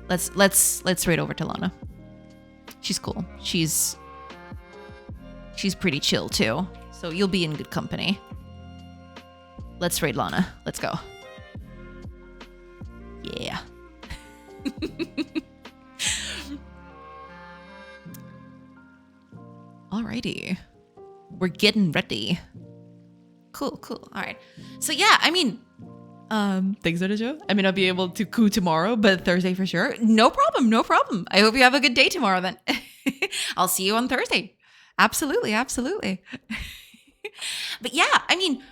Let's raid over to Lana. She's cool. She's pretty chill too. So you'll be in good company. Let's raid Lana. Let's go. Yeah. Alrighty. We're getting ready. Cool. All right. So yeah, I mean, thanks for the show. I may not be able to coup tomorrow, but Thursday for sure. No problem. I hope you have a good day tomorrow then. I'll see you on Thursday. Absolutely. But yeah, I mean,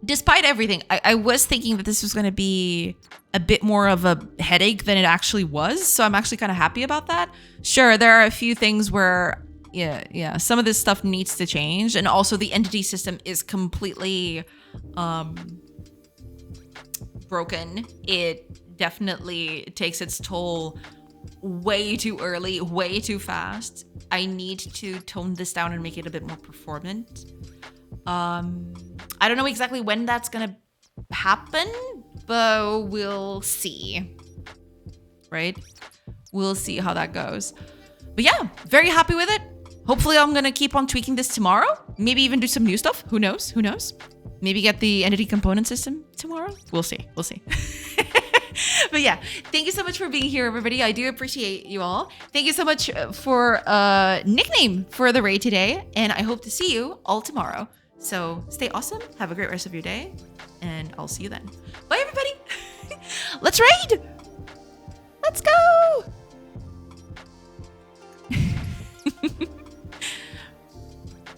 despite everything, I was thinking that this was going to be a bit more of a headache than it actually was. So I'm actually kind of happy about that. Sure, there are a few things where, yeah, some of this stuff needs to change. And also the entity system is completely broken. It definitely takes its toll way too early, way too fast. I need to tone this down and make it a bit more performant. I don't know exactly when that's gonna happen, but we'll see. Right? We'll see how that goes. But yeah, very happy with it. Hopefully I'm gonna keep on tweaking this tomorrow. Maybe even do some new stuff. Who knows? Maybe get the entity component system tomorrow. We'll see. But yeah, thank you so much for being here, everybody. I do appreciate you all. Thank you so much for nickname for the raid today. And I hope to see you all tomorrow. So stay awesome. Have a great rest of your day. And I'll see you then. Bye, everybody. Let's raid. Let's go.